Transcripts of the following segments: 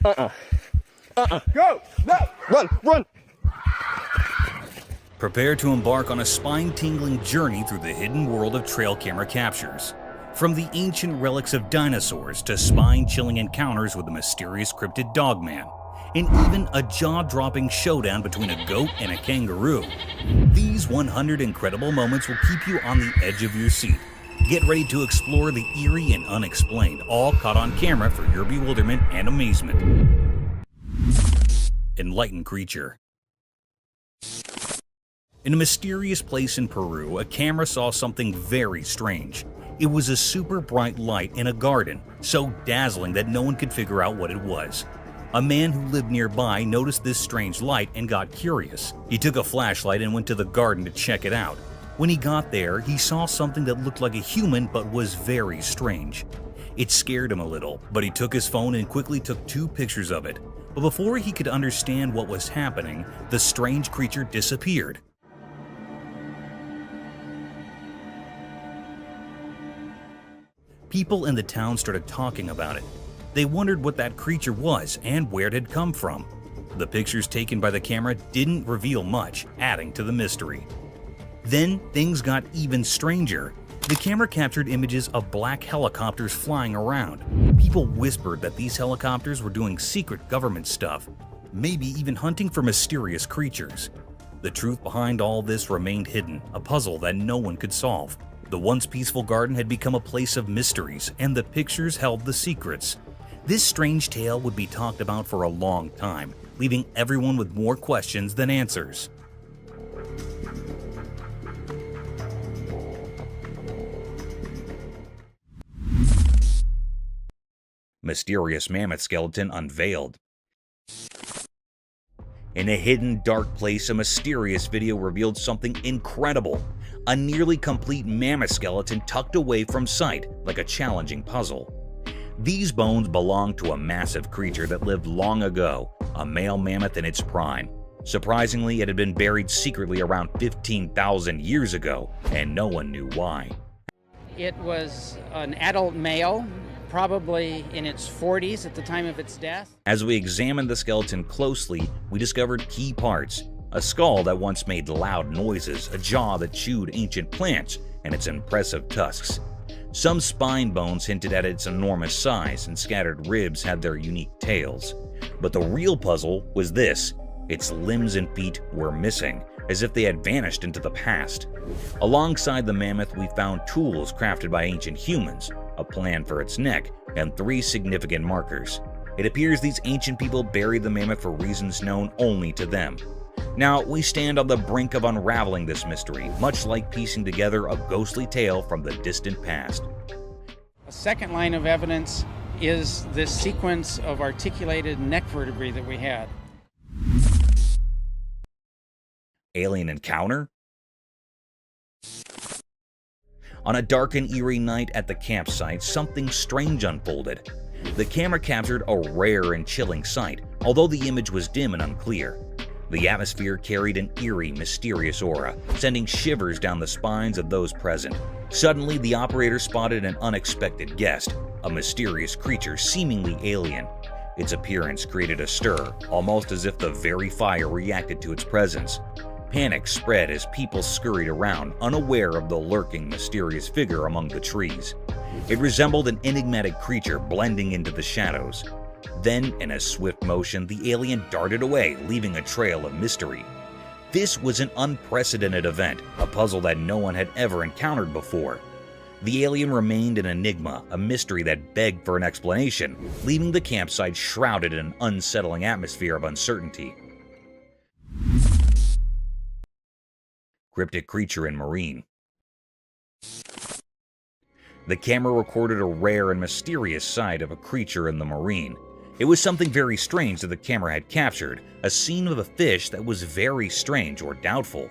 Go! No! Run! Run! Prepare to embark on a spine-tingling journey through the hidden world of trail camera captures. From the ancient relics of dinosaurs to spine-chilling encounters with the mysterious cryptid Dogman, and even a jaw-dropping showdown between a goat and a kangaroo. These 100 incredible moments will keep you on the edge of your seat. Get ready to explore the eerie and unexplained, all caught on camera for your bewilderment and amazement. Enlightened Creature. In a mysterious place in Peru, a camera saw something very strange. It was a super bright light in a garden, so dazzling that no one could figure out what it was. A man who lived nearby noticed this strange light and got curious. He took a flashlight and went to the garden to check it out. When he got there, he saw something that looked like a human but was very strange. It scared him a little, but he took his phone and quickly took 2 pictures of it. But before he could understand what was happening, the strange creature disappeared. People in the town started talking about it. They wondered what that creature was and where it had come from. The pictures taken by the camera didn't reveal much, adding to the mystery. Then things got even stranger. The camera captured images of black helicopters flying around. People whispered that these helicopters were doing secret government stuff, maybe even hunting for mysterious creatures. The truth behind all this remained hidden, a puzzle that no one could solve. The once peaceful garden had become a place of mysteries, and the pictures held the secrets. This strange tale would be talked about for a long time, leaving everyone with more questions than answers. Mysterious mammoth skeleton unveiled. In a hidden, dark place, a mysterious video revealed something incredible. A nearly complete mammoth skeleton tucked away from sight, like a challenging puzzle. These bones belong to a massive creature that lived long ago, a male mammoth in its prime. Surprisingly, it had been buried secretly around 15,000 years ago, and no one knew why. It was an adult male, probably in its 40s at the time of its death. As we examined the skeleton closely, we discovered key parts. A skull that once made loud noises, a jaw that chewed ancient plants, and its impressive tusks. Some spine bones hinted at its enormous size, and scattered ribs had their unique tails. But the real puzzle was this: its limbs and feet were missing, as if they had vanished into the past. Alongside the mammoth, we found tools crafted by ancient humans, a plan for its neck, and 3 significant markers. It appears these ancient people buried the mammoth for reasons known only to them. Now, we stand on the brink of unraveling this mystery, much like piecing together a ghostly tale from the distant past. A second line of evidence is this sequence of articulated neck vertebrae that we had. Alien encounter? On a dark and eerie night at the campsite, something strange unfolded. The camera captured a rare and chilling sight, although the image was dim and unclear. The atmosphere carried an eerie, mysterious aura, sending shivers down the spines of those present. Suddenly, the operator spotted an unexpected guest, a mysterious creature seemingly alien. Its appearance created a stir, almost as if the very fire reacted to its presence. Panic spread as people scurried around, unaware of the lurking, mysterious figure among the trees. It resembled an enigmatic creature blending into the shadows. Then, in a swift motion, the alien darted away, leaving a trail of mystery. This was an unprecedented event, a puzzle that no one had ever encountered before. The alien remained an enigma, a mystery that begged for an explanation, leaving the campsite shrouded in an unsettling atmosphere of uncertainty. Cryptic creature in marine. The camera recorded a rare and mysterious sight of a creature in the marine. It was something very strange that the camera had captured, a scene of a fish that was very strange or doubtful.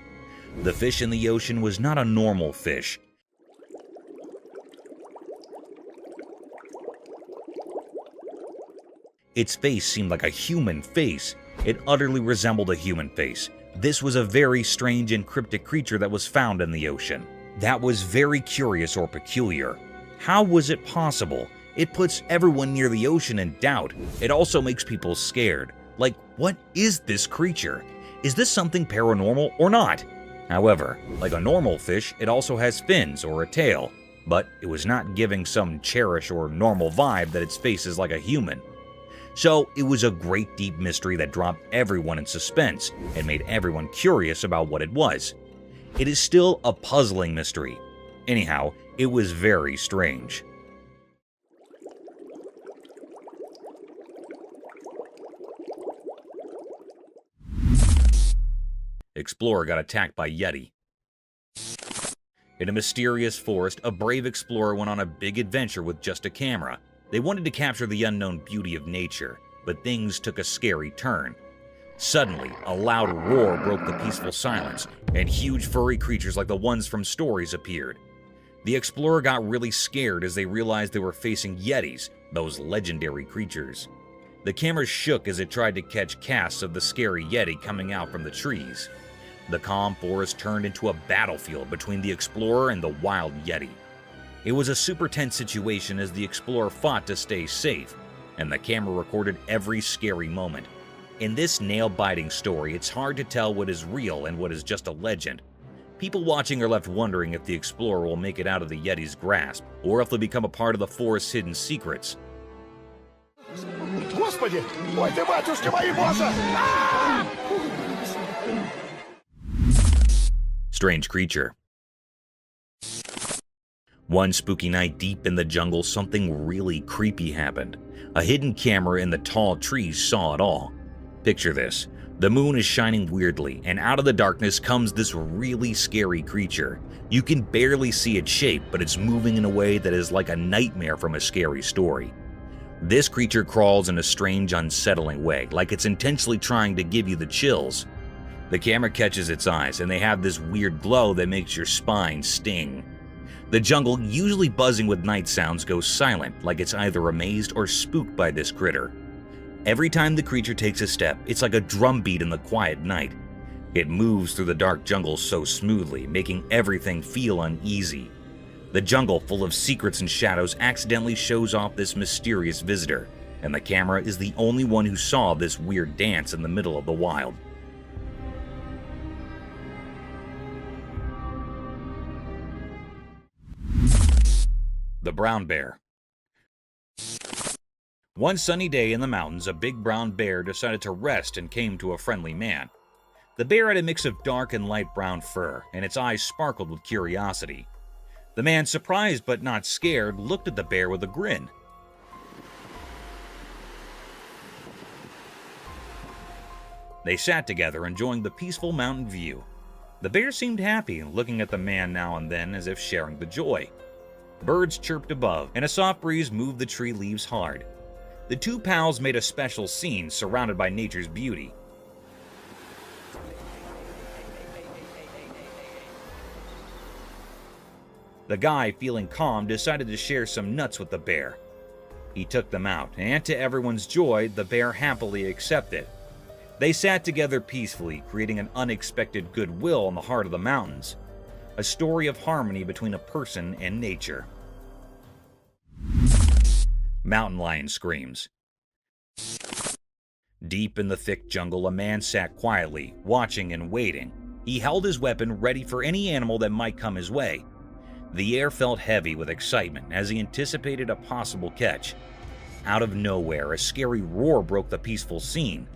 The fish in the ocean was not a normal fish. Its face seemed like a human face. It utterly resembled a human face. This was a very strange and cryptic creature that was found in the ocean. That was very curious or peculiar. How was it possible? It puts everyone near the ocean in doubt. It also makes people scared. Like, what is this creature? Is this something paranormal or not? However, like a normal fish, it also has fins or a tail, but it was not giving some cherish or normal vibe that its face is like a human. So it was a great deep mystery that dropped everyone in suspense and made everyone curious about what it was. It is still a puzzling mystery. Anyhow, it was very strange. Explorer got attacked by Yeti. In a mysterious forest, a brave explorer went on a big adventure with just a camera. They wanted to capture the unknown beauty of nature, but things took a scary turn. Suddenly, a loud roar broke the peaceful silence, and huge furry creatures like the ones from stories appeared. The explorer got really scared as they realized they were facing Yetis, those legendary creatures. The camera shook as it tried to catch casts of the scary Yeti coming out from the trees. The calm forest turned into a battlefield between the explorer and the wild Yeti. It was a super tense situation as the explorer fought to stay safe, and the camera recorded every scary moment. In this nail-biting story, it's hard to tell what is real and what is just a legend. People watching are left wondering if the explorer will make it out of the Yeti's grasp, or if they'll become a part of the forest's hidden secrets. Господи! Ой ты, батюшки мои, боже! Strange creature. One spooky night deep in the jungle, something really creepy happened. A hidden camera in the tall trees saw it all. Picture this. The moon is shining weirdly, and out of the darkness comes this really scary creature. You can barely see its shape, but it's moving in a way that is like a nightmare from a scary story. This creature crawls in a strange, unsettling way, like it's intentionally trying to give you the chills. The camera catches its eyes, and they have this weird glow that makes your spine sting. The jungle, usually buzzing with night sounds, goes silent, like it's either amazed or spooked by this critter. Every time the creature takes a step, it's like a drumbeat in the quiet night. It moves through the dark jungle so smoothly, making everything feel uneasy. The jungle, full of secrets and shadows, accidentally shows off this mysterious visitor, and the camera is the only one who saw this weird dance in the middle of the wild. The brown bear. One sunny day in the mountains, a big brown bear decided to rest and came to a friendly man. The bear had a mix of dark and light brown fur, and its eyes sparkled with curiosity. The man, surprised but not scared, looked at the bear with a grin. They sat together, enjoying the peaceful mountain view. The bear seemed happy, looking at the man now and then as if sharing the joy. Birds chirped above, and a soft breeze moved the tree leaves hard. The two pals made a special scene surrounded by nature's beauty. The guy, feeling calm, decided to share some nuts with the bear. He took them out, and to everyone's joy, the bear happily accepted. They sat together peacefully, creating an unexpected goodwill in the heart of the mountains. A story of harmony between a person and nature. Mountain lion screams. Deep in the thick jungle, a man sat quietly, watching and waiting. He held his weapon ready for any animal that might come his way. The air felt heavy with excitement as he anticipated a possible catch. Out of nowhere, a scary roar broke the peaceful scene.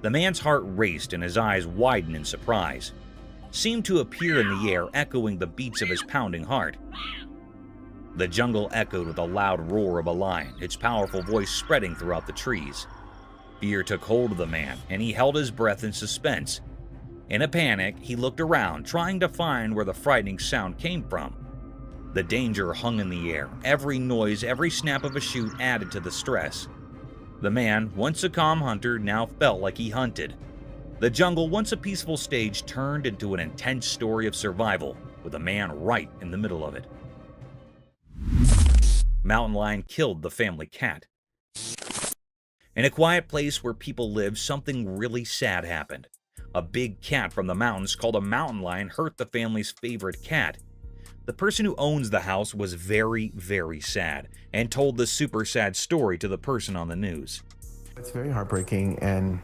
The man's heart raced and his eyes widened in surprise. Seemed to appear in the air, echoing the beats of his pounding heart. The jungle echoed with a loud roar of a lion, its powerful voice spreading throughout the trees. Fear took hold of the man, and he held his breath in suspense. In a panic, he looked around, trying to find where the frightening sound came from. The danger hung in the air. Every noise, every snap of a shoot added to the stress. The man, once a calm hunter, now felt like he hunted. The jungle, once a peaceful stage, turned into an intense story of survival, with a man right in the middle of it. Mountain lion killed the family cat. In a quiet place where people lived, something really sad happened. A big cat from the mountains called a mountain lion hurt the family's favorite cat. The person who owns the house was very, very sad and told the super sad story to the person on the news. It's very heartbreaking, and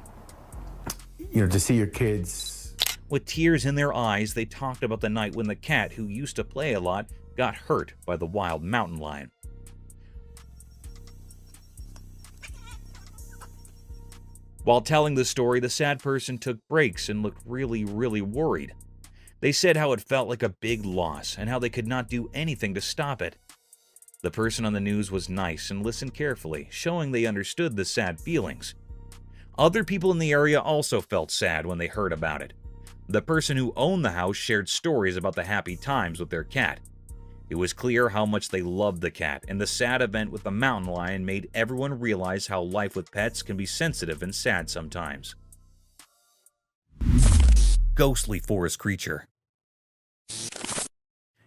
to see your kids. With tears in their eyes, they talked about the night when the cat, who used to play a lot, got hurt by the wild mountain lion. While telling the story, the sad person took breaks and looked really, really worried. They said how it felt like a big loss and how they could not do anything to stop it. The person on the news was nice and listened carefully, showing they understood the sad feelings. Other people in the area also felt sad when they heard about it. The person who owned the house shared stories about the happy times with their cat. It was clear how much they loved the cat, and the sad event with the mountain lion made everyone realize how life with pets can be sensitive and sad sometimes. Ghostly forest creature.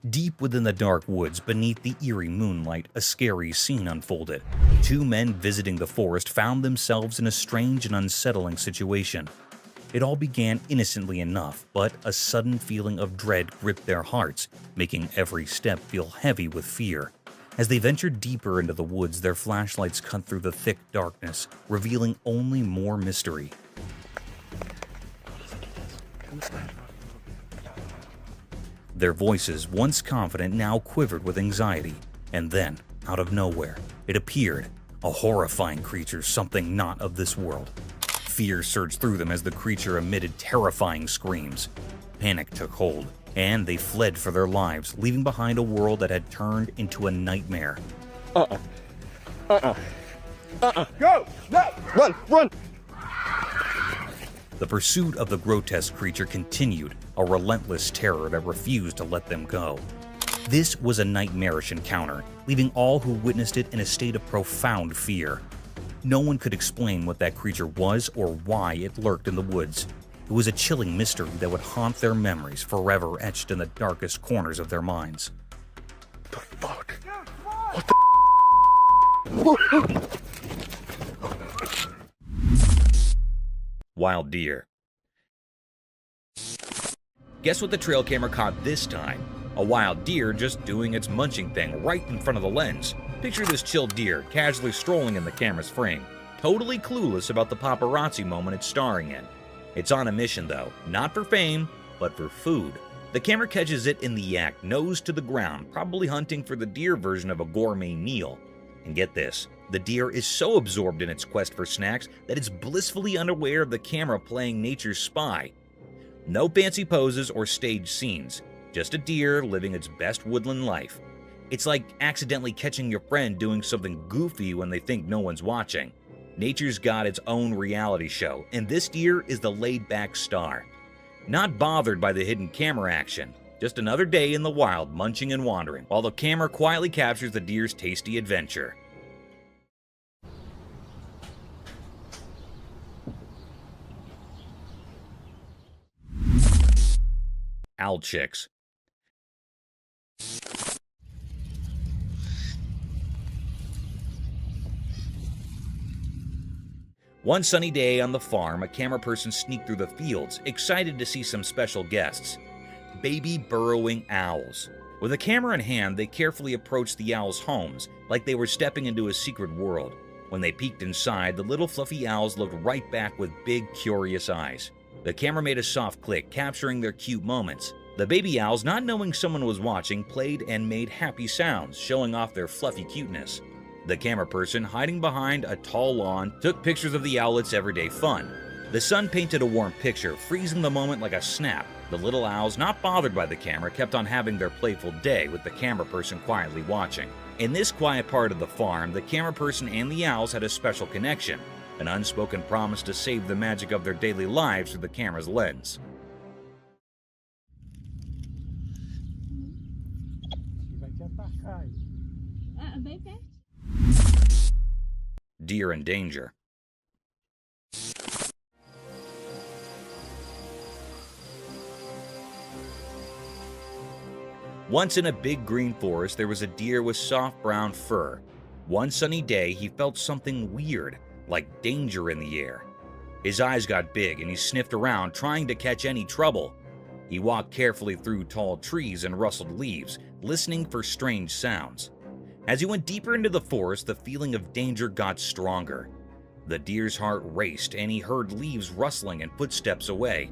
Deep within the dark woods beneath the eerie moonlight, a scary scene unfolded. Two men visiting the forest found themselves in a strange and unsettling situation. It all began innocently enough, but a sudden feeling of dread gripped their hearts, making every step feel heavy with fear. As they ventured deeper into the woods, their flashlights cut through the thick darkness, revealing only more mystery. Their voices, once confident, now quivered with anxiety. And then, out of nowhere, it appeared, a horrifying creature, something not of this world. Fear surged through them as the creature emitted terrifying screams. Panic took hold, and they fled for their lives, leaving behind a world that had turned into a nightmare. Go! No! Run! The pursuit of the grotesque creature continued, a relentless terror that refused to let them go. This was a nightmarish encounter, leaving all who witnessed it in a state of profound fear. No one could explain what that creature was or why it lurked in the woods. It was a chilling mystery that would haunt their memories, forever etched in the darkest corners of their minds. The fuck? Wild deer. Guess what the trail camera caught this time? A wild deer just doing its munching thing right in front of the lens. Picture this chill deer casually strolling in the camera's frame, totally clueless about the paparazzi moment it's starring in. It's on a mission though, not for fame, but for food. The camera catches it in the act, nose to the ground, probably hunting for the deer version of a gourmet meal. And get this, the deer is so absorbed in its quest for snacks that it's blissfully unaware of the camera playing nature's spy. No fancy poses or staged scenes, just a deer living its best woodland life. It's like accidentally catching your friend doing something goofy when they think no one's watching. Nature's got its own reality show, and this deer is the laid-back star. Not bothered by the hidden camera action, just another day in the wild munching and wandering, while the camera quietly captures the deer's tasty adventure. Owl chicks. One sunny day on the farm, a camera person sneaked through the fields, excited to see some special guests. Baby burrowing owls. With a camera in hand, they carefully approached the owls' homes, like they were stepping into a secret world. When they peeked inside, the little fluffy owls looked right back with big, curious eyes. The camera made a soft click, capturing their cute moments. The baby owls, not knowing someone was watching, played and made happy sounds, showing off their fluffy cuteness. The camera person, hiding behind a tall lawn, took pictures of the owlets' everyday fun. The sun painted a warm picture, freezing the moment like a snap. The little owls, not bothered by the camera, kept on having their playful day with the camera person quietly watching. In this quiet part of the farm, the camera person and the owls had a special connection, an unspoken promise to save the magic of their daily lives through the camera's lens. Deer in danger. Once in a big green forest, there was a deer with soft brown fur. One sunny day, he felt something weird, like danger in the air. His eyes got big and he sniffed around trying to catch any trouble. He walked carefully through tall trees and rustled leaves, listening for strange sounds. As he went deeper into the forest, the feeling of danger got stronger. The deer's heart raced and he heard leaves rustling and footsteps away.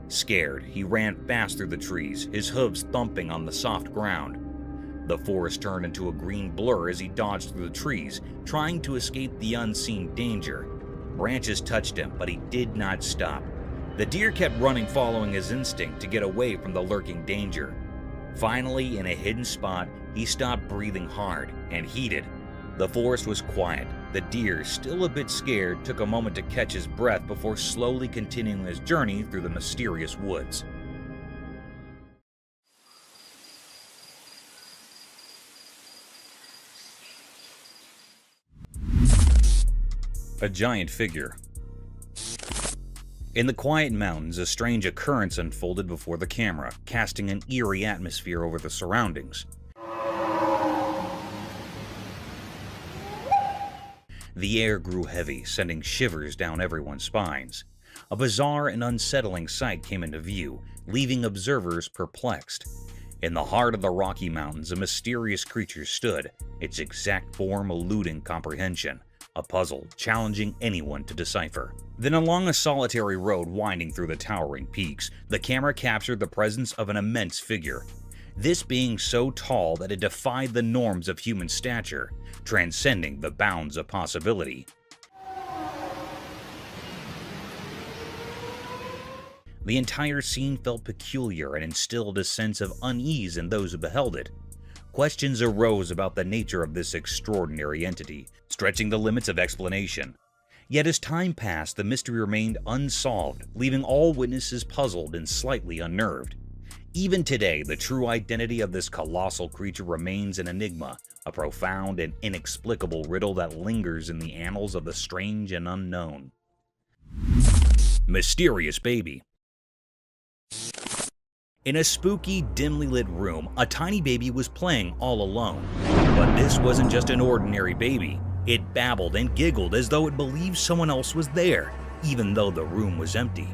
Scared, he ran fast through the trees, his hooves thumping on the soft ground. The forest turned into a green blur as he dodged through the trees, trying to escape the unseen danger. Branches touched him, but he did not stop. The deer kept running, following his instinct to get away from the lurking danger. Finally, in a hidden spot, he stopped breathing hard and heated. The forest was quiet. The deer, still a bit scared, took a moment to catch his breath before slowly continuing his journey through the mysterious woods. A giant figure. In the quiet mountains, a strange occurrence unfolded before the camera, casting an eerie atmosphere over the surroundings. The air grew heavy, sending shivers down everyone's spines. A bizarre and unsettling sight came into view, leaving observers perplexed. In the heart of the Rocky Mountains, a mysterious creature stood, its exact form eluding comprehension. A puzzle challenging anyone to decipher. Then along a solitary road winding through the towering peaks, the camera captured the presence of an immense figure. This being so tall that it defied the norms of human stature, transcending the bounds of possibility. The entire scene felt peculiar and instilled a sense of unease in those who beheld it. Questions arose about the nature of this extraordinary entity, stretching the limits of explanation. Yet as time passed, the mystery remained unsolved, leaving all witnesses puzzled and slightly unnerved. Even today, the true identity of this colossal creature remains an enigma, a profound and inexplicable riddle that lingers in the annals of the strange and unknown. Mysterious baby. In a spooky, dimly lit room, a tiny baby was playing all alone. But this wasn't just an ordinary baby. It babbled and giggled as though it believed someone else was there, even though the room was empty.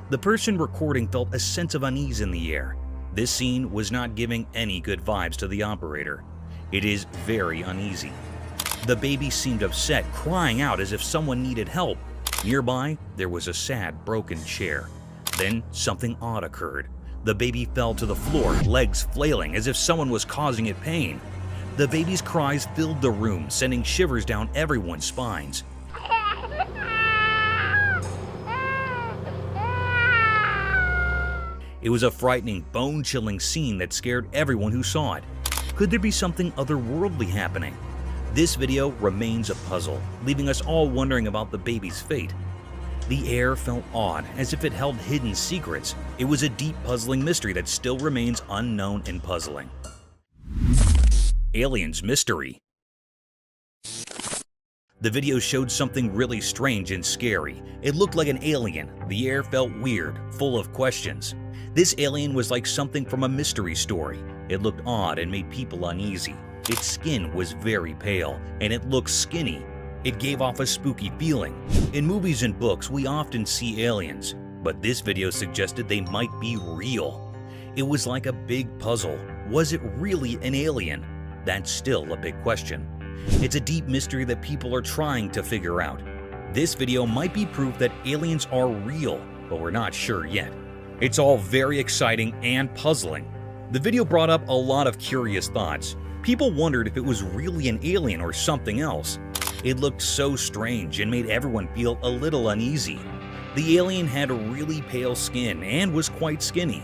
The person recording felt a sense of unease in the air. This scene was not giving any good vibes to the operator. It is very uneasy. The baby seemed upset, crying out as if someone needed help. Nearby, there was a sad, broken chair. Then something odd occurred. The baby fell to the floor, legs flailing as if someone was causing it pain. The baby's cries filled the room, sending shivers down everyone's spines. It was a frightening, bone-chilling scene that scared everyone who saw it. Could there be something otherworldly happening? This video remains a puzzle, leaving us all wondering about the baby's fate. The air felt odd, as if it held hidden secrets. It was a deep, puzzling mystery that still remains unknown and puzzling. Aliens mystery. The video showed something really strange and scary. It looked like an alien. The air felt weird, full of questions. This alien was like something from a mystery story. It looked odd and made people uneasy. Its skin was very pale, and it looked skinny. It gave off a spooky feeling. In movies and books, we often see aliens, but this video suggested they might be real. It was like a big puzzle. Was it really an alien? That's still a big question. It's a deep mystery that people are trying to figure out. This video might be proof that aliens are real, but we're not sure yet. It's all very exciting and puzzling. The video brought up a lot of curious thoughts. People wondered if it was really an alien or something else. It looked so strange and made everyone feel a little uneasy. The alien had a really pale skin and was quite skinny.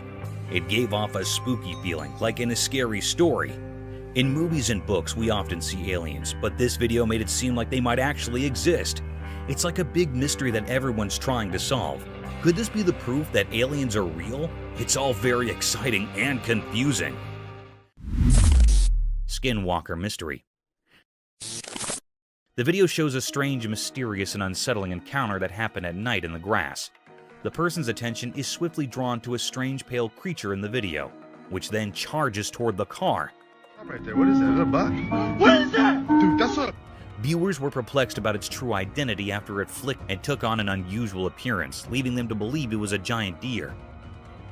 It gave off a spooky feeling, like in a scary story. In movies and books, we often see aliens, but this video made it seem like they might actually exist. It's like a big mystery that everyone's trying to solve. Could this be the proof that aliens are real? It's all very exciting and confusing. Skinwalker mystery. The video shows a strange, mysterious, and unsettling encounter that happened at night in the grass. The person's attention is swiftly drawn to a strange pale creature in the video, which then charges toward the car. Right there. What is that? Is that a buck? What is that? Dude, that's a... Viewers were perplexed about its true identity after it flicked and took on an unusual appearance, leaving them to believe it was a giant deer.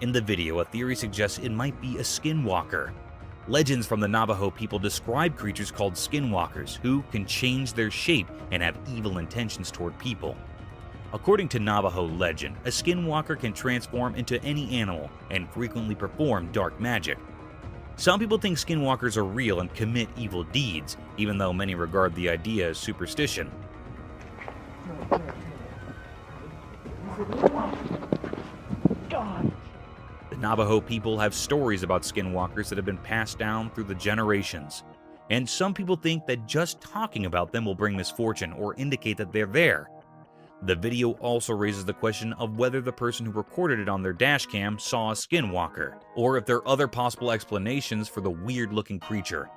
In the video, a theory suggests it might be a skinwalker. Legends from the Navajo people describe creatures called skinwalkers who can change their shape and have evil intentions toward people. According to Navajo legend, a skinwalker can transform into any animal and frequently perform dark magic. Some people think skinwalkers are real and commit evil deeds, even though many regard the idea as superstition. The Navajo people have stories about skinwalkers that have been passed down through the generations, and some people think that just talking about them will bring misfortune or indicate that they're there. The video also raises the question of whether the person who recorded it on their dashcam saw a skinwalker, or if there are other possible explanations for the weird-looking creature.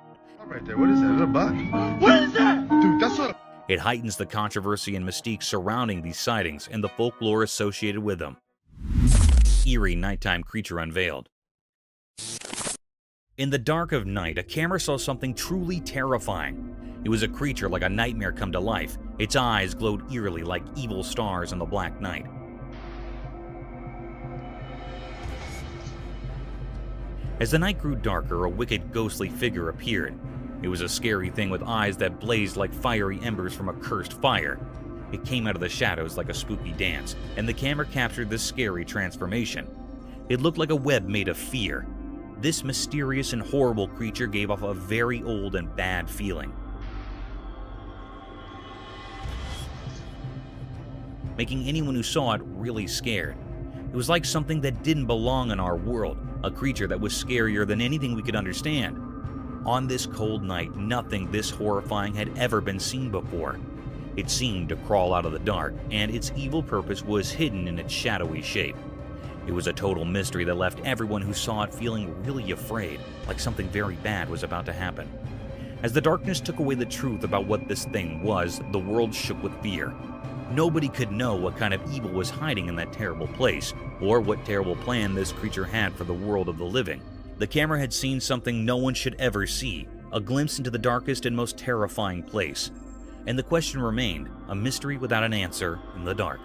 Right there, what is that? Is that a bug? What is that? Dude, that's what. It heightens the controversy and mystique surrounding these sightings and the folklore associated with them. Eerie nighttime creature unveiled. In the dark of night, a camera saw something truly terrifying. It was a creature like a nightmare come to life. Its eyes glowed eerily like evil stars in the black night. As the night grew darker, a wicked, ghostly figure appeared. It was a scary thing with eyes that blazed like fiery embers from a cursed fire. It came out of the shadows like a spooky dance, and the camera captured this scary transformation. It looked like a web made of fear. This mysterious and horrible creature gave off a very old and bad feeling, making anyone who saw it really scared. It was like something that didn't belong in our world, a creature that was scarier than anything we could understand. On this cold night, nothing this horrifying had ever been seen before. It seemed to crawl out of the dark, and its evil purpose was hidden in its shadowy shape. It was a total mystery that left everyone who saw it feeling really afraid, like something very bad was about to happen. As the darkness took away the truth about what this thing was, the world shook with fear. Nobody could know what kind of evil was hiding in that terrible place, or what terrible plan this creature had for the world of the living. The camera had seen something no one should ever see, a glimpse into the darkest and most terrifying place. And the question remained, a mystery without an answer in the dark.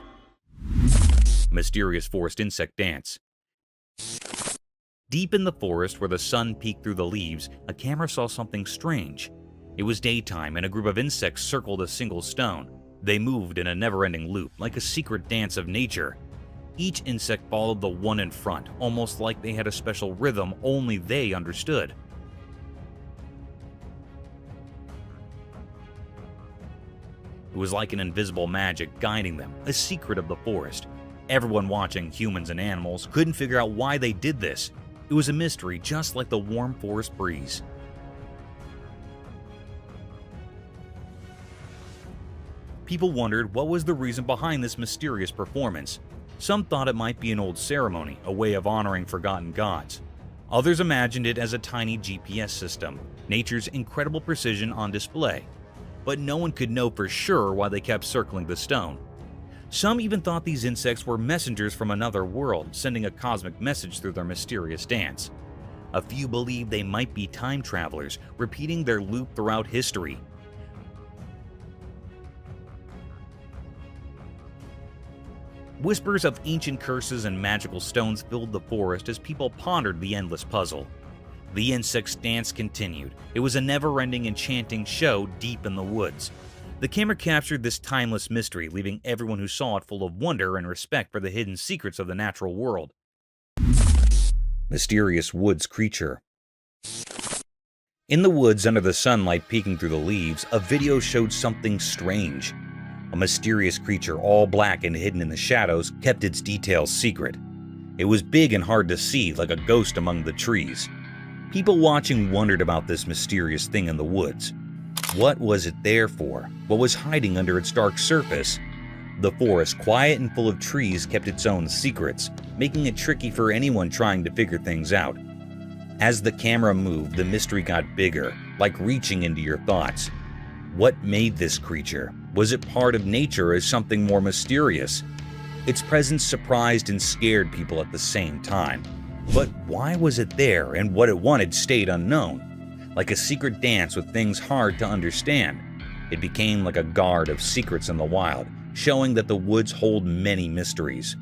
Mysterious forest insect dance. Deep in the forest where the sun peeked through the leaves, a camera saw something strange. It was daytime and a group of insects circled a single stone. They moved in a never-ending loop, like a secret dance of nature. Each insect followed the one in front, almost like they had a special rhythm only they understood. It was like an invisible magic guiding them, a secret of the forest. Everyone watching, humans and animals, couldn't figure out why they did this. It was a mystery just like the warm forest breeze. People wondered what was the reason behind this mysterious performance. Some thought it might be an old ceremony, a way of honoring forgotten gods. Others imagined it as a tiny GPS system, nature's incredible precision on display. But no one could know for sure why they kept circling the stone. Some even thought these insects were messengers from another world, sending a cosmic message through their mysterious dance. A few believed they might be time travelers, repeating their loop throughout history. Whispers of ancient curses and magical stones filled the forest as people pondered the endless puzzle. The insects' dance continued. It was a never-ending, enchanting show deep in the woods. The camera captured this timeless mystery, leaving everyone who saw it full of wonder and respect for the hidden secrets of the natural world. Mysterious woods creature. In the woods under the sunlight peeking through the leaves, a video showed something strange. A mysterious creature, all black and hidden in the shadows, kept its details secret. It was big and hard to see, like a ghost among the trees. People watching wondered about this mysterious thing in the woods. What was it there for? What was hiding under its dark surface? The forest, quiet and full of trees, kept its own secrets, making it tricky for anyone trying to figure things out. As the camera moved, the mystery got bigger, like reaching into your thoughts. What made this creature? Was it part of nature or something more mysterious? Its presence surprised and scared people at the same time. But why was it there, and what it wanted stayed unknown? Like a secret dance with things hard to understand. It became like a guard of secrets in the wild, showing that the woods hold many mysteries.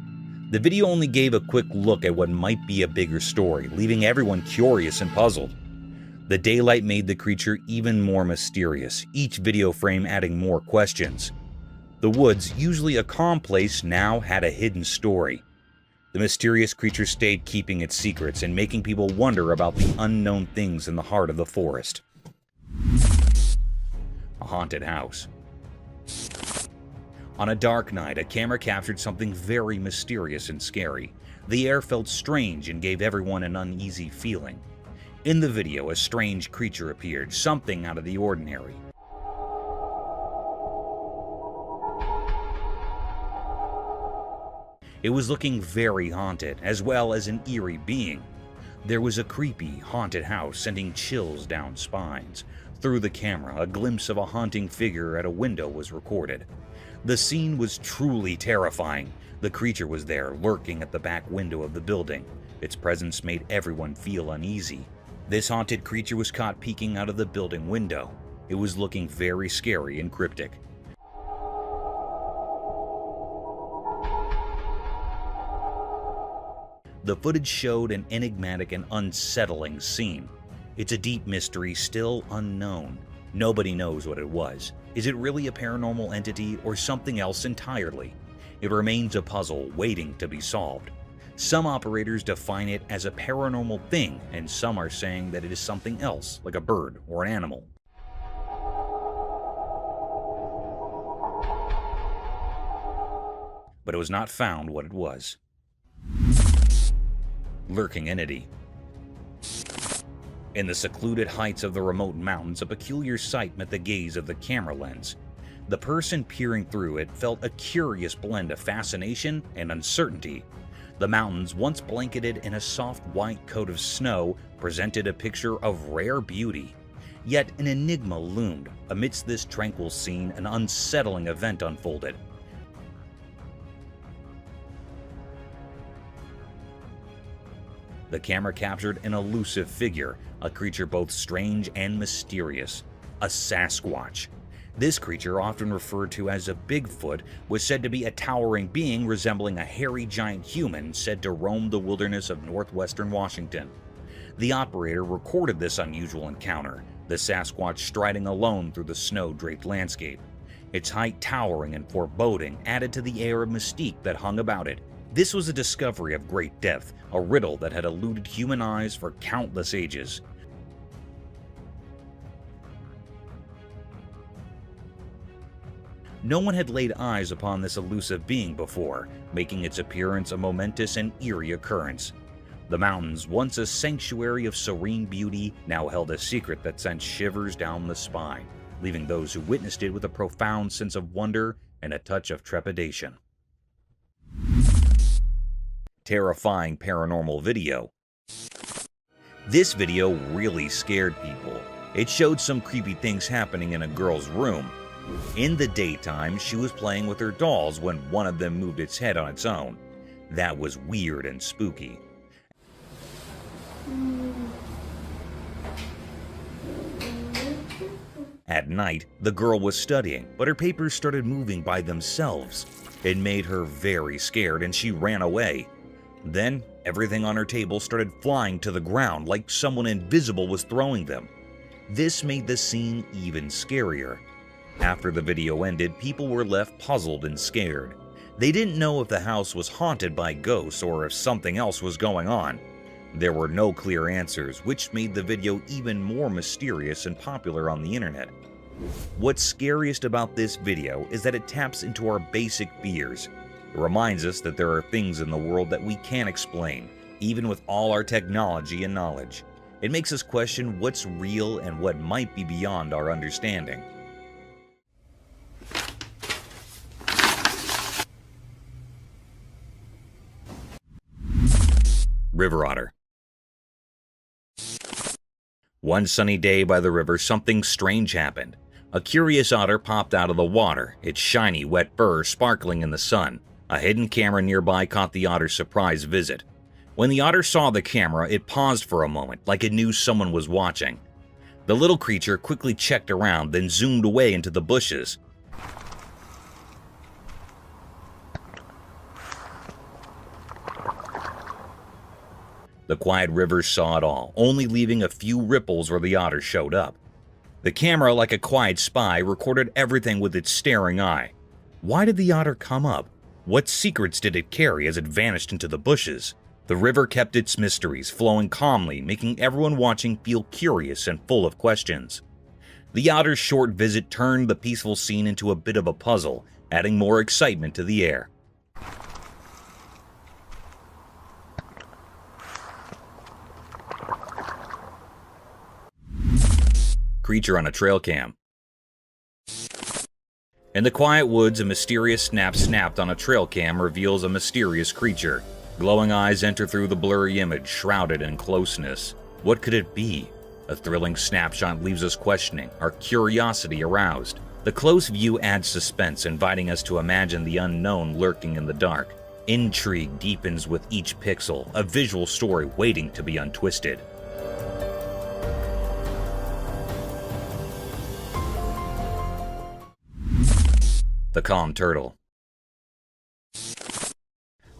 The video only gave a quick look at what might be a bigger story, leaving everyone curious and puzzled. The daylight made the creature even more mysterious, each video frame adding more questions. The woods, usually a calm place, now had a hidden story. The mysterious creature stayed keeping its secrets and making people wonder about the unknown things in the heart of the forest. A haunted house. On a dark night, a camera captured something very mysterious and scary. The air felt strange and gave everyone an uneasy feeling. In the video, a strange creature appeared, something out of the ordinary. It was looking very haunted, as well as an eerie being. There was a creepy, haunted house sending chills down spines. Through the camera, a glimpse of a haunting figure at a window was recorded. The scene was truly terrifying. The creature was there, lurking at the back window of the building. Its presence made everyone feel uneasy. This haunted creature was caught peeking out of the building window. It was looking very scary and cryptic. The footage showed an enigmatic and unsettling scene. It's a deep mystery still unknown. Nobody knows what it was. Is it really a paranormal entity or something else entirely? It remains a puzzle waiting to be solved. Some operators define it as a paranormal thing, and some are saying that it is something else, like a bird or an animal. But it was not found what it was. Lurking entity. In the secluded heights of the remote mountains, a peculiar sight met the gaze of the camera lens. The person peering through it felt a curious blend of fascination and uncertainty. The mountains, once blanketed in a soft white coat of snow, presented a picture of rare beauty. Yet an enigma loomed. Amidst this tranquil scene, an unsettling event unfolded. The camera captured an elusive figure, a creature both strange and mysterious, a Sasquatch. This creature, often referred to as a Bigfoot, was said to be a towering being resembling a hairy giant human said to roam the wilderness of northwestern Washington. The operator recorded this unusual encounter, the Sasquatch striding alone through the snow-draped landscape. Its height towering and foreboding added to the air of mystique that hung about it. This was a discovery of great depth, a riddle that had eluded human eyes for countless ages. No one had laid eyes upon this elusive being before, making its appearance a momentous and eerie occurrence. The mountains, once a sanctuary of serene beauty, now held a secret that sent shivers down the spine, leaving those who witnessed it with a profound sense of wonder and a touch of trepidation. Terrifying paranormal video. This video really scared people. It showed some creepy things happening in a girl's room. In the daytime, she was playing with her dolls when one of them moved its head on its own. That was weird and spooky. At night, the girl was studying, but her papers started moving by themselves. It made her very scared and she ran away. Then, everything on her table started flying to the ground like someone invisible was throwing them. This made the scene even scarier. After the video ended, people were left puzzled and scared. They didn't know if the house was haunted by ghosts or if something else was going on. There were no clear answers, which made the video even more mysterious and popular on the internet. What's scariest about this video is that it taps into our basic fears. It reminds us that there are things in the world that we can't explain, even with all our technology and knowledge. It makes us question what's real and what might be beyond our understanding. River otter. One sunny day by the river, something strange happened. A curious otter popped out of the water, its shiny, wet fur sparkling in the sun. A hidden camera nearby caught the otter's surprise visit. When the otter saw the camera, it paused for a moment, like it knew someone was watching. The little creature quickly checked around, then zoomed away into the bushes. The quiet river saw it all, only leaving a few ripples where the otter showed up. The camera, like a quiet spy, recorded everything with its staring eye. Why did the otter come up? What secrets did it carry as it vanished into the bushes? The river kept its mysteries, flowing calmly, making everyone watching feel curious and full of questions. The otter's short visit turned the peaceful scene into a bit of a puzzle, adding more excitement to the air. Creature on a trail cam. In the quiet woods, a mysterious snap snapped on a trail cam reveals a mysterious creature. Glowing eyes enter through the blurry image, shrouded in closeness. What could it be? A thrilling snapshot leaves us questioning, our curiosity aroused. The close view adds suspense, inviting us to imagine the unknown lurking in the dark. Intrigue deepens with each pixel, a visual story waiting to be untwisted. The calm turtle.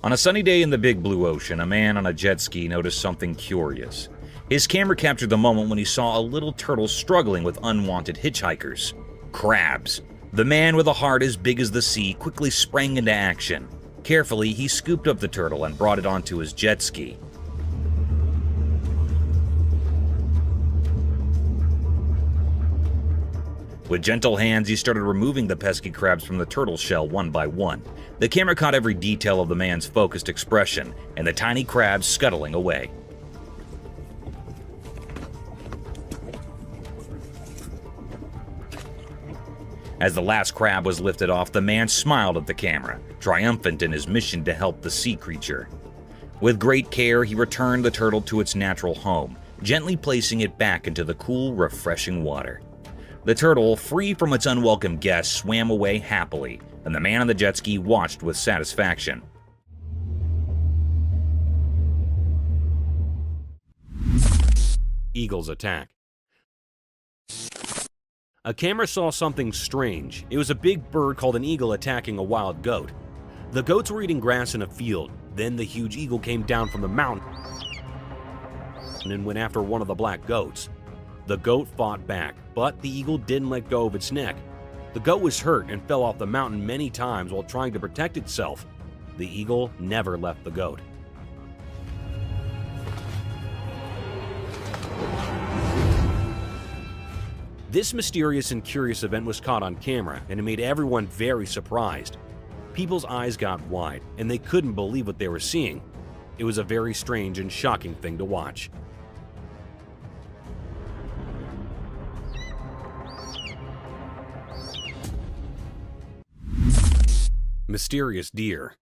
On a sunny day in the big blue ocean, a man on a jet ski noticed something curious. His camera captured the moment when he saw a little turtle struggling with unwanted hitchhikers. Crabs. The man with a heart as big as the sea quickly sprang into action. Carefully, he scooped up the turtle and brought it onto his jet ski. With gentle hands, he started removing the pesky crabs from the turtle shell one by one. The camera caught every detail of the man's focused expression, and the tiny crabs scuttling away. As the last crab was lifted off, the man smiled at the camera, triumphant in his mission to help the sea creature. With great care, he returned the turtle to its natural home, gently placing it back into the cool, refreshing water. The turtle, free from its unwelcome guests, swam away happily, and the man on the jet ski watched with satisfaction. Eagles attack. A camera saw something strange. It was a big bird called an eagle attacking a wild goat. The goats were eating grass in a field. Then the huge eagle came down from the mountain and went after one of the black goats. The goat fought back, but the eagle didn't let go of its neck. The goat was hurt and fell off the mountain many times while trying to protect itself. The eagle never left the goat. This mysterious and curious event was caught on camera, and it made everyone very surprised. People's eyes got wide, and they couldn't believe what they were seeing. It was a very strange and shocking thing to watch. Mysterious deer.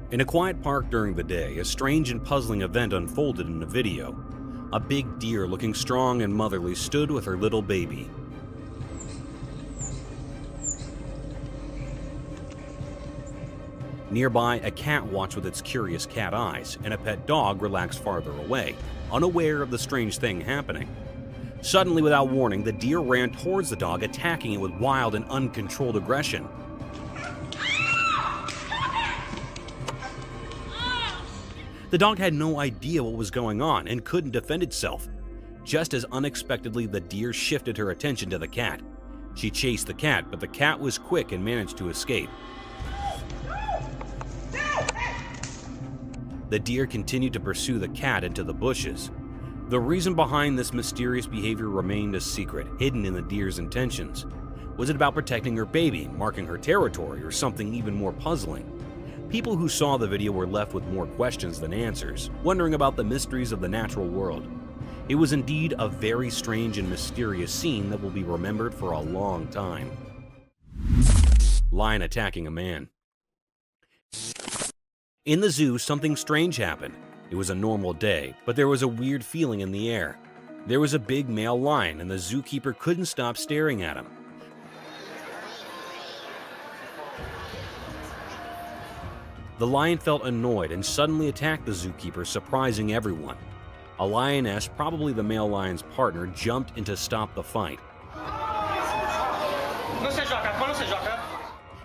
In a quiet park during the day, a strange and puzzling event unfolded in a video. A big deer looking strong and motherly stood with her little baby. Nearby, a cat watched with its curious cat eyes, and a pet dog relaxed farther away, unaware of the strange thing happening. Suddenly, without warning, the deer ran towards the dog, attacking it with wild and uncontrolled aggression. The dog had no idea what was going on and couldn't defend itself. Just as unexpectedly, the deer shifted her attention to the cat. She chased the cat, but the cat was quick and managed to escape. The deer continued to pursue the cat into the bushes. The reason behind this mysterious behavior remained a secret, hidden in the deer's intentions. Was it about protecting her baby, marking her territory, or something even more puzzling? People who saw the video were left with more questions than answers, wondering about the mysteries of the natural world. It was indeed a very strange and mysterious scene that will be remembered for a long time. Lion attacking a man. In the zoo, something strange happened. It was a normal day, but there was a weird feeling in the air. There was a big male lion, and the zookeeper couldn't stop staring at him. The lion felt annoyed and suddenly attacked the zookeeper, surprising everyone. A lioness, probably the male lion's partner, jumped in to stop the fight.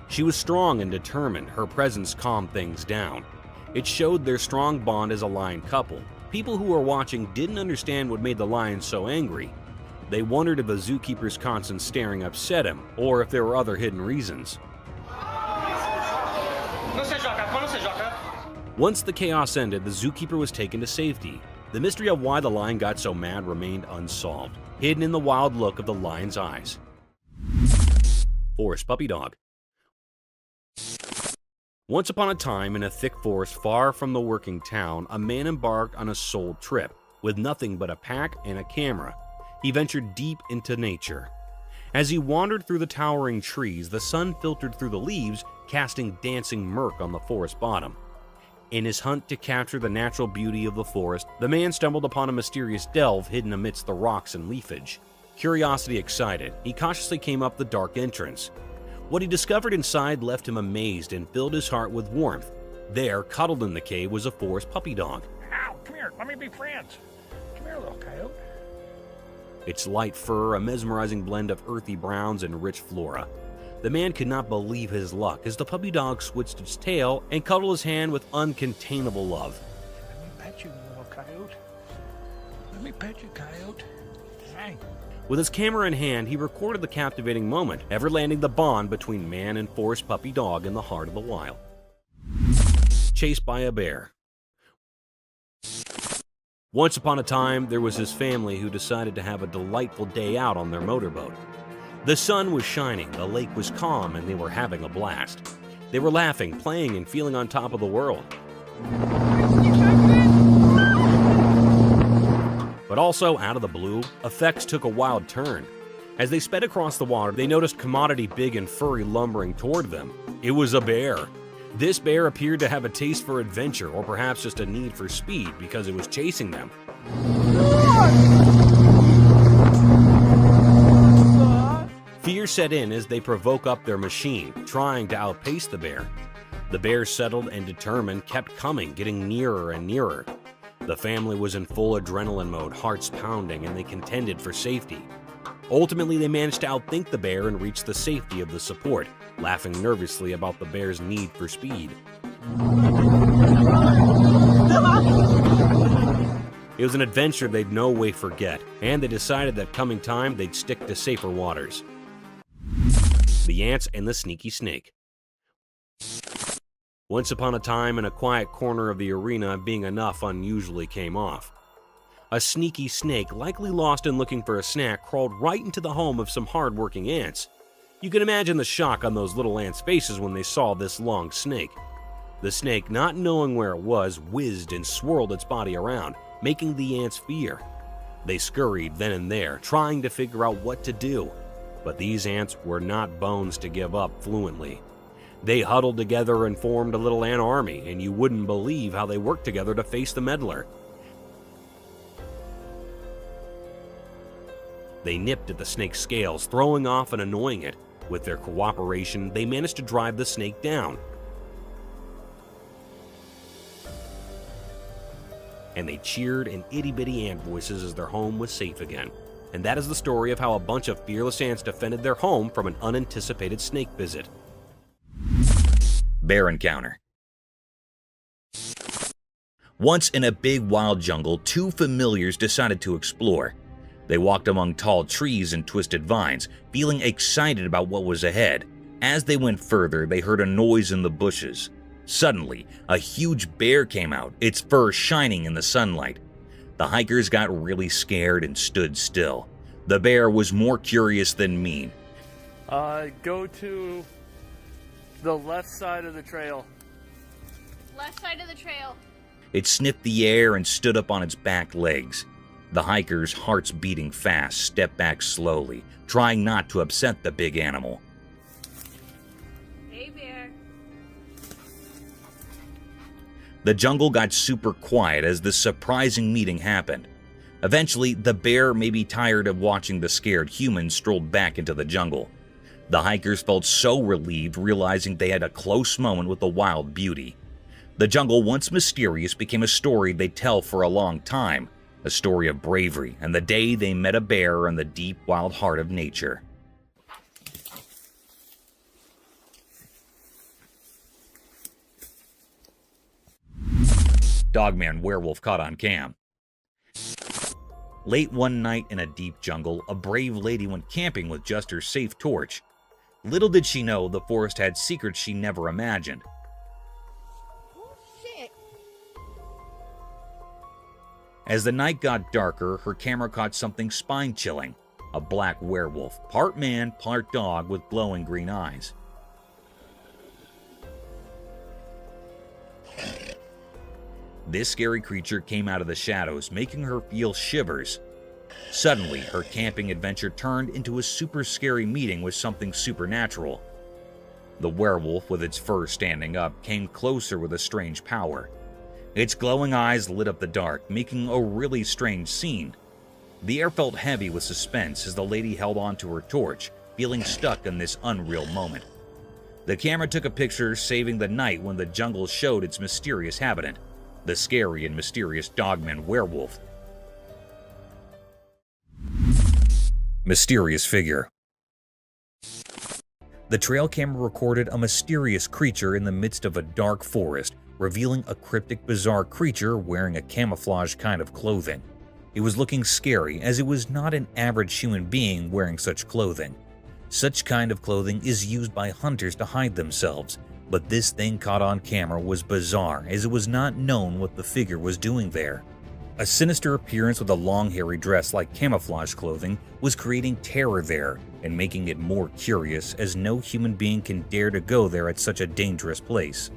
She was strong and determined. Her presence calmed things down. It showed their strong bond as a lion couple. People who were watching didn't understand what made the lion so angry. They wondered if the zookeeper's constant staring upset him, or if there were other hidden reasons. Once the chaos ended, the zookeeper was taken to safety. The mystery of why the lion got so mad remained unsolved, hidden in the wild look of the lion's eyes. Forest puppy dog. Once upon a time, in a thick forest far from the working town, a man embarked on a sole trip. With nothing but a pack and a camera, he ventured deep into nature. As he wandered through the towering trees, the sun filtered through the leaves, casting dancing murk on the forest bottom. In his hunt to capture the natural beauty of the forest, the man stumbled upon a mysterious delve hidden amidst the rocks and leafage. Curiosity excited, he cautiously came up the dark entrance. What he discovered inside left him amazed and filled his heart with warmth. There, cuddled in the cave, was a forest puppy dog. Ow, come here, let me be friends. Come here, little coyote. Its light fur, a mesmerizing blend of earthy browns and rich flora. The man could not believe his luck as the puppy dog switched its tail and cuddled his hand with uncontainable love. Let me pet you, little coyote. Let me pet you, coyote. Hey. With his camera in hand, he recorded the captivating moment, ever landing the bond between man and forest puppy dog in the heart of the wild. Chased by a bear. Once upon a time, there was this family who decided to have a delightful day out on their motorboat. The sun was shining, the lake was calm, and they were having a blast. They were laughing, playing, and feeling on top of the world. But also, out of the blue, effects took a wild turn. As they sped across the water, they noticed commodity big and furry lumbering toward them. It was a bear. This bear appeared to have a taste for adventure, or perhaps just a need for speed because it was chasing them. Fear set in as they provoke up their machine, trying to outpace the bear. The bear, settled and determined, kept coming, getting nearer and nearer. The family was in full adrenaline mode, hearts pounding, and they contended for safety. Ultimately, they managed to outthink the bear and reach the safety of the support, laughing nervously about the bear's need for speed. It was an adventure they'd no way forget, and they decided that coming time they'd stick to safer waters. The Ants and the Sneaky Snake. Once upon a time, in a quiet corner of the arena, being enough unusually came off. A sneaky snake, likely lost and looking for a snack, crawled right into the home of some hard-working ants. You can imagine the shock on those little ants' faces when they saw this long snake. The snake, not knowing where it was, whizzed and swirled its body around, making the ants fear. They scurried then and there, trying to figure out what to do. But these ants were not bones to give up fluently. They huddled together and formed a little ant army, and you wouldn't believe how they worked together to face the meddler. They nipped at the snake's scales, throwing off and annoying it. With their cooperation, they managed to drive the snake down. And they cheered in itty-bitty ant voices as their home was safe again. And that is the story of how a bunch of fearless ants defended their home from an unanticipated snake visit. Bear encounter. Once in a big wild jungle, two familiars decided to explore. They walked among tall trees and twisted vines, feeling excited about what was ahead. As they went further, they heard a noise in the bushes. Suddenly, a huge bear came out, its fur shining in the sunlight. The hikers got really scared and stood still. The bear was more curious than mean. Go to the left side of the trail. Left side of the trail. It sniffed the air and stood up on its back legs. The hikers, hearts beating fast, stepped back slowly, trying not to upset the big animal. Hey, bear. The jungle got super quiet as this surprising meeting happened. Eventually, the bear, maybe tired of watching the scared humans, strolled back into the jungle. The hikers felt so relieved, realizing they had a close moment with the wild beauty. The jungle, once mysterious, became a story they'd tell for a long time. a story of bravery and the day they met a bear in the deep, wild heart of nature. Dogman werewolf caught on cam. Late one night in a deep jungle, a brave lady went camping with just her safe torch. Little did she know the forest had secrets she never imagined. As the night got darker, her camera caught something spine-chilling. A black werewolf, part man, part dog with glowing green eyes. This scary creature came out of the shadows, making her feel shivers. Suddenly, her camping adventure turned into a super scary meeting with something supernatural. The werewolf, with its fur standing up, came closer with a strange power. Its glowing eyes lit up the dark, making a really strange scene. The air felt heavy with suspense as the lady held onto her torch, feeling stuck in this unreal moment. The camera took a picture, saving the night when the jungle showed its mysterious habitant, the scary and mysterious Dogman werewolf. Mysterious figure. The trail camera recorded a mysterious creature in the midst of a dark forest, revealing a cryptic, bizarre creature wearing a camouflage kind of clothing. It was looking scary, as it was not an average human being wearing such clothing. Such kind of clothing is used by hunters to hide themselves, but this thing caught on camera was bizarre, as it was not known what the figure was doing there. A sinister appearance with a long hairy dress like camouflage clothing was creating terror there and making it more curious, as no human being can dare to go there at such a dangerous place.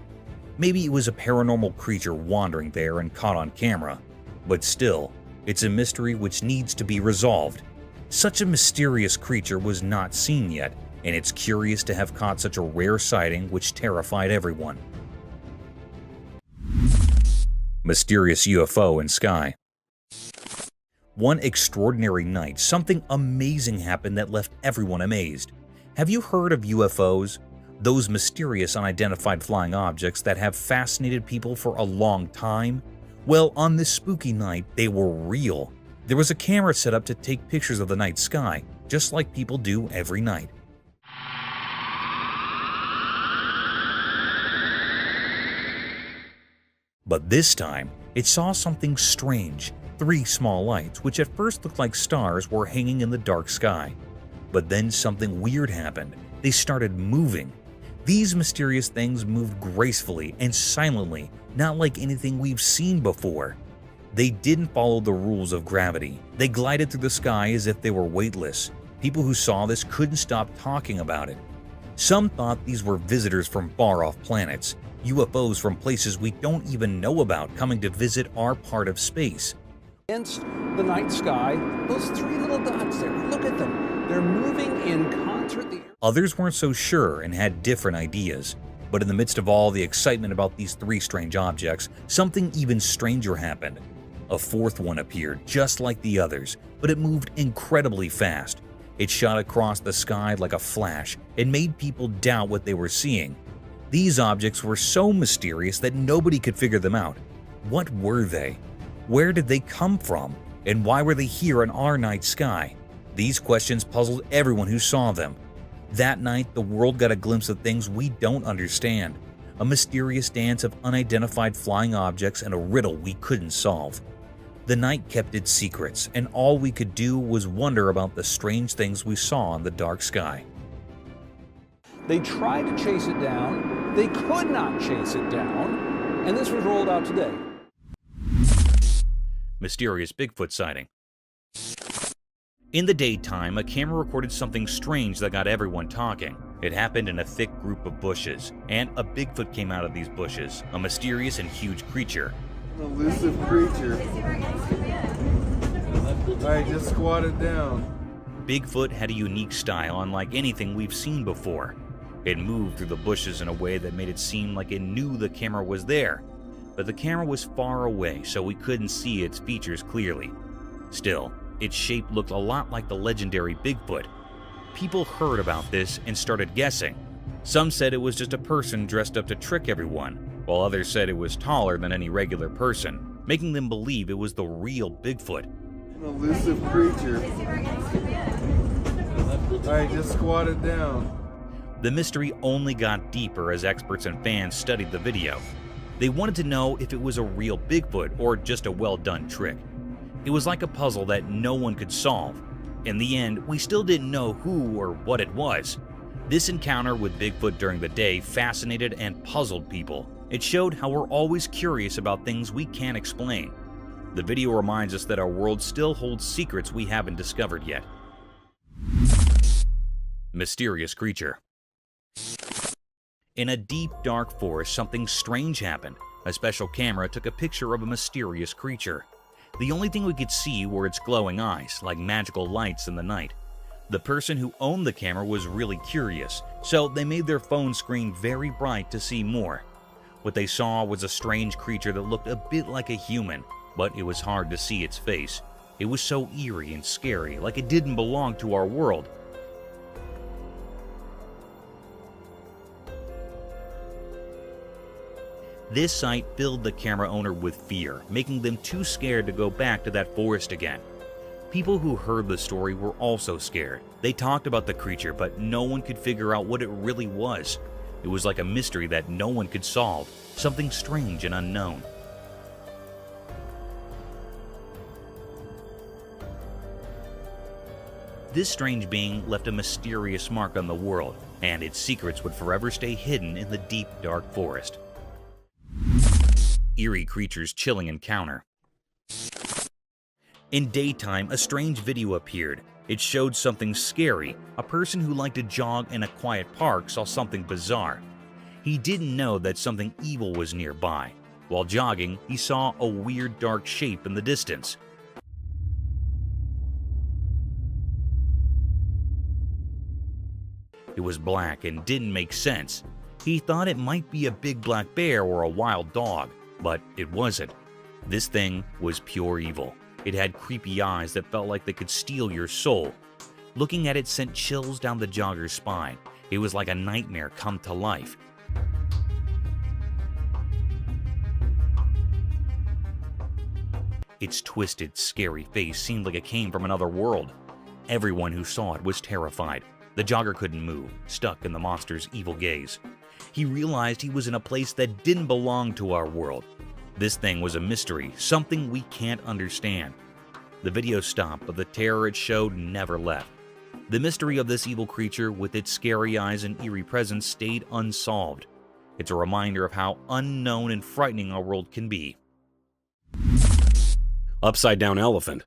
Maybe it was a paranormal creature wandering there and caught on camera, but still, it's a mystery which needs to be resolved. Such a mysterious creature was not seen yet, and it's curious to have caught such a rare sighting which terrified everyone. Mysterious UFO in sky. One extraordinary night, something amazing happened that left everyone amazed. Have you heard of UFOs? Those mysterious unidentified flying objects that have fascinated people for a long time? Well, on this spooky night, they were real. There was a camera set up to take pictures of the night sky, just like people do every night. But this time, it saw something strange. 3 small lights, which at first looked like stars, were hanging in the dark sky. But then something weird happened. They started moving. These mysterious things moved gracefully and silently, not like anything we've seen before. They didn't follow the rules of gravity. They glided through the sky as if they were weightless. People who saw this couldn't stop talking about it. Some thought these were visitors from far-off planets, UFOs from places we don't even know about coming to visit our part of space. Against the night sky, those 3 little dots there, look at them. They're moving in concert. Others weren't so sure and had different ideas. But in the midst of all the excitement about these 3 strange objects, something even stranger happened. A 4th one appeared, just like the others, but it moved incredibly fast. It shot across the sky like a flash and made people doubt what they were seeing. These objects were so mysterious that nobody could figure them out. What were they? Where did they come from? And why were they here in our night sky? These questions puzzled everyone who saw them. That night, the world got a glimpse of things we don't understand. A mysterious dance of unidentified flying objects and a riddle we couldn't solve. The night kept its secrets, and all we could do was wonder about the strange things we saw in the dark sky. They tried to chase it down. They could not chase it down. And this was rolled out today. Mysterious Bigfoot sighting. In the daytime, a camera recorded something strange that got everyone talking. It happened in a thick group of bushes, and a Bigfoot came out of these bushes, a mysterious and huge creature. An elusive creature. Alright, just squat it down. Bigfoot had a unique style unlike anything we've seen before. It moved through the bushes in a way that made it seem like it knew the camera was there. But the camera was far away, so we couldn't see its features clearly. Still, its shape looked a lot like the legendary Bigfoot. People heard about this and started guessing. Some said it was just a person dressed up to trick everyone, while others said it was taller than any regular person, making them believe it was the real Bigfoot. An elusive creature. Alright, just squat it down. The mystery only got deeper as experts and fans studied the video. They wanted to know if it was a real Bigfoot or just a well-done trick. It was like a puzzle that no one could solve. In the end, we still didn't know who or what it was. This encounter with Bigfoot during the day fascinated and puzzled people. It showed how we're always curious about things we can't explain. The video reminds us that our world still holds secrets we haven't discovered yet. Mysterious creature. In a deep, dark forest, something strange happened. A special camera took a picture of a mysterious creature. The only thing we could see were its glowing eyes, like magical lights in the night. The person who owned the camera was really curious, so they made their phone screen very bright to see more. What they saw was a strange creature that looked a bit like a human, but it was hard to see its face. It was so eerie and scary, like it didn't belong to our world. This sight filled the camera owner with fear, making them too scared to go back to that forest again. People who heard the story were also scared. They talked about the creature, but no one could figure out what it really was. It was like a mystery that no one could solve, something strange and unknown. This strange being left a mysterious mark on the world, and its secrets would forever stay hidden in the deep, dark forest. Eerie creature's chilling encounter. In daytime, a strange video appeared. It showed something scary. A person who liked to jog in a quiet park saw something bizarre. He didn't know that something evil was nearby. While jogging, he saw a weird dark shape in the distance. It was black and didn't make sense. He thought it might be a big black bear or a wild dog, but it wasn't. This thing was pure evil. It had creepy eyes that felt like they could steal your soul. Looking at it sent chills down the jogger's spine. It was like a nightmare come to life. Its twisted, scary face seemed like it came from another world. Everyone who saw it was terrified. The jogger couldn't move, stuck in the monster's evil gaze. He realized he was in a place that didn't belong to our world. This thing was a mystery, something we can't understand. The video stopped, but the terror it showed never left. The mystery of this evil creature with its scary eyes and eerie presence stayed unsolved. It's a reminder of how unknown and frightening our world can be. Upside-down elephant.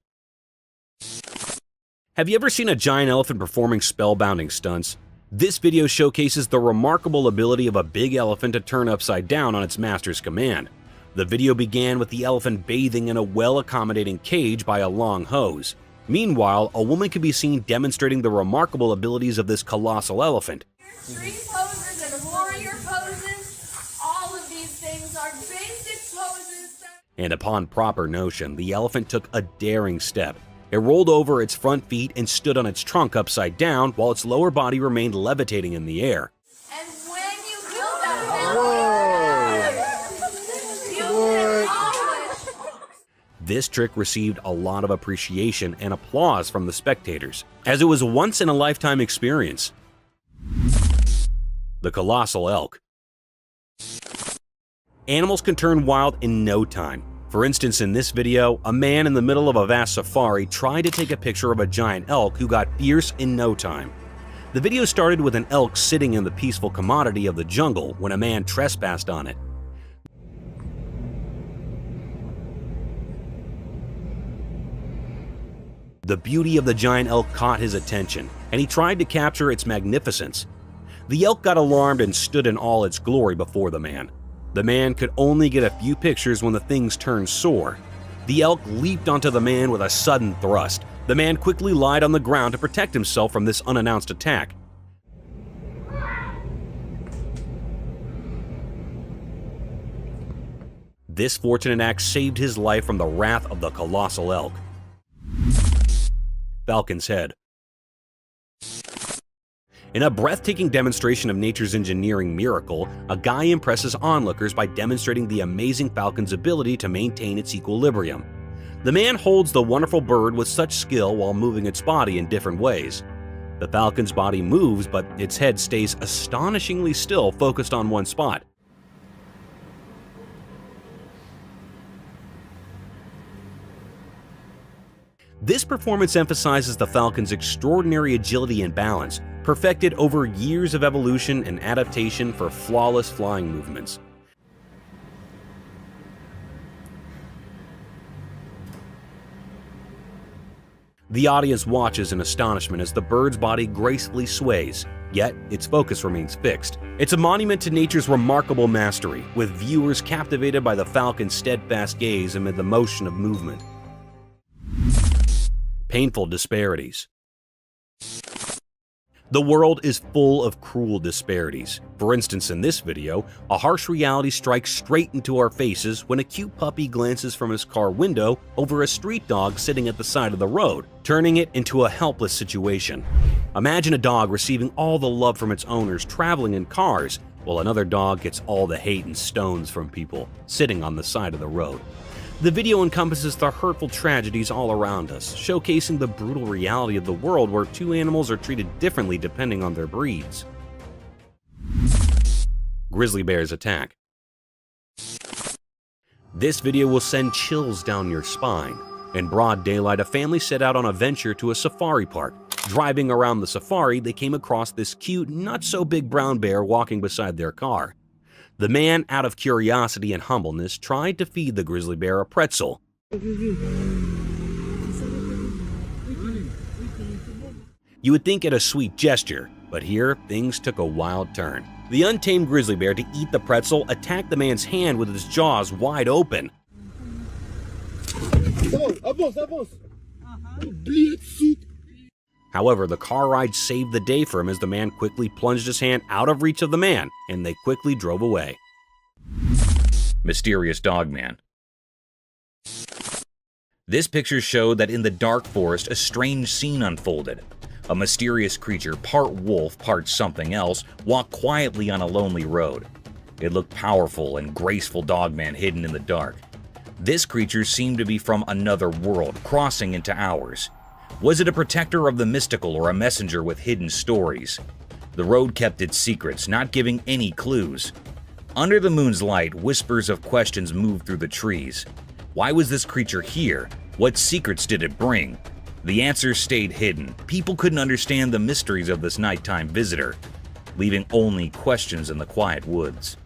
Have you ever seen a giant elephant performing spellbinding stunts? This video showcases the remarkable ability of a big elephant to turn upside down on its master's command. The video began with the elephant bathing in a well-accommodating cage by a long hose. Meanwhile, a woman can be seen demonstrating the remarkable abilities of this colossal elephant. Extreme poses and warrior poses, all of these things are basic poses. And upon proper notion, the elephant took a daring step. It rolled over its front feet and stood on its trunk upside down while its lower body remained levitating in the air. And when you do that, you accomplish. This trick received a lot of appreciation and applause from the spectators, as it was a once-in-a-lifetime experience. The colossal elk. Animals can turn wild in no time. For instance, in this video, a man in the middle of a vast safari tried to take a picture of a giant elk who got fierce in no time. The video started with an elk sitting in the peaceful commodity of the jungle when a man trespassed on it. The beauty of the giant elk caught his attention, and he tried to capture its magnificence. The elk got alarmed and stood in all its glory before the man. The man could only get a few pictures when the things turned sore. The elk leaped onto the man with a sudden thrust. The man quickly lied on the ground to protect himself from this unannounced attack. This fortunate act saved his life from the wrath of the colossal elk. Falcon's head. In a breathtaking demonstration of nature's engineering miracle, a guy impresses onlookers by demonstrating the amazing falcon's ability to maintain its equilibrium. The man holds the wonderful bird with such skill while moving its body in different ways. The falcon's body moves, but its head stays astonishingly still, focused on one spot. This performance emphasizes the falcon's extraordinary agility and balance, perfected over years of evolution and adaptation for flawless flying movements. The audience watches in astonishment as the bird's body gracefully sways, yet its focus remains fixed. It's a monument to nature's remarkable mastery, with viewers captivated by the falcon's steadfast gaze amid the motion of movement. Painful disparities. The world is full of cruel disparities. For instance, in this video, a harsh reality strikes straight into our faces when a cute puppy glances from his car window over a street dog sitting at the side of the road, turning it into a helpless situation. Imagine a dog receiving all the love from its owners traveling in cars, while another dog gets all the hate and stones from people sitting on the side of the road. The video encompasses the hurtful tragedies all around us, showcasing the brutal reality of the world where two animals are treated differently depending on their breeds. Grizzly bears attack. This video will send chills down your spine. In broad daylight, a family set out on a venture to a safari park. Driving around the safari, they came across this cute, not-so-big brown bear walking beside their car. The man, out of curiosity and humbleness, tried to feed the grizzly bear a pretzel. You would think it a sweet gesture, but here things took a wild turn. The untamed grizzly bear, to eat the pretzel, attacked the man's hand with its jaws wide open. However, the car ride saved the day for him as the man quickly plunged his hand out of reach of the man, and they quickly drove away. Mysterious Dogman. This picture showed that in the dark forest, a strange scene unfolded. A mysterious creature, part wolf, part something else, walked quietly on a lonely road. It looked powerful and graceful dogman hidden in the dark. This creature seemed to be from another world, crossing into ours. Was it a protector of the mystical or a messenger with hidden stories? The road kept its secrets, not giving any clues. Under the moon's light, whispers of questions moved through the trees. Why was this creature here? What secrets did it bring? The answers stayed hidden. People couldn't understand the mysteries of this nighttime visitor, leaving only questions in the quiet woods.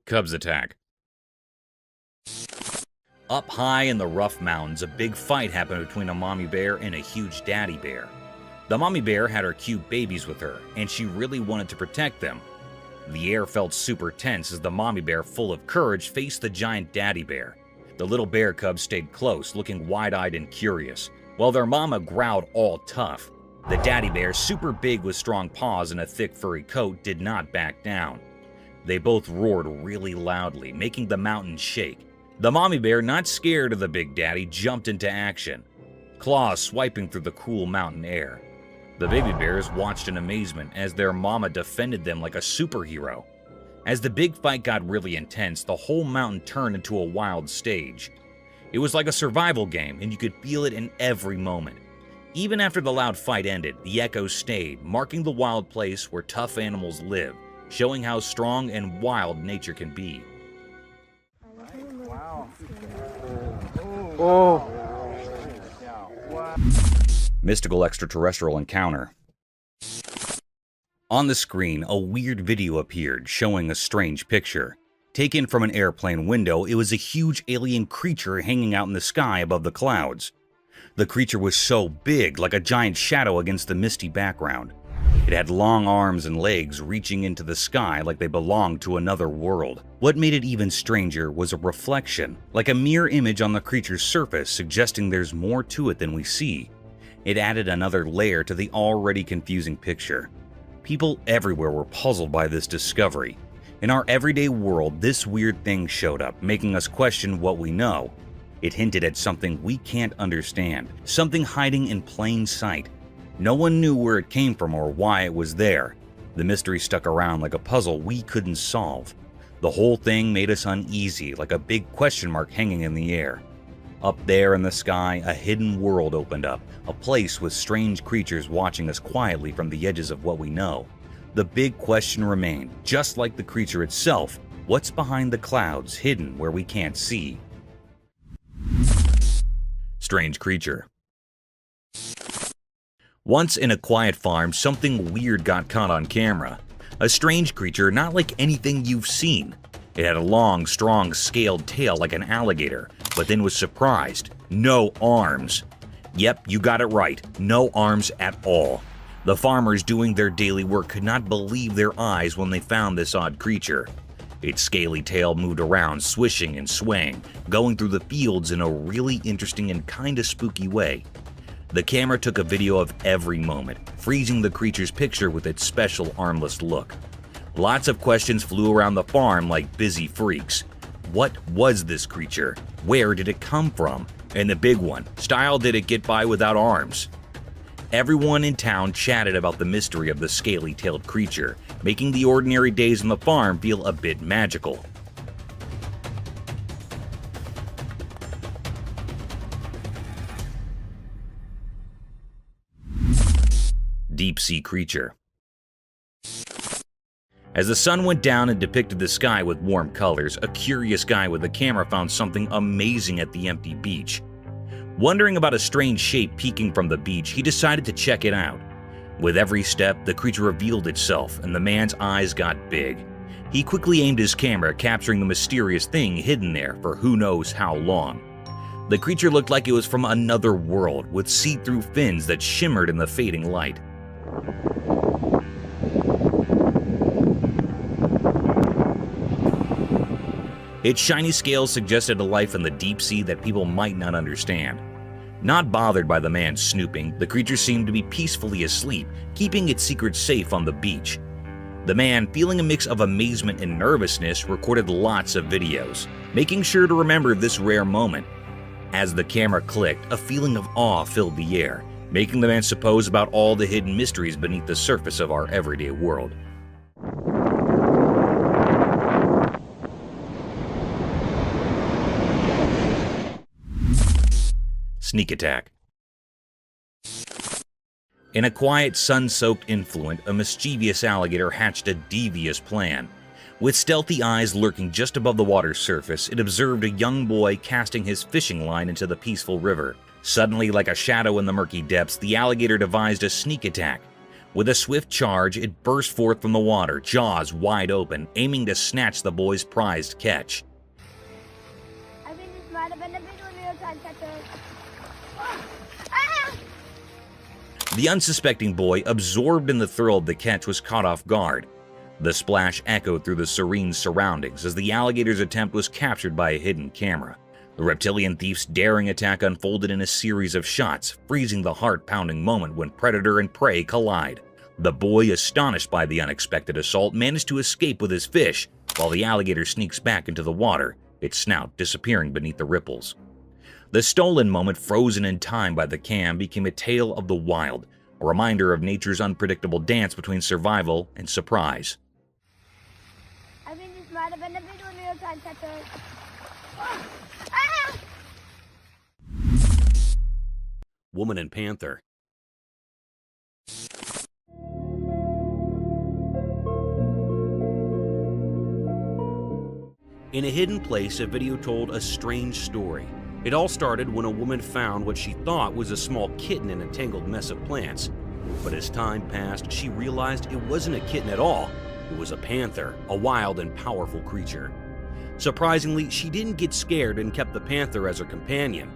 Cubs attack. Up high in the rough mountains, a big fight happened between a mommy bear and a huge daddy bear. The mommy bear had her cute babies with her, and she really wanted to protect them. The air felt super tense as the mommy bear, full of courage, faced the giant daddy bear. The little bear cubs stayed close, looking wide-eyed and curious, while their mama growled all tough. The daddy bear, super big with strong paws and a thick furry coat, did not back down. They both roared really loudly, making the mountain shake. The mommy bear, not scared of the big daddy, jumped into action, claws swiping through the cool mountain air. The baby bears watched in amazement as their mama defended them like a superhero. As the big fight got really intense, the whole mountain turned into a wild stage. It was like a survival game, and you could feel it in every moment. Even after the loud fight ended, the echoes stayed, marking the wild place where tough animals live, showing how strong and wild nature can be. Mystical extraterrestrial encounter. On the screen, a weird video appeared showing a strange picture. Taken from an airplane window, it was a huge alien creature hanging out in the sky above the clouds. The creature was so big, like a giant shadow against the misty background. It had long arms and legs reaching into the sky like they belonged to another world. What made it even stranger was a reflection, like a mirror image on the creature's surface, suggesting there's more to it than we see. It added another layer to the already confusing picture. People everywhere were puzzled by this discovery. In our everyday world, this weird thing showed up, making us question what we know. It hinted at something we can't understand, something hiding in plain sight. No one knew where it came from or why it was there. The mystery stuck around like a puzzle we couldn't solve. The whole thing made us uneasy, like a big question mark hanging in the air. Up there in the sky, a hidden world opened up, a place with strange creatures watching us quietly from the edges of what we know. The big question remained, just like the creature itself, what's behind the clouds, hidden where we can't see? Strange creature. Once in a quiet farm, something weird got caught on camera. A strange creature not like anything you've seen. It had a long, strong, scaled tail like an alligator, but then was surprised. No arms. Yep, you got it right. No arms at all. The farmers doing their daily work could not believe their eyes when they found this odd creature. Its scaly tail moved around, swishing and swaying, going through the fields in a really interesting and kinda spooky way. The camera took a video of every moment, freezing the creature's picture with its special armless look. Lots of questions flew around the farm like busy freaks. What was this creature? Where did it come from? And the big one, style did it get by without arms? Everyone in town chatted about the mystery of the scaly-tailed creature, making the ordinary days on the farm feel a bit magical. Deep-sea creature. As the sun went down and depicted the sky with warm colors, a curious guy with a camera found something amazing at the empty beach. Wondering about a strange shape peeking from the beach, he decided to check it out. With every step, the creature revealed itself, and the man's eyes got big. He quickly aimed his camera, capturing the mysterious thing hidden there for who knows how long. The creature looked like it was from another world, with see-through fins that shimmered in the fading light. Its shiny scales suggested a life in the deep sea that people might not understand. Not bothered by the man's snooping, the creature seemed to be peacefully asleep, keeping its secrets safe on the beach. The man, feeling a mix of amazement and nervousness, recorded lots of videos, making sure to remember this rare moment. As the camera clicked, a feeling of awe filled the air, making the man suppose about all the hidden mysteries beneath the surface of our everyday world. Sneak attack. In a quiet, sun-soaked influent, a mischievous alligator hatched a devious plan. With stealthy eyes lurking just above the water's surface, it observed a young boy casting his fishing line into the peaceful river. Suddenly, like a shadow in the murky depths, the alligator devised a sneak attack. With a swift charge, it burst forth from the water, jaws wide open, aiming to snatch the boy's prized catch. The unsuspecting boy, absorbed in the thrill of the catch, was caught off guard. The splash echoed through the serene surroundings as the alligator's attempt was captured by a hidden camera. The reptilian thief's daring attack unfolded in a series of shots, freezing the heart-pounding moment when predator and prey collide. The boy, astonished by the unexpected assault, managed to escape with his fish, while the alligator sneaks back into the water, its snout disappearing beneath the ripples. The stolen moment, frozen in time by the cam, became a tale of the wild, a reminder of nature's unpredictable dance between survival and surprise. Woman and panther. In a hidden place, a video told a strange story. It all started when a woman found what she thought was a small kitten in a tangled mess of plants. But as time passed, she realized it wasn't a kitten at all. It was a panther, a wild and powerful creature. Surprisingly, she didn't get scared and kept the panther as her companion.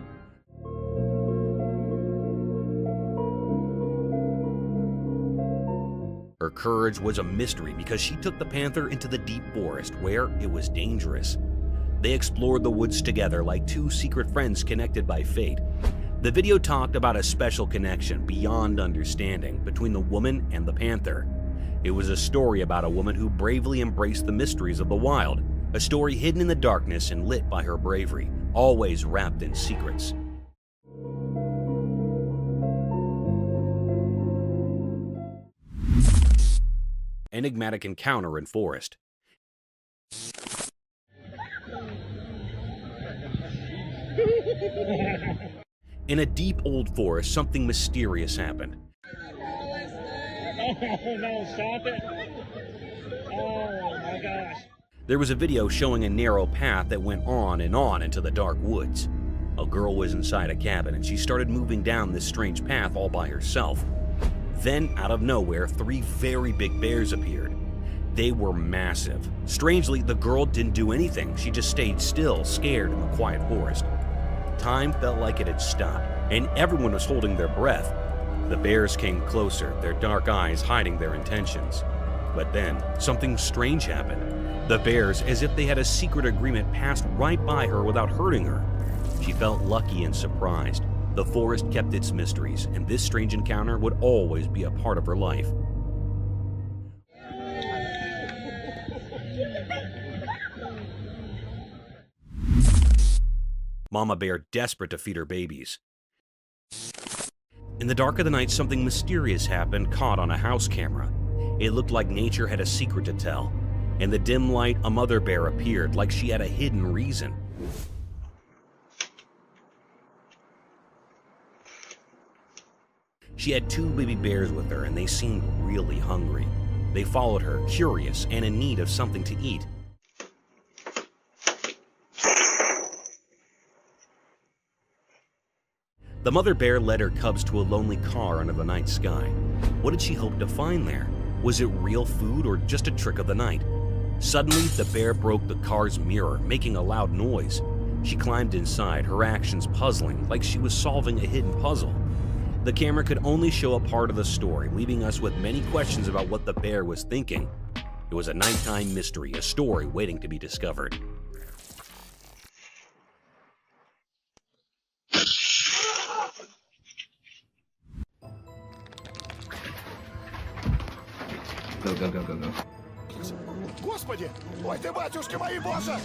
Her courage was a mystery because she took the panther into the deep forest where it was dangerous. They explored the woods together like two secret friends connected by fate. The video talked about a special connection beyond understanding between the woman and the panther. It was a story about a woman who bravely embraced the mysteries of the wild, a story hidden in the darkness and lit by her bravery, always wrapped in secrets. Enigmatic encounter in forest. In a deep old forest, something mysterious happened. Oh no, stop it. Oh my gosh. There was a video showing a narrow path that went on into the dark woods. A girl was inside a cabin and she started moving down this strange path all by herself. Then, out of nowhere, 3 very big bears appeared. They were massive. Strangely, the girl didn't do anything. She just stayed still, scared in the quiet forest. Time felt like it had stopped, and everyone was holding their breath. The bears came closer, their dark eyes hiding their intentions. But then, something strange happened. The bears, as if they had a secret agreement, passed right by her without hurting her. She felt lucky and surprised. The forest kept its mysteries, and this strange encounter would always be a part of her life. Mama bear desperate to feed her babies. In the dark of the night, something mysterious happened, caught on a house camera. It looked like nature had a secret to tell. In the dim light, a mother bear appeared, like she had a hidden reason. She had 2 baby bears with her, and they seemed really hungry. They followed her, curious and in need of something to eat. The mother bear led her cubs to a lonely car under the night sky. What did she hope to find there? Was it real food or just a trick of the night? Suddenly, the bear broke the car's mirror, making a loud noise. She climbed inside, her actions puzzling, like she was solving a hidden puzzle. The camera could only show a part of the story, leaving us with many questions about what the bear was thinking. It was a nighttime mystery, a story waiting to be discovered. Go, go, go, go, go. Господи! Ой ты, батюшки мои, боже!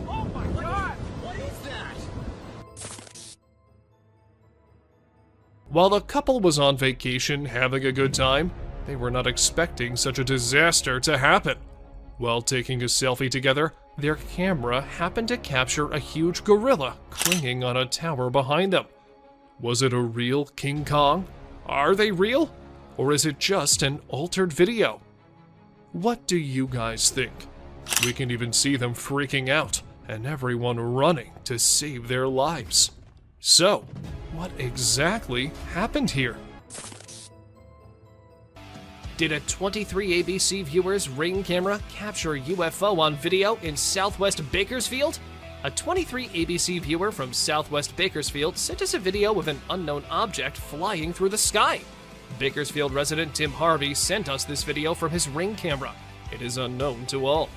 Oh my god! What is that? While the couple was on vacation having a good time, they were not expecting such a disaster to happen. While taking a selfie together, their camera happened to capture a huge gorilla clinging on a tower behind them. Was it a real King Kong? Are they real? Or is it just an altered video? What do you guys think? We can even see them freaking out and everyone running to save their lives. So, what exactly happened here? Did a 23 ABC viewer's Ring camera capture a UFO on video in Southwest Bakersfield? A 23 ABC viewer from Southwest Bakersfield sent us a video of an unknown object flying through the sky. Bakersfield resident Tim Harvey sent us this video from his Ring camera. It is unknown to all.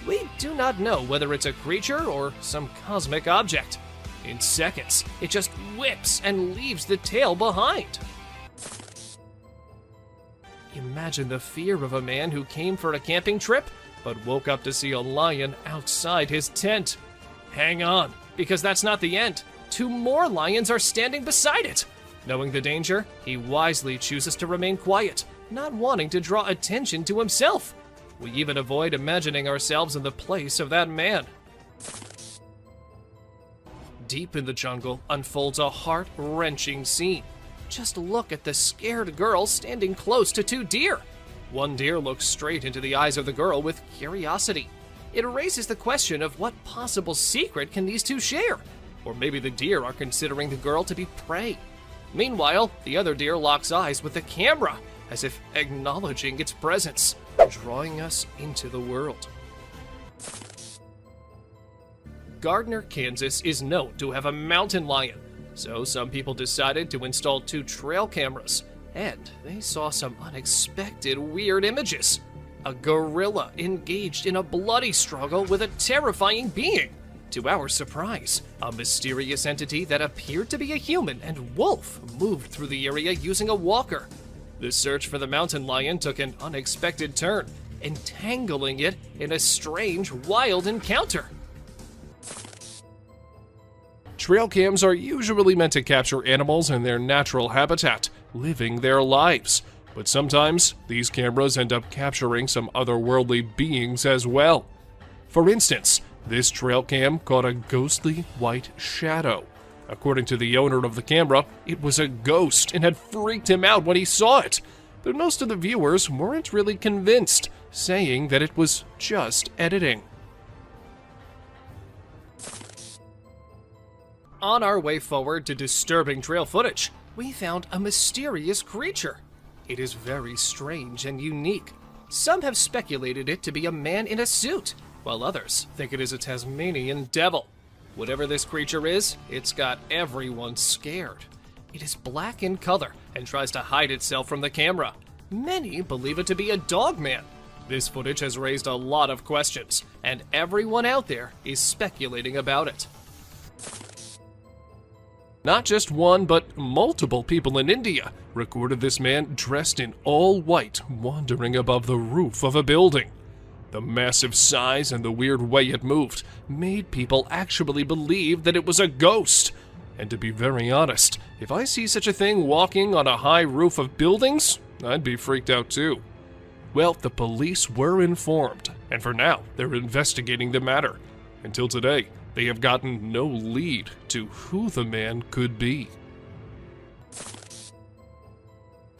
We do not know whether it's a creature or some cosmic object. In seconds, it just whips and leaves the tail behind. Imagine the fear of a man who came for a camping trip, but woke up to see a lion outside his tent. Hang on, because that's not the end. 2 more lions are standing beside it. Knowing the danger, he wisely chooses to remain quiet, not wanting to draw attention to himself. We even avoid imagining ourselves in the place of that man. Deep in the jungle unfolds a heart-wrenching scene. Just look at the scared girl standing close to 2 deer. One deer looks straight into the eyes of the girl with curiosity. It raises the question of what possible secret can these 2 share? Or maybe the deer are considering the girl to be prey. Meanwhile, the other deer locks eyes with the camera, as if acknowledging its presence, drawing us into the world. Gardner, Kansas is known to have a mountain lion. So some people decided to install 2 trail cameras, and they saw some unexpected weird images. A gorilla engaged in a bloody struggle with a terrifying being. To our surprise, a mysterious entity that appeared to be a human and wolf moved through the area using a walker. The search for the mountain lion took an unexpected turn, entangling it in a strange, wild encounter. Trail cams are usually meant to capture animals in their natural habitat, living their lives. But sometimes, these cameras end up capturing some otherworldly beings as well. For instance, this trail cam caught a ghostly white shadow. According to the owner of the camera, it was a ghost and had freaked him out when he saw it. But most of the viewers weren't really convinced, saying that it was just editing. On our way forward to disturbing trail footage, we found a mysterious creature. It is very strange and unique. Some have speculated it to be a man in a suit, while others think it is a Tasmanian devil. Whatever this creature is, it's got everyone scared. It is black in color and tries to hide itself from the camera. Many believe it to be a dog man. This footage has raised a lot of questions, and everyone out there is speculating about it. Not just one, but multiple people in India recorded this man dressed in all white wandering above the roof of a building. The massive size and the weird way it moved made people actually believe that it was a ghost. And to be very honest, if I see such a thing walking on a high roof of buildings, I'd be freaked out too. Well, the police were informed, and for now, they're investigating the matter. Until today, they have gotten no lead to who the man could be.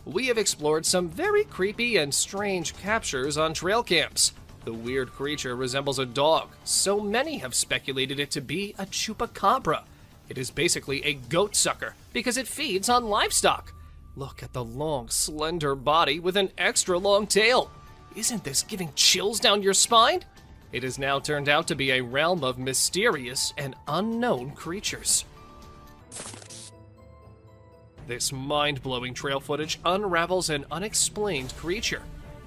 We have explored some very creepy and strange captures on trail cams. The weird creature resembles a dog, so many have speculated it to be a chupacabra. It is basically a goat sucker because it feeds on livestock. Look at the long, slender body with an extra long tail. Isn't this giving chills down your spine? It has now turned out to be a realm of mysterious and unknown creatures. This mind-blowing trail footage unravels an unexplained creature.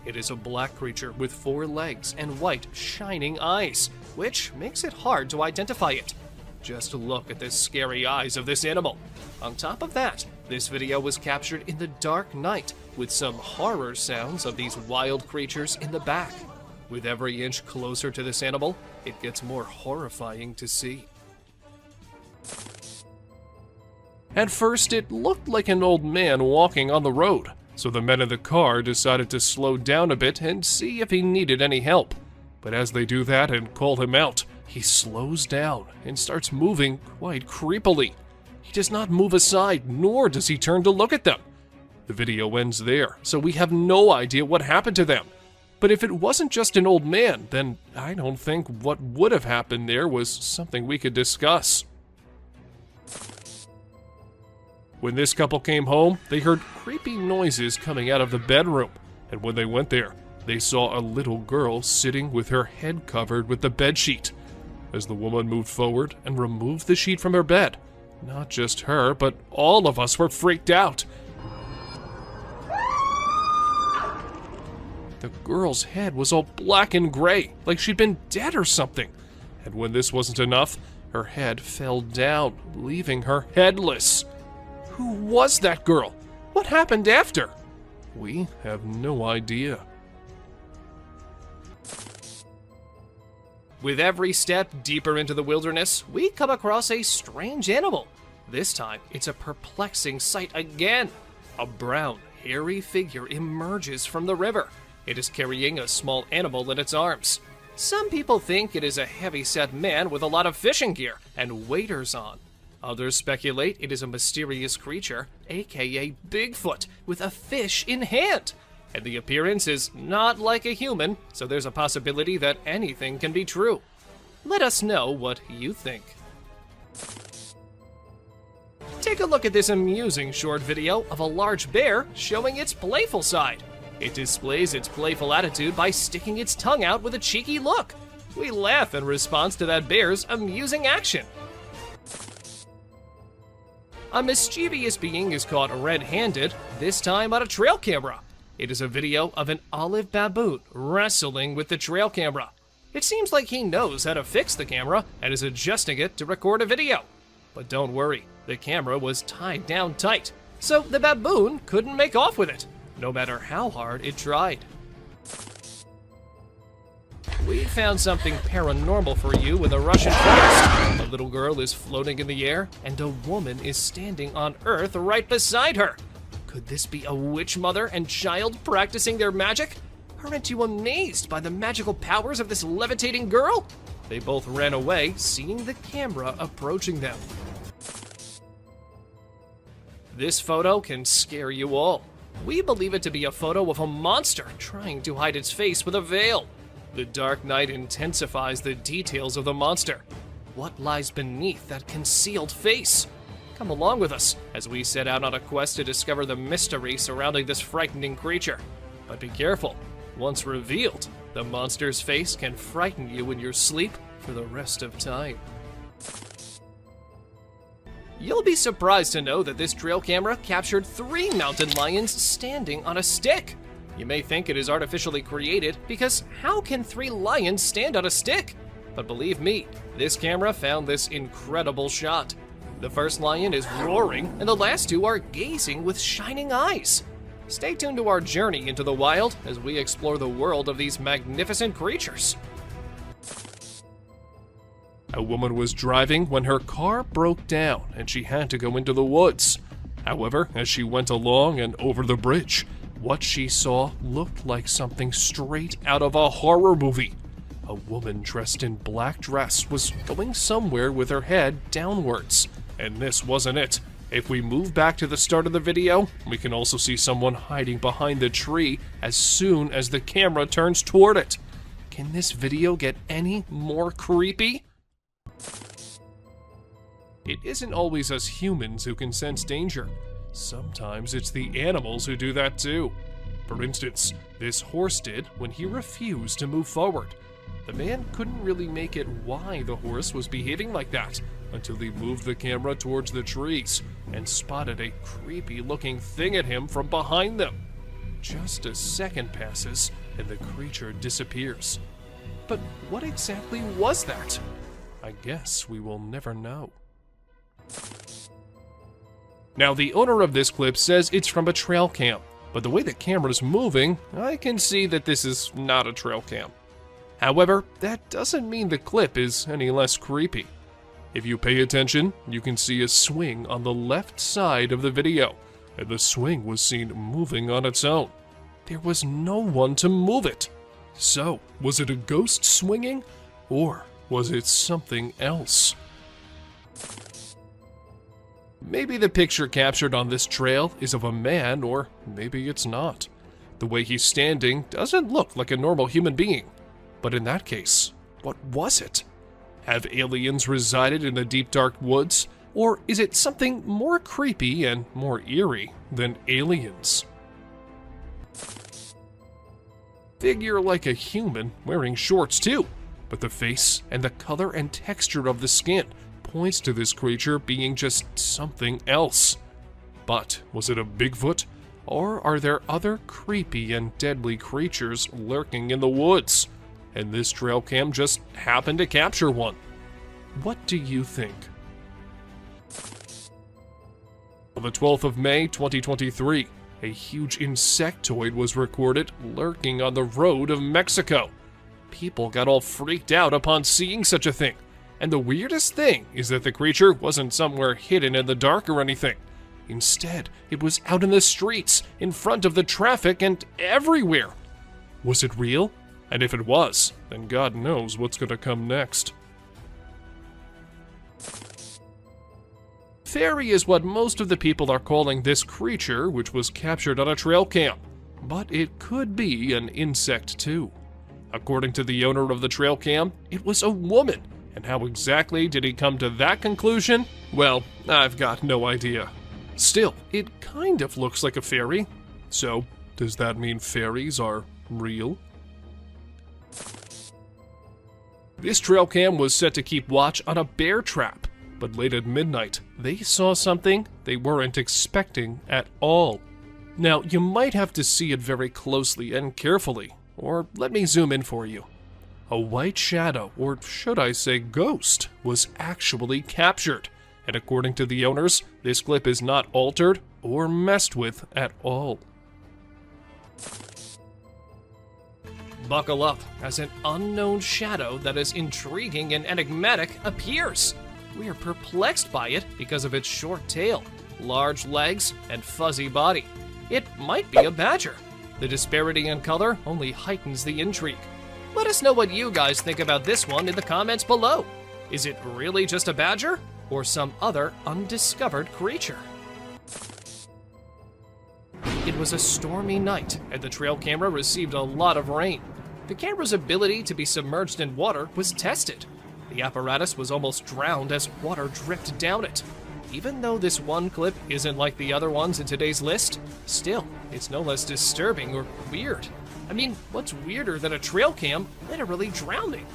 It is a black creature with 4 legs and white, shining eyes, which makes it hard to identify it. Just look at the scary eyes of this animal. On top of that, this video was captured in the dark night, with some horror sounds of these wild creatures in the back. With every inch closer to this animal, it gets more horrifying to see. At first, it looked like an old man walking on the road, so the men in the car decided to slow down a bit and see if he needed any help. But as they do that and call him out, he slows down and starts moving quite creepily. He does not move aside, nor does he turn to look at them. The video ends there, so we have no idea what happened to them. But if it wasn't just an old man, then I don't think what would have happened there was something we could discuss. When this couple came home, they heard creepy noises coming out of the bedroom, and when they went there, they saw a little girl sitting with her head covered with the bedsheet. As the woman moved forward and removed the sheet from her bed, not just her, but all of us were freaked out. The girl's head was all black and gray, like she'd been dead or something. And when this wasn't enough, her head fell down, leaving her headless. Who was that girl? What happened after? We have no idea. With every step deeper into the wilderness, we come across a strange animal. This time, it's a perplexing sight again. A brown, hairy figure emerges from the river. It is carrying a small animal in its arms. Some people think it is a heavy-set man with a lot of fishing gear and waders on. Others speculate it is a mysterious creature, aka Bigfoot, with a fish in hand. And the appearance is not like a human, so there's a possibility that anything can be true. Let us know what you think. Take a look at this amusing short video of a large bear showing its playful side. It displays its playful attitude by sticking its tongue out with a cheeky look. We laugh in response to that bear's amusing action. A mischievous being is caught red-handed, this time on a trail camera. It is a video of an olive baboon wrestling with the trail camera. It seems like he knows how to fix the camera and is adjusting it to record a video. But don't worry, the camera was tied down tight, so the baboon couldn't make off with it, no matter how hard it tried. We found something paranormal for you in the Russian forest. A little girl is floating in the air, and a woman is standing on Earth right beside her. Could this be a witch mother and child practicing their magic? Aren't you amazed by the magical powers of this levitating girl? They both ran away, seeing the camera approaching them. This photo can scare you all. We believe it to be a photo of a monster trying to hide its face with a veil. The dark night intensifies the details of the monster. What lies beneath that concealed face? Come along with us as we set out on a quest to discover the mystery surrounding this frightening creature. But be careful. Once revealed, the monster's face can frighten you in your sleep for the rest of time. You'll be surprised to know that this trail camera captured 3 mountain lions standing on a stick. You may think it is artificially created because how can 3 lions stand on a stick? But believe me, this camera found this incredible shot. The first lion is roaring and the last 2 are gazing with shining eyes. Stay tuned to our journey into the wild as we explore the world of these magnificent creatures. A woman was driving when her car broke down and she had to go into the woods. However, as she went along and over the bridge, what she saw looked like something straight out of a horror movie. A woman dressed in black dress was going somewhere with her head downwards. And this wasn't it. If we move back to the start of the video, we can also see someone hiding behind the tree as soon as the camera turns toward it. Can this video get any more creepy? It isn't always us humans who can sense danger. Sometimes it's the animals who do that too. For instance, this horse did when he refused to move forward. The man couldn't really make it why the horse was behaving like that until he moved the camera towards the trees and spotted a creepy-looking thing at him from behind them. Just a second passes and the creature disappears. But what exactly was that? I guess we will never know. Now, the owner of this clip says it's from a trail cam, but the way the camera's moving, I can see that this is not a trail cam. However, that doesn't mean the clip is any less creepy. If you pay attention, you can see a swing on the left side of the video, and the swing was seen moving on its own. There was no one to move it. So, was it a ghost swinging, or was it something else? Maybe the picture captured on this trail is of a man, or maybe it's not. The way he's standing doesn't look like a normal human being. But in that case, what was it? Have aliens resided in the deep dark woods? Or is it something more creepy and more eerie than aliens? Figure like a human wearing shorts too, but the face and the color and texture of the skin points to this creature being just something else. But was it a Bigfoot? Or are there other creepy and deadly creatures lurking in the woods? And this trail cam just happened to capture one. What do you think? On the 12th of May, 2023, a huge insectoid was recorded lurking on the road of Mexico. People got all freaked out upon seeing such a thing. And the weirdest thing is that the creature wasn't somewhere hidden in the dark or anything. Instead, it was out in the streets, in front of the traffic, and everywhere. Was it real? And if it was, then God knows what's gonna come next. Fairy is what most of the people are calling this creature, which was captured on a trail cam. But it could be an insect too. According to the owner of the trail cam, it was a woman. And how exactly did he come to that conclusion? Well, I've got no idea. Still, it kind of looks like a fairy. So, does that mean fairies are real? This trail cam was set to keep watch on a bear trap, but late at midnight, they saw something they weren't expecting at all. Now, you might have to see it very closely and carefully, or let me zoom in for you. A white shadow, or should I say ghost, was actually captured. And according to the owners, this clip is not altered or messed with at all. Buckle up, as an unknown shadow that is intriguing and enigmatic appears. We are perplexed by it because of its short tail, large legs, and fuzzy body. It might be a badger. The disparity in color only heightens the intrigue. Let us know what you guys think about this one in the comments below. Is it really just a badger, or some other undiscovered creature? It was a stormy night, and the trail camera received a lot of rain. The camera's ability to be submerged in water was tested. The apparatus was almost drowned as water dripped down it. Even though this one clip isn't like the other ones in today's list, still, it's no less disturbing or weird. I mean, what's weirder than a trail cam literally drowning?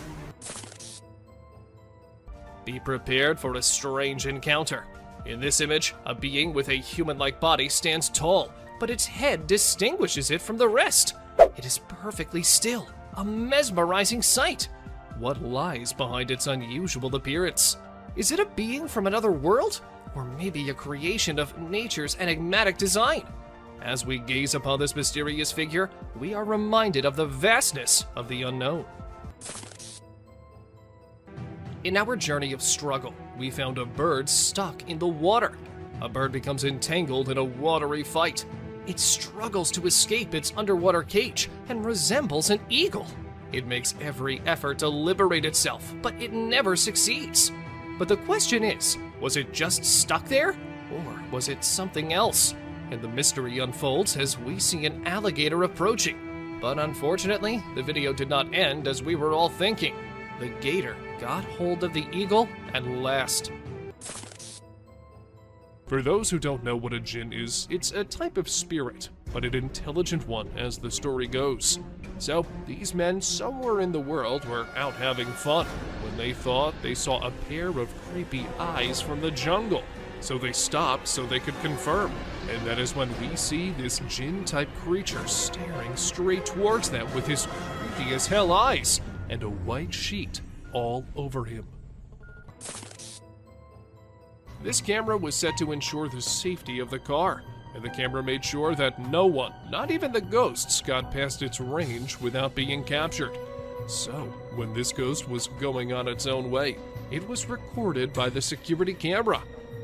Be prepared for a strange encounter. In this image, a being with a human-like body stands tall, but its head distinguishes it from the rest. It is perfectly still, a mesmerizing sight. What lies behind its unusual appearance? Is it a being from another world? Or maybe a creation of nature's enigmatic design? As we gaze upon this mysterious figure, we are reminded of the vastness of the unknown. In our journey of struggle, we found a bird stuck in the water. A bird becomes entangled in a watery fight. It struggles to escape its underwater cage and resembles an eagle. It makes every effort to liberate itself, but it never succeeds. But the question is, was it just stuck there? Or was it something else? And the mystery unfolds as we see an alligator approaching. But unfortunately, the video did not end as we were all thinking. The gator got hold of the eagle at last. For those who don't know what a jinn is, it's a type of spirit, but an intelligent one as the story goes. So, these men somewhere in the world were out having fun when they thought they saw a pair of creepy eyes from the jungle. So they stopped so they could confirm, and that is when we see this jinn-type creature staring straight towards them with his creepy as hell eyes and a white sheet all over him. This camera was set to ensure the safety of the car, and the camera made sure that no one, not even the ghosts, got past its range without being captured. So, when this ghost was going on its own way, it was recorded by the security camera.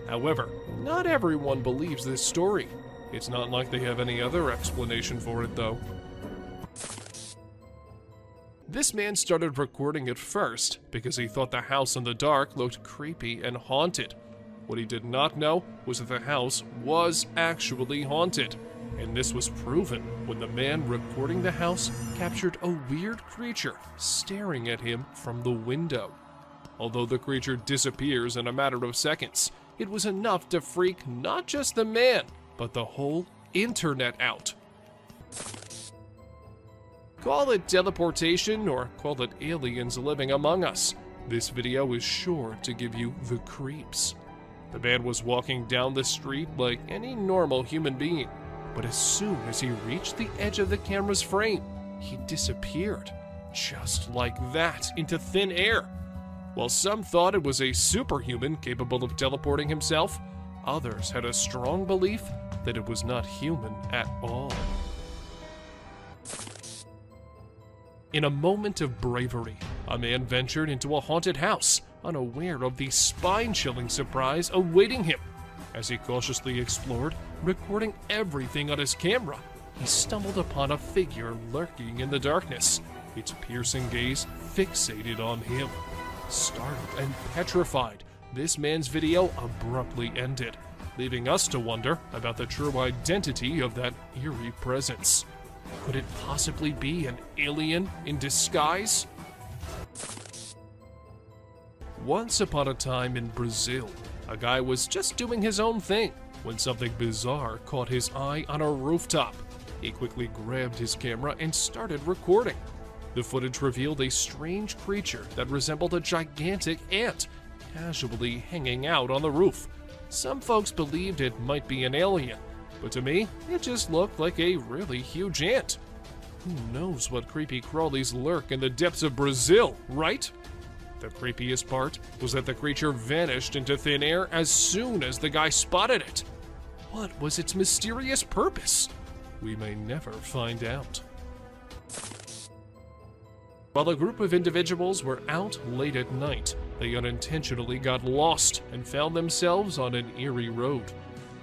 However, not everyone believes this story. It's not like they have any other explanation for it, though. This man started recording it first because he thought the house in the dark looked creepy and haunted. What he did not know was that the house was actually haunted, and this was proven when the man recording the house captured a weird creature staring at him from the window. Although the creature disappears in a matter of seconds, it was enough to freak not just the man, but the whole internet out. Call it teleportation or call it aliens living among us, this video is sure to give you the creeps. The man was walking down the street like any normal human being, but as soon as he reached the edge of the camera's frame, he disappeared, just like that, into thin air. While some thought it was a superhuman capable of teleporting himself, others had a strong belief that it was not human at all. In a moment of bravery, a man ventured into a haunted house, unaware of the spine-chilling surprise awaiting him. As he cautiously explored, recording everything on his camera, he stumbled upon a figure lurking in the darkness, its piercing gaze fixated on him. Startled and petrified, this man's video abruptly ended, leaving us to wonder about the true identity of that eerie presence. Could it possibly be an alien in disguise? Once upon a time in Brazil, a guy was just doing his own thing when something bizarre caught his eye on a rooftop. He quickly grabbed his camera and started recording. The footage revealed a strange creature that resembled a gigantic ant, casually hanging out on the roof. Some folks believed it might be an alien, but to me, it just looked like a really huge ant. Who knows what creepy crawlies lurk in the depths of Brazil, right? The creepiest part was that the creature vanished into thin air as soon as the guy spotted it. What was its mysterious purpose? We may never find out. While a group of individuals were out late at night, they unintentionally got lost and found themselves on an eerie road.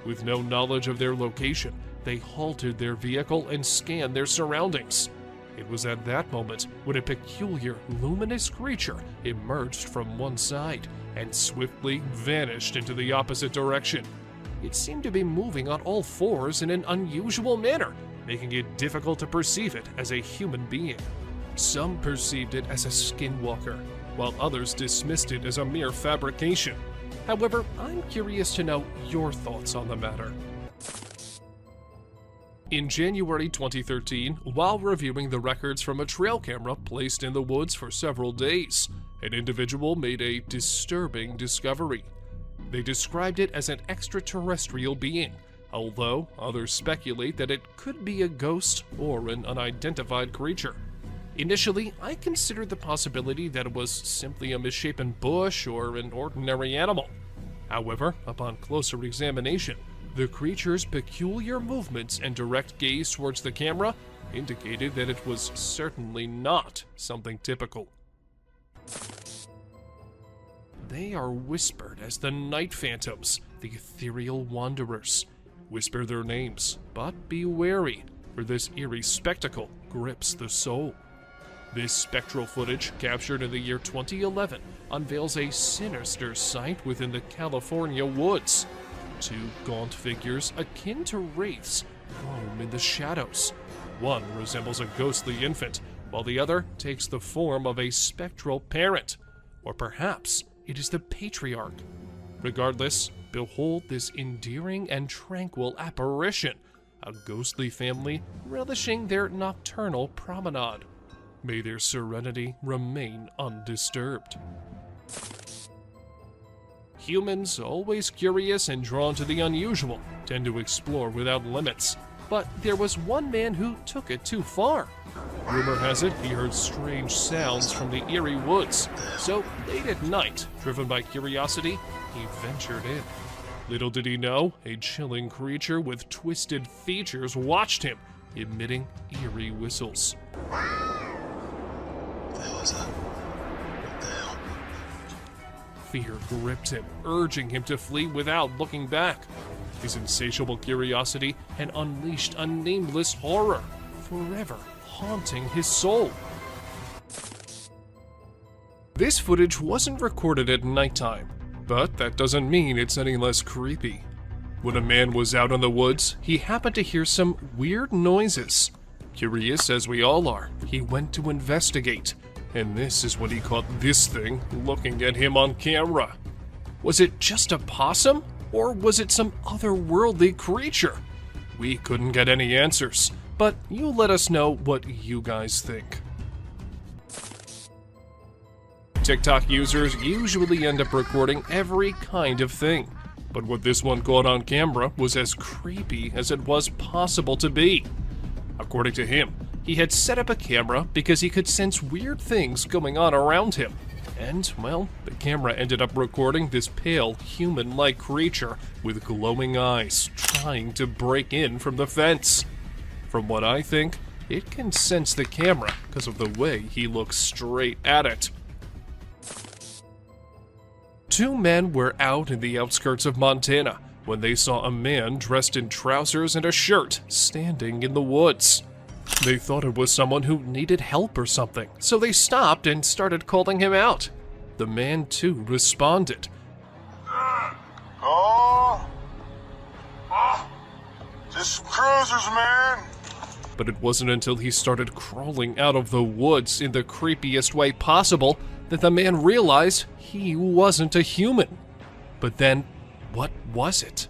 With no knowledge of their location, they halted their vehicle and scanned their surroundings. It was at that moment when a peculiar, luminous creature emerged from one side and swiftly vanished into the opposite direction. It seemed to be moving on all fours in an unusual manner, making it difficult to perceive it as a human being. Some perceived it as a skinwalker, while others dismissed it as a mere fabrication. However, I'm curious to know your thoughts on the matter. In January 2013, while reviewing the records from a trail camera placed in the woods for several days, an individual made a disturbing discovery. They described it as an extraterrestrial being, although others speculate that it could be a ghost or an unidentified creature. Initially, I considered the possibility that it was simply a misshapen bush or an ordinary animal. However, upon closer examination, the creature's peculiar movements and direct gaze towards the camera indicated that it was certainly not something typical. They are whispered as the Night Phantoms, the ethereal wanderers. Whisper their names, but be wary, for this eerie spectacle grips the soul. This spectral footage, captured in the year 2011, unveils a sinister sight within the California woods. Two gaunt figures akin to wraiths roam in the shadows. One resembles a ghostly infant, while the other takes the form of a spectral parent. Or perhaps it is the patriarch. Regardless, behold this endearing and tranquil apparition, a ghostly family relishing their nocturnal promenade. May their serenity remain undisturbed. Humans, always curious and drawn to the unusual, tend to explore without limits. But there was one man who took it too far. Rumor has it he heard strange sounds from the eerie woods, so late at night, driven by curiosity, he ventured in. Little did he know, a chilling creature with twisted features watched him, emitting eerie whistles. Fear gripped him, urging him to flee without looking back. His insatiable curiosity had unleashed a nameless horror, forever haunting his soul. This footage wasn't recorded at nighttime, but that doesn't mean it's any less creepy. When a man was out in the woods, he happened to hear some weird noises. Curious as we all are, he went to investigate. And this is when he caught this thing looking at him on camera. Was it just a possum? Or was it some otherworldly creature? We couldn't get any answers, but you let us know what you guys think. TikTok users usually end up recording every kind of thing, but what this one caught on camera was as creepy as it was possible to be. According to him, he had set up a camera because he could sense weird things going on around him. And, well, the camera ended up recording this pale, human-like creature with glowing eyes trying to break in from the fence. From what I think, it can sense the camera because of the way he looks straight at it. Two men were out in the outskirts of Montana when they saw a man dressed in trousers and a shirt standing in the woods. They thought it was someone who needed help or something, so they stopped and started calling him out. The man, too, responded. Just some cruisers, man. But it wasn't until he started crawling out of the woods in the creepiest way possible that the man realized he wasn't a human. But then, what was it?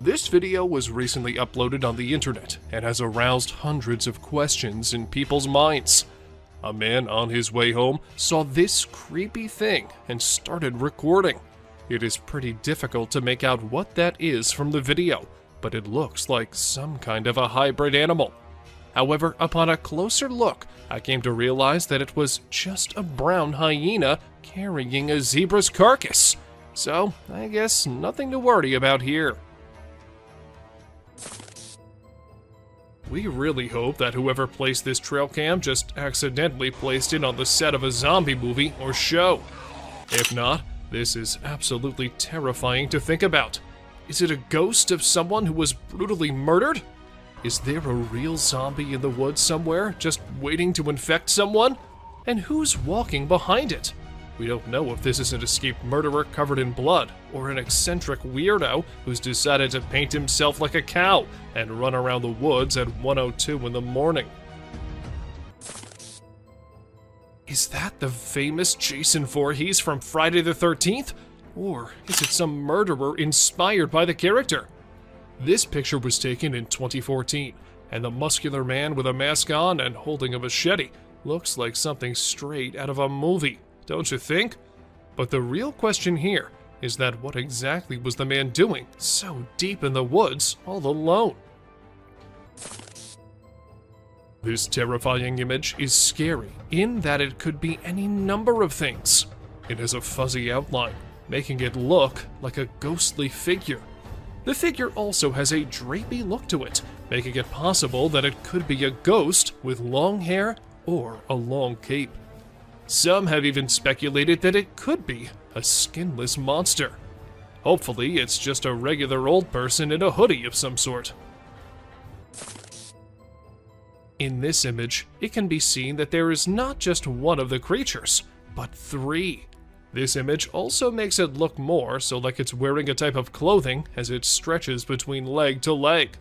This video was recently uploaded on the internet and has aroused hundreds of questions in people's minds. A man on his way home saw this creepy thing and started recording. It is pretty difficult to make out what that is from the video, but it looks like some kind of a hybrid animal. However, upon a closer look, I came to realize that it was just a brown hyena carrying a zebra's carcass. So, I guess nothing to worry about here. We really hope that whoever placed this trail cam just accidentally placed it on the set of a zombie movie or show. If not, this is absolutely terrifying to think about. Is it a ghost of someone who was brutally murdered? Is there a real zombie in the woods somewhere, just waiting to infect someone? And who's walking behind it? We don't know if this is an escaped murderer covered in blood, or an eccentric weirdo who's decided to paint himself like a cow and run around the woods at 1:02 in the morning. Is that the famous Jason Voorhees from Friday the 13th? Or is it some murderer inspired by the character? This picture was taken in 2014, and the muscular man with a mask on and holding a machete looks like something straight out of a movie, don't you think? But the real question here is that what exactly was the man doing so deep in the woods all alone? This terrifying image is scary in that it could be any number of things. It has a fuzzy outline, making it look like a ghostly figure. The figure also has a drapey look to it, making it possible that it could be a ghost with long hair or a long cape. Some have even speculated that it could be a skinless monster. Hopefully, it's just a regular old person in a hoodie of some sort. In this image, it can be seen that there is not just one of the creatures, but three. This image also makes it look more so like it's wearing a type of clothing as it stretches between leg to leg.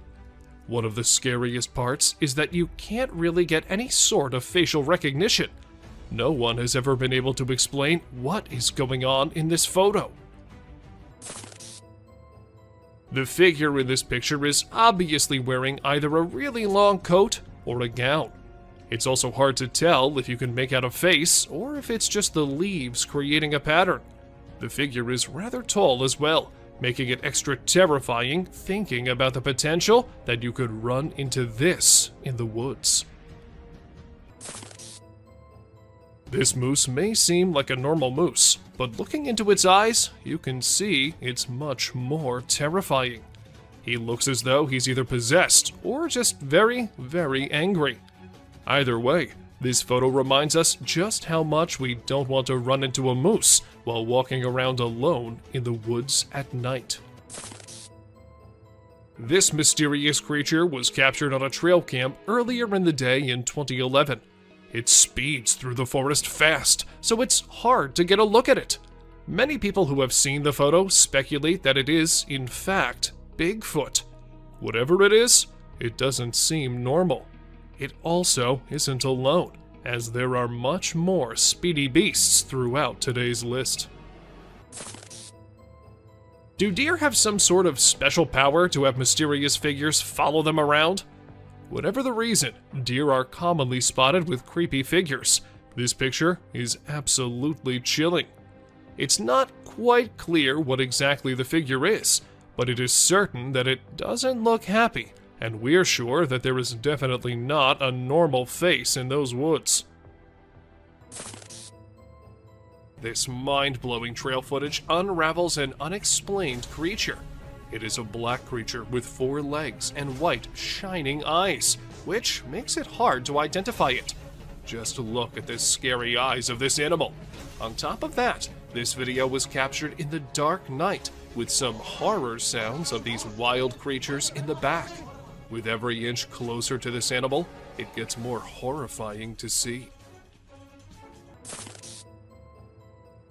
One of the scariest parts is that you can't really get any sort of facial recognition. No one has ever been able to explain what is going on in this photo. The figure in this picture is obviously wearing either a really long coat or a gown. It's also hard to tell if you can make out a face or if it's just the leaves creating a pattern. The figure is rather tall as well, making it extra terrifying thinking about the potential that you could run into this in the woods. This moose may seem like a normal moose, but looking into its eyes, you can see it's much more terrifying. He looks as though he's either possessed or just very, very angry. Either way, this photo reminds us just how much we don't want to run into a moose while walking around alone in the woods at night. This mysterious creature was captured on a trail cam earlier in the day in 2011. It speeds through the forest fast, so it's hard to get a look at it. Many people who have seen the photo speculate that it is, in fact, Bigfoot. Whatever it is, it doesn't seem normal. It also isn't alone, as there are much more speedy beasts throughout today's list. Do deer have some sort of special power to have mysterious figures follow them around? Whatever the reason, deer are commonly spotted with creepy figures. This picture is absolutely chilling. It's not quite clear what exactly the figure is, but it is certain that it doesn't look happy, and we're sure that there is definitely not a normal face in those woods. This mind-blowing trail footage unravels an unexplained creature. It is a black creature with 4 legs and white, shining eyes, which makes it hard to identify it. Just look at the scary eyes of this animal. On top of that, this video was captured in the dark night, with some horror sounds of these wild creatures in the back. With every inch closer to this animal, it gets more horrifying to see.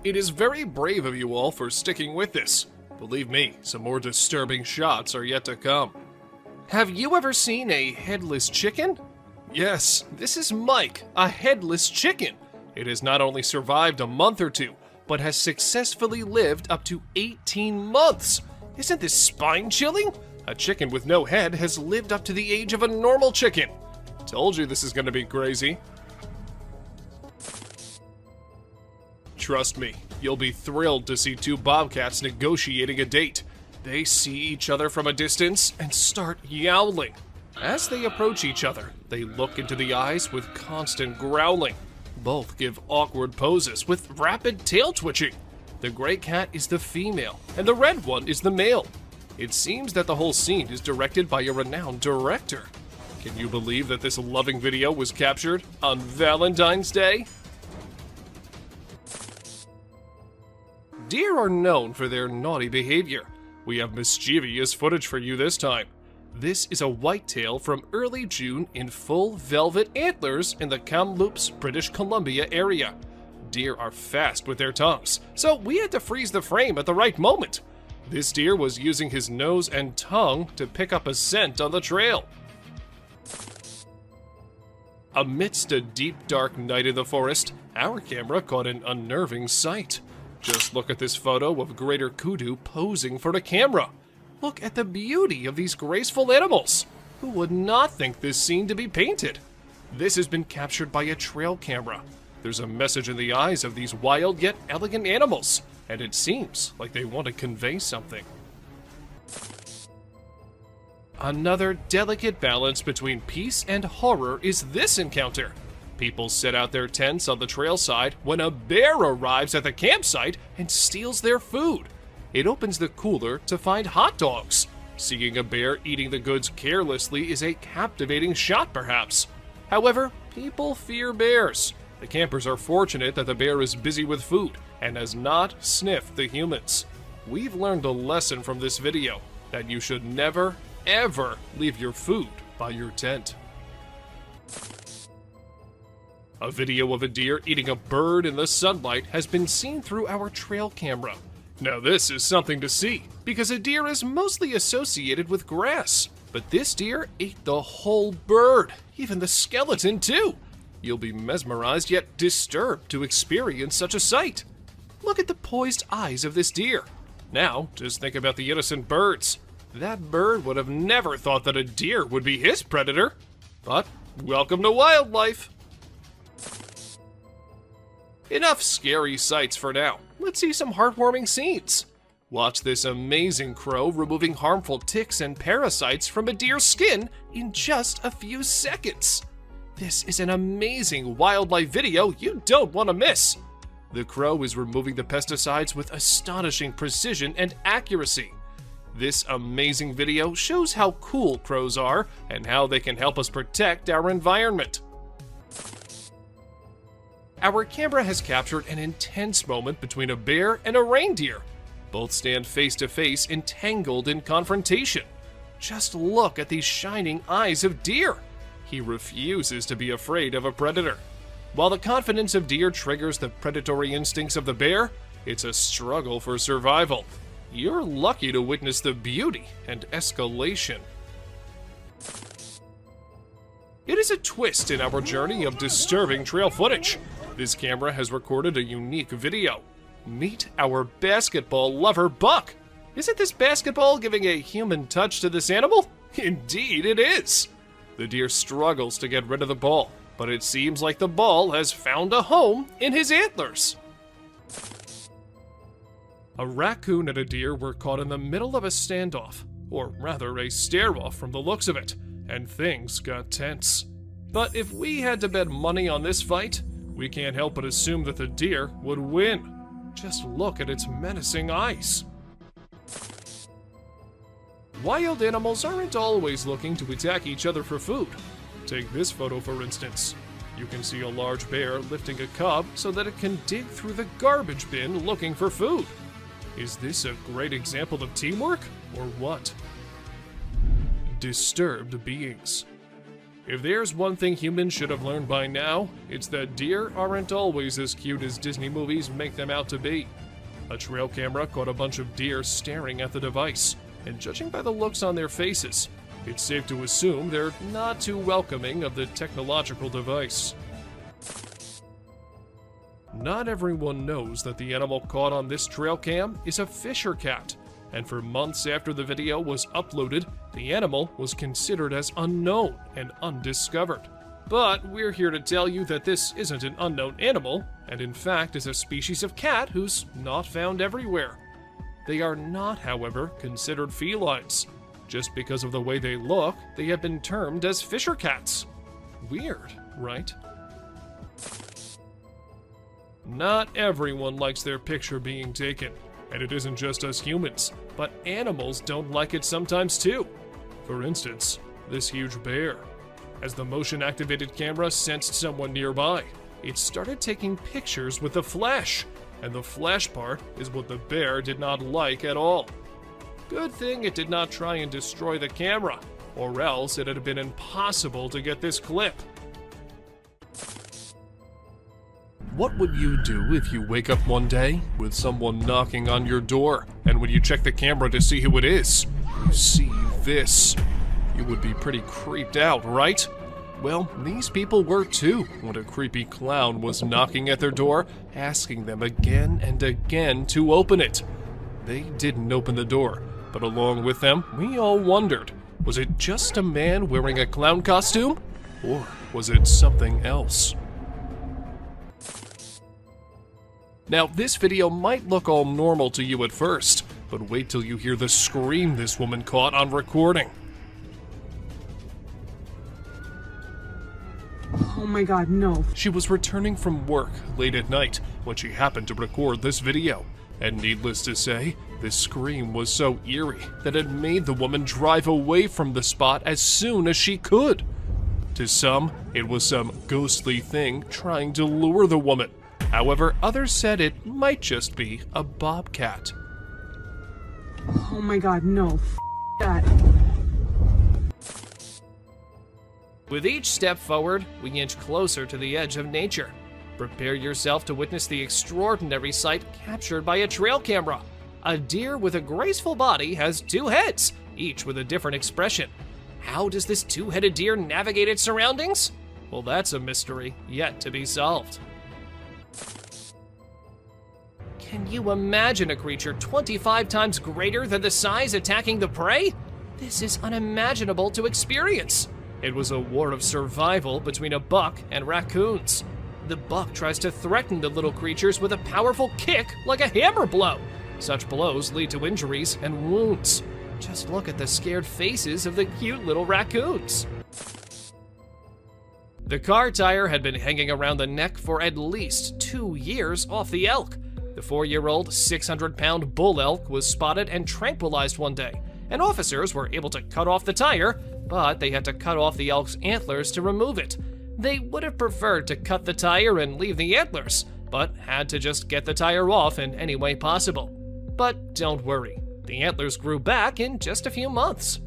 It is very brave of you all for sticking with this. Believe me, some more disturbing shots are yet to come. Have you ever seen a headless chicken? Yes, this is Mike, a headless chicken. It has not only survived a month or two, but has successfully lived up to 18 months. Isn't this spine-chilling? A chicken with no head has lived up to the age of a normal chicken. Told you this is going to be crazy. Trust me, you'll be thrilled to see 2 bobcats negotiating a date. They see each other from a distance and start yowling. As they approach each other, they look into the eyes with constant growling. Both give awkward poses with rapid tail twitching. The gray cat is the female, and the red one is the male. It seems that the whole scene is directed by a renowned director. Can you believe that this loving video was captured on Valentine's Day? Deer are known for their naughty behavior. We have mischievous footage for you this time. This is a whitetail from early June in full velvet antlers in the Kamloops, British Columbia area. Deer are fast with their tongues, so we had to freeze the frame at the right moment. This deer was using his nose and tongue to pick up a scent on the trail. Amidst a deep, dark night in the forest, our camera caught an unnerving sight. Just look at this photo of greater kudu posing for the camera. Look at the beauty of these graceful animals. Who would not think this scene to be painted? This has been captured by a trail camera. There's a message in the eyes of these wild yet elegant animals, and it seems like they want to convey something. Another delicate balance between peace and horror is this encounter. People set out their tents on the trail side when a bear arrives at the campsite and steals their food. It opens the cooler to find hot dogs. Seeing a bear eating the goods carelessly is a captivating shot, perhaps. However, people fear bears. The campers are fortunate that the bear is busy with food and has not sniffed the humans. We've learned a lesson from this video that you should never, ever leave your food by your tent. A video of a deer eating a bird in the sunlight has been seen through our trail camera. Now this is something to see, because a deer is mostly associated with grass. But this deer ate the whole bird, even the skeleton too. You'll be mesmerized yet disturbed to experience such a sight. Look at the poised eyes of this deer. Now, just think about the innocent birds. That bird would have never thought that a deer would be his predator. But welcome to wildlife. Enough scary sights for now. Let's see some heartwarming scenes. Watch this amazing crow removing harmful ticks and parasites from a deer's skin in just a few seconds. This is an amazing wildlife video you don't want to miss. The crow is removing the pesticides with astonishing precision and accuracy. This amazing video shows how cool crows are and how they can help us protect our environment. Our camera has captured an intense moment between a bear and a reindeer. Both stand face to face, entangled in confrontation. Just look at these shining eyes of deer. He refuses to be afraid of a predator. While the confidence of deer triggers the predatory instincts of the bear, it's a struggle for survival. You're lucky to witness the beauty and escalation. It is a twist in our journey of disturbing trail footage. This camera has recorded a unique video. Meet our basketball lover, Buck. Isn't this basketball giving a human touch to this animal? Indeed it is. The deer struggles to get rid of the ball, but it seems like the ball has found a home in his antlers. A raccoon and a deer were caught in the middle of a standoff, or rather a stare-off from the looks of it, and things got tense. But if we had to bet money on this fight, we can't help but assume that the deer would win. Just look at its menacing eyes. Wild animals aren't always looking to attack each other for food. Take this photo for instance. You can see a large bear lifting a cub so that it can dig through the garbage bin looking for food. Is this a great example of teamwork, or what? Disturbed beings. If there's one thing humans should have learned by now, it's that deer aren't always as cute as Disney movies make them out to be. A trail camera caught a bunch of deer staring at the device, and judging by the looks on their faces, it's safe to assume they're not too welcoming of the technological device. Not everyone knows that the animal caught on this trail cam is a fisher cat, and for months after the video was uploaded, the animal was considered as unknown and undiscovered. But we're here to tell you that this isn't an unknown animal, and in fact is a species of cat who's not found everywhere. They are not, however, considered felines. Just because of the way they look, they have been termed as fisher cats. Weird, right? Not everyone likes their picture being taken, and it isn't just us humans, but animals don't like it sometimes too. For instance, this huge bear. As the motion-activated camera sensed someone nearby, it started taking pictures with the flash, and the flash part is what the bear did not like at all. Good thing it did not try and destroy the camera, or else it had been impossible to get this clip. What would you do if you wake up one day with someone knocking on your door, and when you check the camera to see who it is, you see this? You would be pretty creeped out, right? Well, these people were too when a creepy clown was knocking at their door, asking them again and again to open it. They didn't open the door, but along with them, we all wondered, was it just a man wearing a clown costume? Or was it something else? Now, this video might look all normal to you at first, but wait till you hear the scream this woman caught on recording. Oh my God, no. She was returning from work late at night when she happened to record this video. And needless to say, this scream was so eerie that it made the woman drive away from the spot as soon as she could. To some, it was some ghostly thing trying to lure the woman. However, others said it might just be a bobcat. Oh my God, no. That. With each step forward, we inch closer to the edge of nature. Prepare yourself to witness the extraordinary sight captured by a trail camera. A deer with a graceful body has two heads, each with a different expression. How does this two-headed deer navigate its surroundings? Well, that's a mystery yet to be solved. Can you imagine a creature 25 times greater than the size attacking the prey? This is unimaginable to experience. It was a war of survival between a buck and raccoons. The buck tries to threaten the little creatures with a powerful kick like a hammer blow. Such blows lead to injuries and wounds. Just look at the scared faces of the cute little raccoons. The car tire had been hanging around the neck for at least 2 years off the elk. The 4-year-old, 600-pound bull elk was spotted and tranquilized one day, and officers were able to cut off the tire, but they had to cut off the elk's antlers to remove it. They would have preferred to cut the tire and leave the antlers, but had to just get the tire off in any way possible. But don't worry, the antlers grew back in just a few months.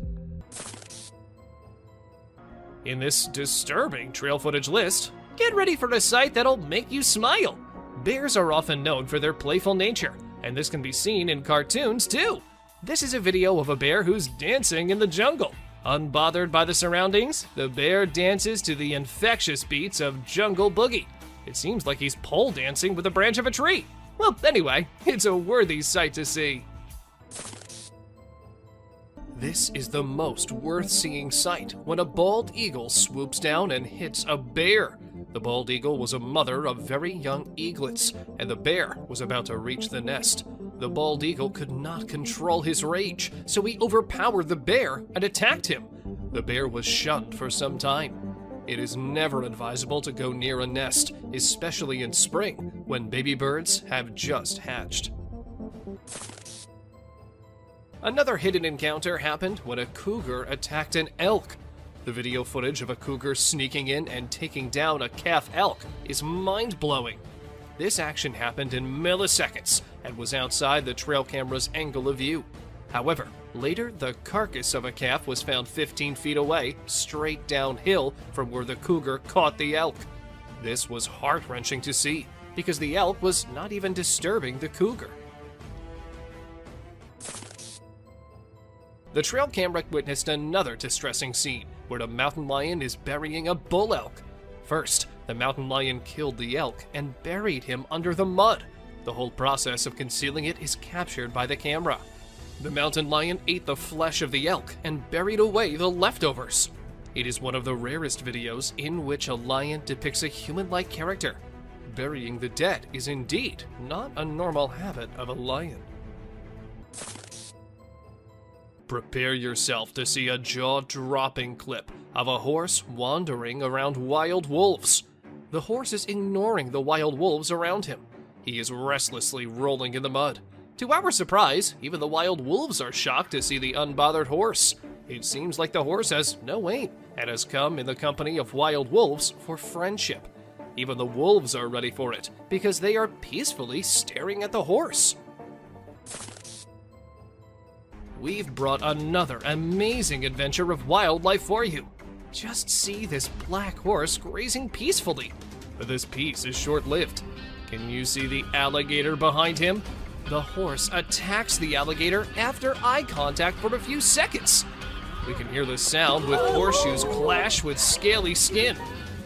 In this disturbing trail footage list, get ready for a sight that'll make you smile. Bears are often known for their playful nature, and this can be seen in cartoons too. This is a video of a bear who's dancing in the jungle. Unbothered by the surroundings, the bear dances to the infectious beats of Jungle Boogie. It seems like he's pole dancing with a branch of a tree. Well, anyway, it's a worthy sight to see. This is the most worth seeing sight when a bald eagle swoops down and hits a bear. The bald eagle was a mother of very young eaglets, and the bear was about to reach the nest. The bald eagle could not control his rage, so he overpowered the bear and attacked him. The bear was shunned for some time. It is never advisable to go near a nest, especially in spring, when baby birds have just hatched. Another hidden encounter happened when a cougar attacked an elk. The video footage of a cougar sneaking in and taking down a calf elk is mind-blowing. This action happened in milliseconds and was outside the trail camera's angle of view. However, later the carcass of a calf was found 15 feet away, straight downhill from where the cougar caught the elk. This was heart-wrenching to see, because the elk was not even disturbing the cougar. The trail camera witnessed another distressing scene, where a mountain lion is burying a bull elk. First, the mountain lion killed the elk and buried him under the mud. The whole process of concealing it is captured by the camera. The mountain lion ate the flesh of the elk and buried away the leftovers. It is one of the rarest videos in which a lion depicts a human-like character. Burying the dead is indeed not a normal habit of a lion. Prepare yourself to see a jaw-dropping clip of a horse wandering around wild wolves. The horse is ignoring the wild wolves around him. He is restlessly rolling in the mud. To our surprise, even the wild wolves are shocked to see the unbothered horse. It seems like the horse has no aim and has come in the company of wild wolves for friendship. Even the wolves are ready for it because they are peacefully staring at the horse. We've brought another amazing adventure of wildlife for you. Just see this black horse grazing peacefully. But this peace is short-lived. Can you see the alligator behind him? The horse attacks the alligator after eye contact for a few seconds. We can hear the sound with horseshoes clash with scaly skin.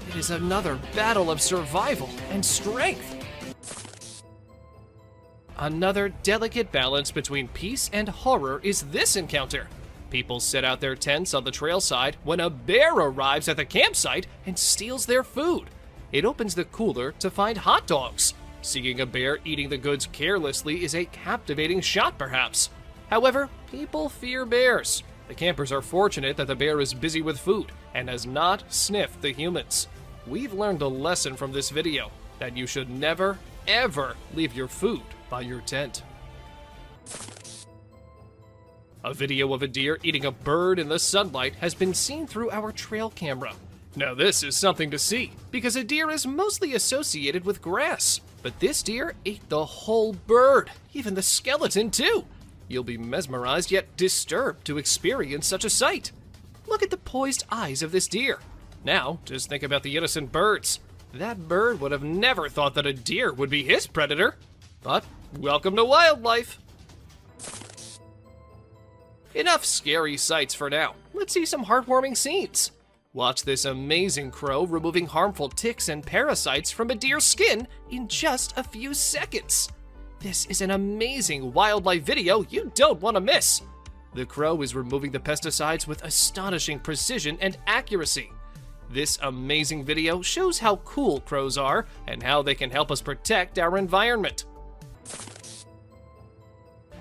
It is another battle of survival and strength. Another delicate balance between peace and horror is this encounter. People set out their tents on the trail side when a bear arrives at the campsite and steals their food. It opens the cooler to find hot dogs. Seeing a bear eating the goods carelessly is a captivating shot, perhaps. However, people fear bears. The campers are fortunate that the bear is busy with food and has not sniffed the humans. We've learned a lesson from this video, that you should never, ever leave your food by your tent. A video of a deer eating a bird in the sunlight has been seen through our trail camera. Now this is something to see, because a deer is mostly associated with grass. But this deer ate the whole bird, even the skeleton too. You'll be mesmerized yet disturbed to experience such a sight. Look at the poised eyes of this deer. Now, just think about the innocent birds. That bird would have never thought that a deer would be his predator. But welcome to wildlife. Enough scary sights for now. Let's see some heartwarming scenes. Watch this amazing crow removing harmful ticks and parasites from a deer's skin in just a few seconds. This is an amazing wildlife video you don't want to miss. The crow is removing the pesticides with astonishing precision and accuracy. This amazing video shows how cool crows are and how they can help us protect our environment.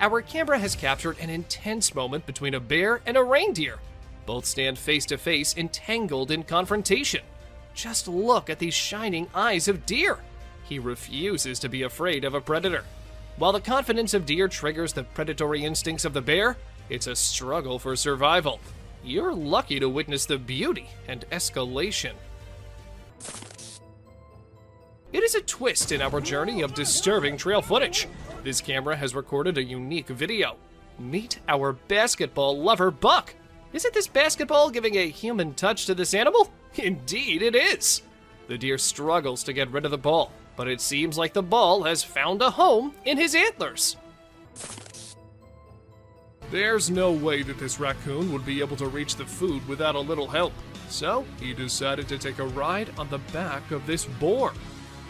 Our camera has captured an intense moment between a bear and a reindeer. Both stand face to face, entangled in confrontation. Just look at these shining eyes of deer. He refuses to be afraid of a predator. While the confidence of deer triggers the predatory instincts of the bear, it's a struggle for survival. You're lucky to witness the beauty and escalation. It is a twist in our journey of disturbing trail footage. This camera has recorded a unique video. Meet our basketball lover, Buck. Isn't this basketball giving a human touch to this animal? Indeed it is. The deer struggles to get rid of the ball, but it seems like the ball has found a home in his antlers. There's no way that this raccoon would be able to reach the food without a little help, so he decided to take a ride on the back of this boar.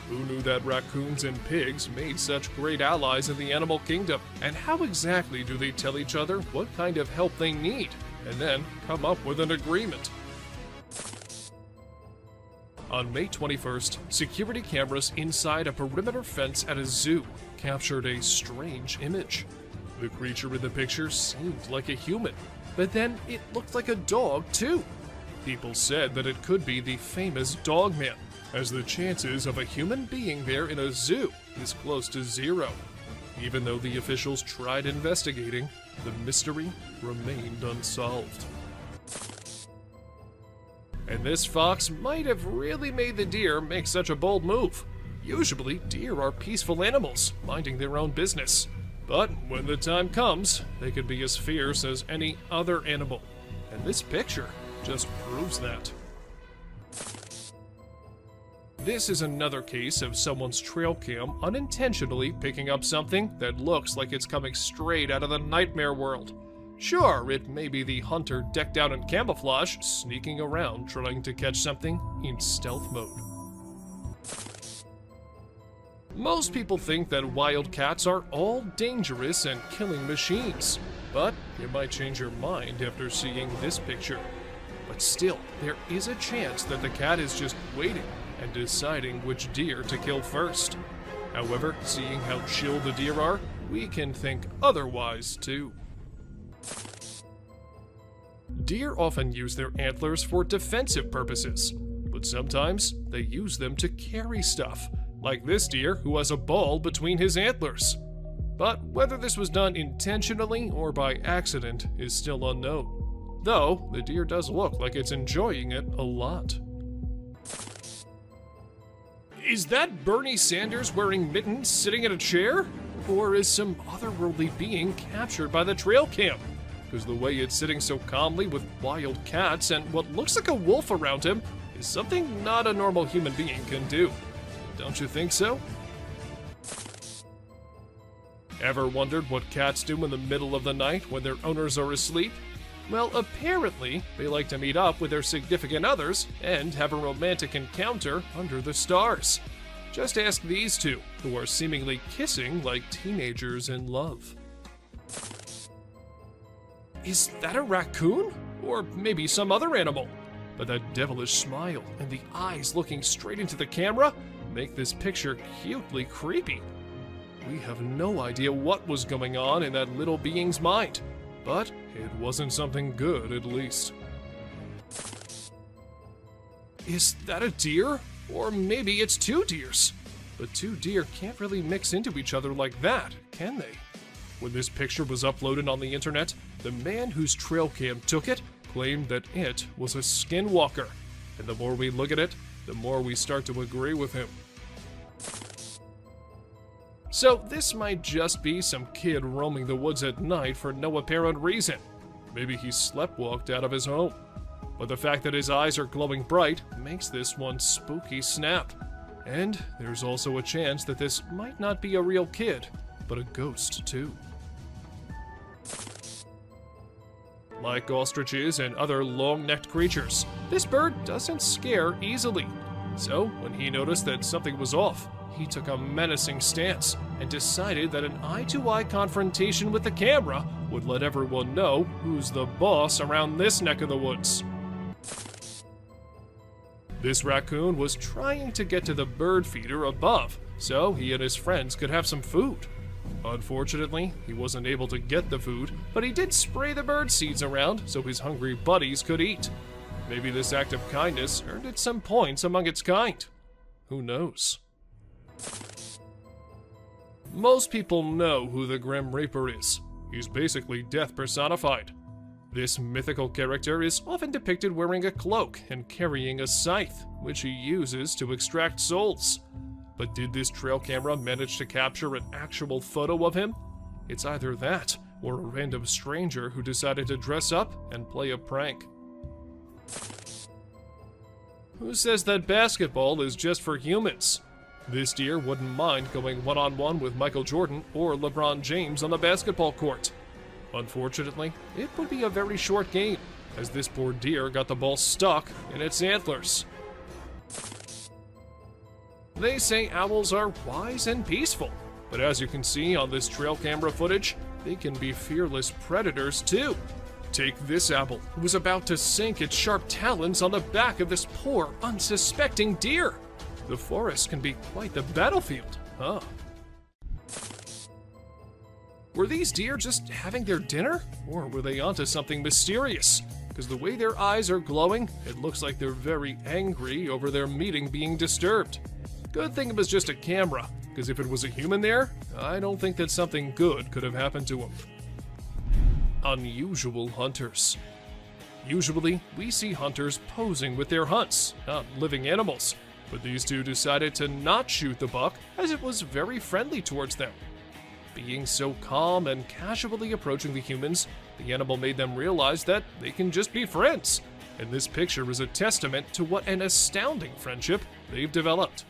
Who knew that raccoons and pigs made such great allies in the animal kingdom? And how exactly do they tell each other what kind of help they need, and then come up with an agreement? On May 21st, security cameras inside a perimeter fence at a zoo captured a strange image. The creature in the picture seemed like a human, but then it looked like a dog too. People said that it could be the famous Dogman, as the chances of a human being there in a zoo is close to zero. Even though the officials tried investigating, the mystery remained unsolved. And this fox might have really made the deer make such a bold move. Usually, deer are peaceful animals, minding their own business. But when the time comes, they can be as fierce as any other animal. And this picture just proves that. This is another case of someone's trail cam unintentionally picking up something that looks like it's coming straight out of the nightmare world. Sure, it may be the hunter decked out in camouflage, sneaking around trying to catch something in stealth mode. Most people think that wildcats are all dangerous and killing machines, but you might change your mind after seeing this picture. But still, there is a chance that the cat is just waiting and deciding which deer to kill first. However, seeing how chill the deer are, we can think otherwise too. Deer often use their antlers for defensive purposes, but sometimes they use them to carry stuff, like this deer who has a ball between his antlers. But whether this was done intentionally or by accident is still unknown, though the deer does look like it's enjoying it a lot. Is that Bernie Sanders wearing mittens sitting in a chair? Or is some otherworldly being captured by the trail cam? Because the way it's sitting so calmly with wild cats and what looks like a wolf around him is something not a normal human being can do. Don't you think so? Ever wondered what cats do in the middle of the night when their owners are asleep? Well, apparently, they like to meet up with their significant others and have a romantic encounter under the stars. Just ask these two, who are seemingly kissing like teenagers in love. Is that a raccoon? Or maybe some other animal? But that devilish smile and the eyes looking straight into the camera make this picture cutely creepy. We have no idea what was going on in that little being's mind, but it wasn't something good at least. Is that a deer? Or maybe it's two deers. But two deer can't really mix into each other like that, can they? When this picture was uploaded on the internet, the man whose trail cam took it claimed that it was a skinwalker. And the more we look at it, the more we start to agree with him. So this might just be some kid roaming the woods at night for no apparent reason. Maybe he sleptwalked out of his home. But the fact that his eyes are glowing bright makes this one spooky snap. And there's also a chance that this might not be a real kid, but a ghost too. Like ostriches and other long-necked creatures, this bird doesn't scare easily. So when he noticed that something was off, he took a menacing stance and decided that an eye-to-eye confrontation with the camera would let everyone know who's the boss around this neck of the woods. This raccoon was trying to get to the bird feeder above so he and his friends could have some food. Unfortunately, he wasn't able to get the food, but he did spray the bird seeds around so his hungry buddies could eat. Maybe this act of kindness earned it some points among its kind. Who knows? Most people know who the Grim Reaper is. He's basically death personified. This mythical character is often depicted wearing a cloak and carrying a scythe, which he uses to extract souls. But did this trail camera manage to capture an actual photo of him? It's either that, or a random stranger who decided to dress up and play a prank. Who says that basketball is just for humans? This deer wouldn't mind going one-on-one with Michael Jordan or LeBron James on the basketball court. Unfortunately, it would be a very short game, as this poor deer got the ball stuck in its antlers. They say owls are wise and peaceful, but as you can see on this trail camera footage, they can be fearless predators too. Take this owl, who was about to sink its sharp talons on the back of this poor, unsuspecting deer. The forest can be quite the battlefield, huh? Were these deer just having their dinner? Or were they onto something mysterious? Because the way their eyes are glowing, it looks like they're very angry over their meeting being disturbed. Good thing it was just a camera, because if it was a human there, I don't think that something good could have happened to him. Unusual hunters. Usually, we see hunters posing with their hunts, not living animals, but these two decided to not shoot the buck as it was very friendly towards them. Being so calm and casually approaching the humans, the animal made them realize that they can just be friends, and this picture is a testament to what an astounding friendship they've developed.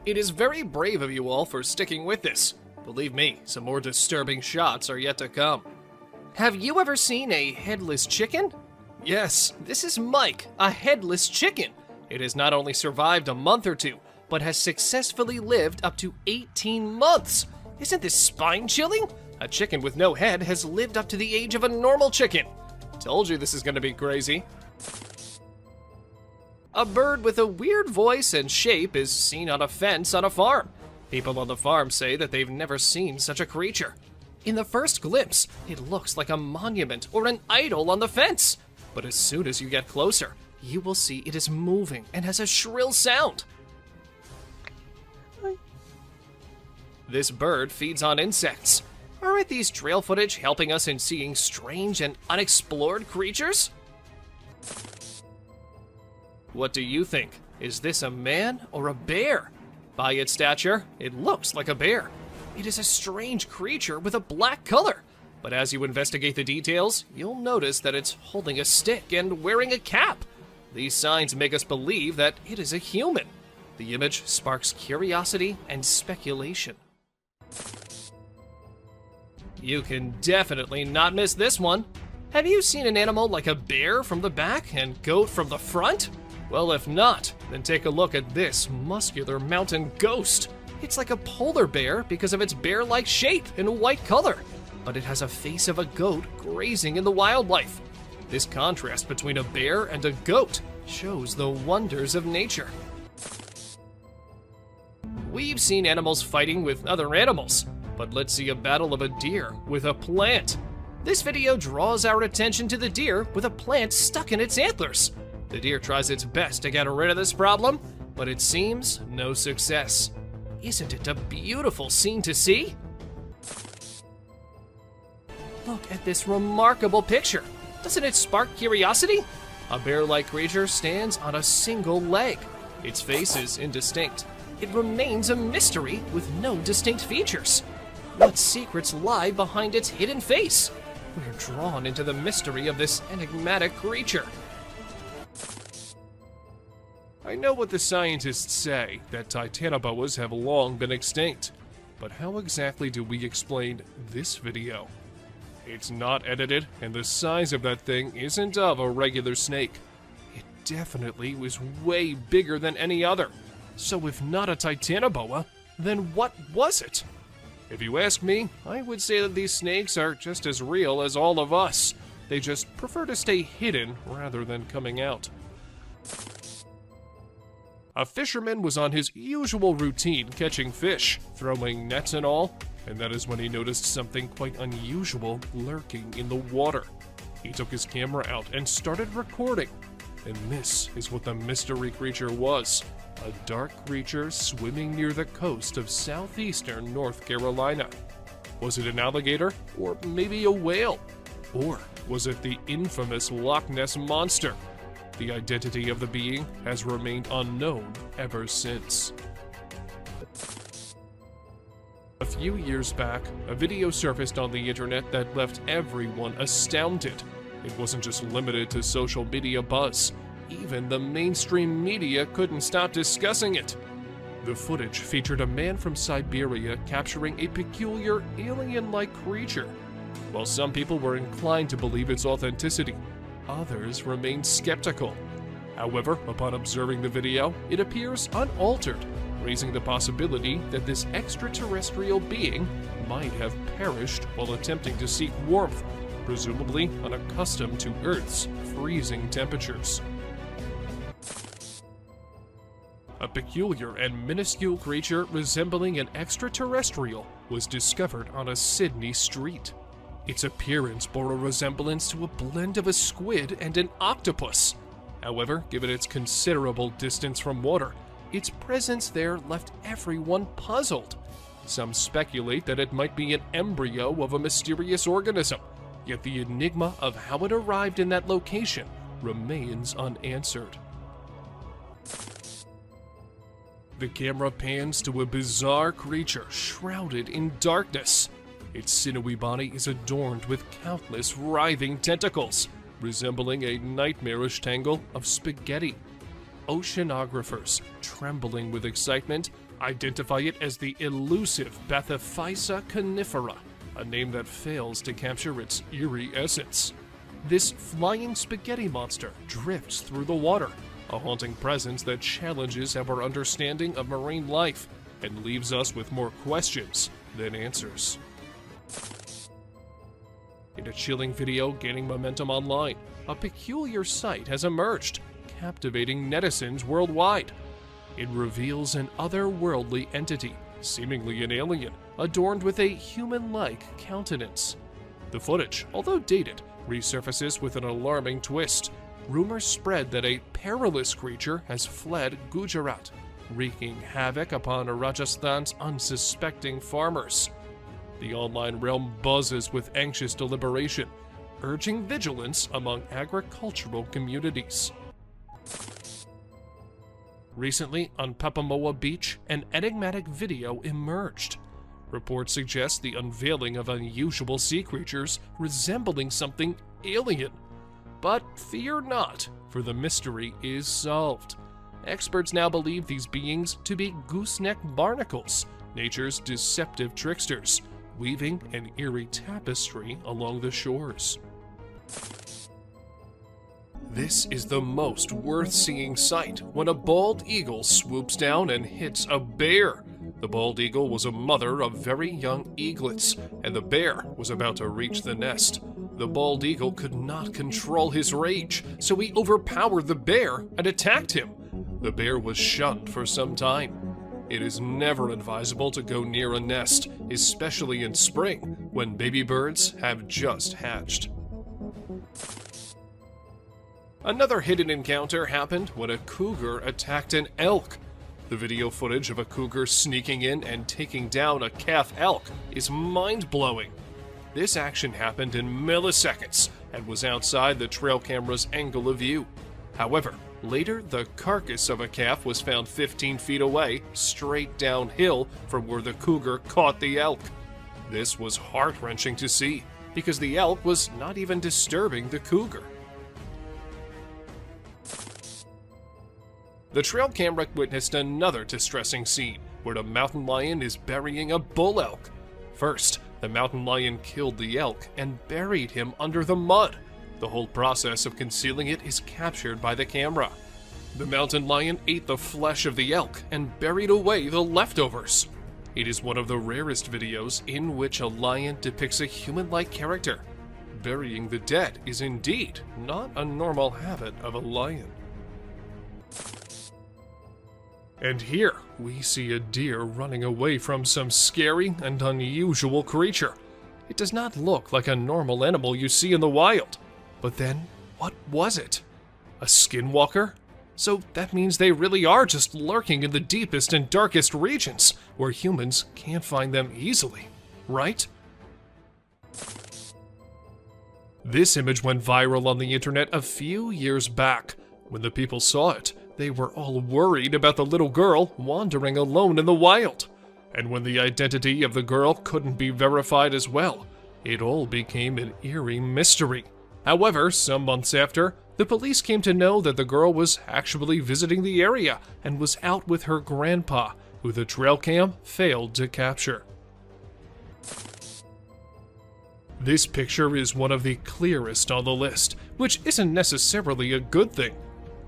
It is very brave of you all for sticking with this. Believe me, some more disturbing shots are yet to come. Have you ever seen a headless chicken? Yes, this is Mike, a headless chicken. It has not only survived a month or two, but has successfully lived up to 18 months. Isn't this spine-chilling? A chicken with no head has lived up to the age of a normal chicken. Told you this is gonna be crazy. A bird with a weird voice and shape is seen on a fence on a farm. People on the farm say that they've never seen such a creature. In the first glimpse, it looks like a monument or an idol on the fence. But as soon as you get closer, you will see it is moving and has a shrill sound. This bird feeds on insects. Aren't these trail footage helping us in seeing strange and unexplored creatures? What do you think? Is this a man or a bear? By its stature, it looks like a bear. It is a strange creature with a black color. But as you investigate the details, you'll notice that it's holding a stick and wearing a cap. These signs make us believe that it is a human. The image sparks curiosity and speculation. You can definitely not miss this one. Have you seen an animal like a bear from the back and goat from the front? Well, if not, then take a look at this muscular mountain ghost. It's like a polar bear because of its bear-like shape and white color, but it has a face of a goat grazing in the wildlife. This contrast between a bear and a goat shows the wonders of nature. We've seen animals fighting with other animals, but let's see a battle of a deer with a plant. This video draws our attention to the deer with a plant stuck in its antlers. The deer tries its best to get rid of this problem, but it seems no success. Isn't it a beautiful scene to see? Look at this remarkable picture. Doesn't it spark curiosity? A bear-like creature stands on a single leg. Its face is indistinct. It remains a mystery with no distinct features. What secrets lie behind its hidden face? We're drawn into the mystery of this enigmatic creature. I know what the scientists say, that titanoboas have long been extinct. But how exactly do we explain this video? It's not edited, and the size of that thing isn't of a regular snake. It definitely was way bigger than any other. So if not a titanoboa, then what was it? If you ask me, I would say that these snakes are just as real as all of us. They just prefer to stay hidden rather than coming out. A fisherman was on his usual routine catching fish, throwing nets and all, and that is when he noticed something quite unusual lurking in the water. He took his camera out and started recording, and this is what the mystery creature was. A dark creature swimming near the coast of southeastern North Carolina. Was it an alligator, or maybe a whale? Or was it the infamous Loch Ness Monster? The identity of the being has remained unknown ever since. A few years back, a video surfaced on the internet that left everyone astounded. It wasn't just limited to social media buzz. Even the mainstream media couldn't stop discussing it. The footage featured a man from Siberia capturing a peculiar alien-like creature. While some people were inclined to believe its authenticity, others remained skeptical. However, upon observing the video, it appears unaltered, raising the possibility that this extraterrestrial being might have perished while attempting to seek warmth, presumably unaccustomed to Earth's freezing temperatures. A peculiar and minuscule creature resembling an extraterrestrial was discovered on a Sydney street. Its appearance bore a resemblance to a blend of a squid and an octopus. However, given its considerable distance from water, its presence there left everyone puzzled. Some speculate that it might be an embryo of a mysterious organism, yet the enigma of how it arrived in that location remains unanswered. The camera pans to a bizarre creature shrouded in darkness. Its sinewy body is adorned with countless writhing tentacles, resembling a nightmarish tangle of spaghetti. Oceanographers, trembling with excitement, identify it as the elusive Bathyphysa conifera, a name that fails to capture its eerie essence. This flying spaghetti monster drifts through the water, a haunting presence that challenges our understanding of marine life and leaves us with more questions than answers. In a chilling video gaining momentum online, a peculiar sight has emerged, captivating netizens worldwide. It reveals an otherworldly entity seemingly an alien, adorned with a human-like countenance. The footage, although dated, resurfaces with an alarming twist. Rumors spread that a perilous creature has fled Gujarat, wreaking havoc upon Rajasthan's unsuspecting farmers. The online realm buzzes with anxious deliberation, urging vigilance among agricultural communities. Recently, on Papamoa Beach, an enigmatic video emerged. Reports suggest the unveiling of unusual sea creatures resembling something alien. But fear not, for the mystery is solved. Experts now believe these beings to be gooseneck barnacles, nature's deceptive tricksters, weaving an eerie tapestry along the shores. This is the most worth-seeing sight when a bald eagle swoops down and hits a bear. The bald eagle was a mother of very young eaglets, and the bear was about to reach the nest. The bald eagle could not control his rage, so he overpowered the bear and attacked him. The bear was shunned for some time. It is never advisable to go near a nest, especially in spring, when baby birds have just hatched. Another hidden encounter happened when a cougar attacked an elk. The video footage of a cougar sneaking in and taking down a calf elk is mind-blowing. This action happened in milliseconds and was outside the trail camera's angle of view. However, later the carcass of a calf was found 15 feet away, straight downhill from where the cougar caught the elk. This was heart-wrenching to see, because the elk was not even disturbing the cougar. The trail camera witnessed another distressing scene, where the mountain lion is burying a bull elk. First, the mountain lion killed the elk and buried him under the mud. The whole process of concealing it is captured by the camera. The mountain lion ate the flesh of the elk and buried away the leftovers. It is one of the rarest videos in which a lion depicts a human-like character. Burying the dead is indeed not a normal habit of a lion. And here, we see a deer running away from some scary and unusual creature. It does not look like a normal animal you see in the wild. But then, what was it? A skinwalker? So that means they really are just lurking in the deepest and darkest regions, where humans can't find them easily, right? This image went viral on the internet a few years back. When the people saw it, they were all worried about the little girl wandering alone in the wild. And when the identity of the girl couldn't be verified as well, it all became an eerie mystery. However, some months after, the police came to know that the girl was actually visiting the area and was out with her grandpa, who the trail cam failed to capture. This picture is one of the clearest on the list, which isn't necessarily a good thing.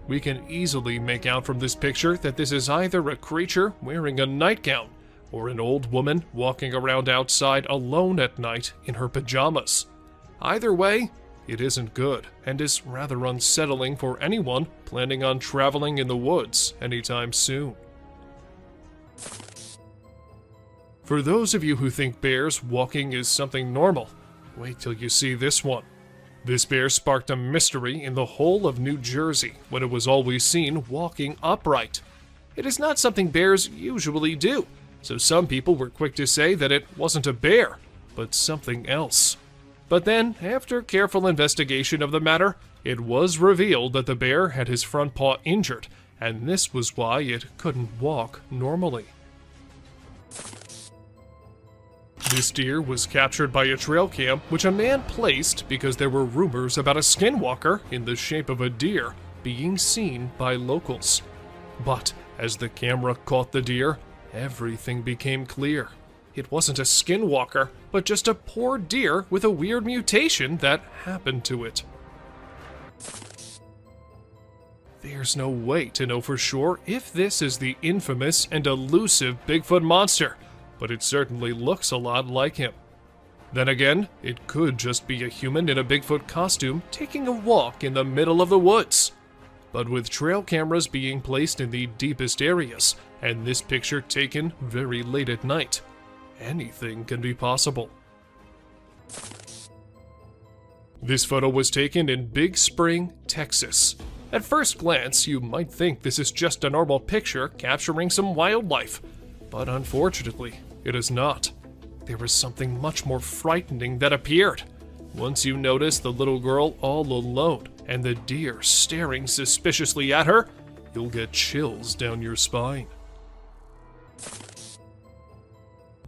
We can easily make out from this picture that this is either a creature wearing a nightgown or an old woman walking around outside alone at night in her pajamas. Either way, it isn't good and is rather unsettling for anyone planning on traveling in the woods anytime soon. For those of you who think bears walking is something normal, wait till you see this one. This bear sparked a mystery in the whole of New Jersey when it was always seen walking upright. It is not something bears usually do, so some people were quick to say that it wasn't a bear, but something else. But then, after careful investigation of the matter, it was revealed that the bear had his front paw injured, and this was why it couldn't walk normally. This deer was captured by a trail cam which a man placed because there were rumors about a skinwalker in the shape of a deer being seen by locals. But as the camera caught the deer, everything became clear. It wasn't a skinwalker, but just a poor deer with a weird mutation that happened to it. There's no way to know for sure if this is the infamous and elusive Bigfoot monster, but it certainly looks a lot like him. Then again, it could just be a human in a Bigfoot costume taking a walk in the middle of the woods. But with trail cameras being placed in the deepest areas, and this picture taken very late at night, anything can be possible. This photo was taken in Big Spring, Texas. At first glance, you might think this is just a normal picture capturing some wildlife, but unfortunately, it is not. There was something much more frightening that appeared. Once you notice the little girl all alone and the deer staring suspiciously at her, you'll get chills down your spine.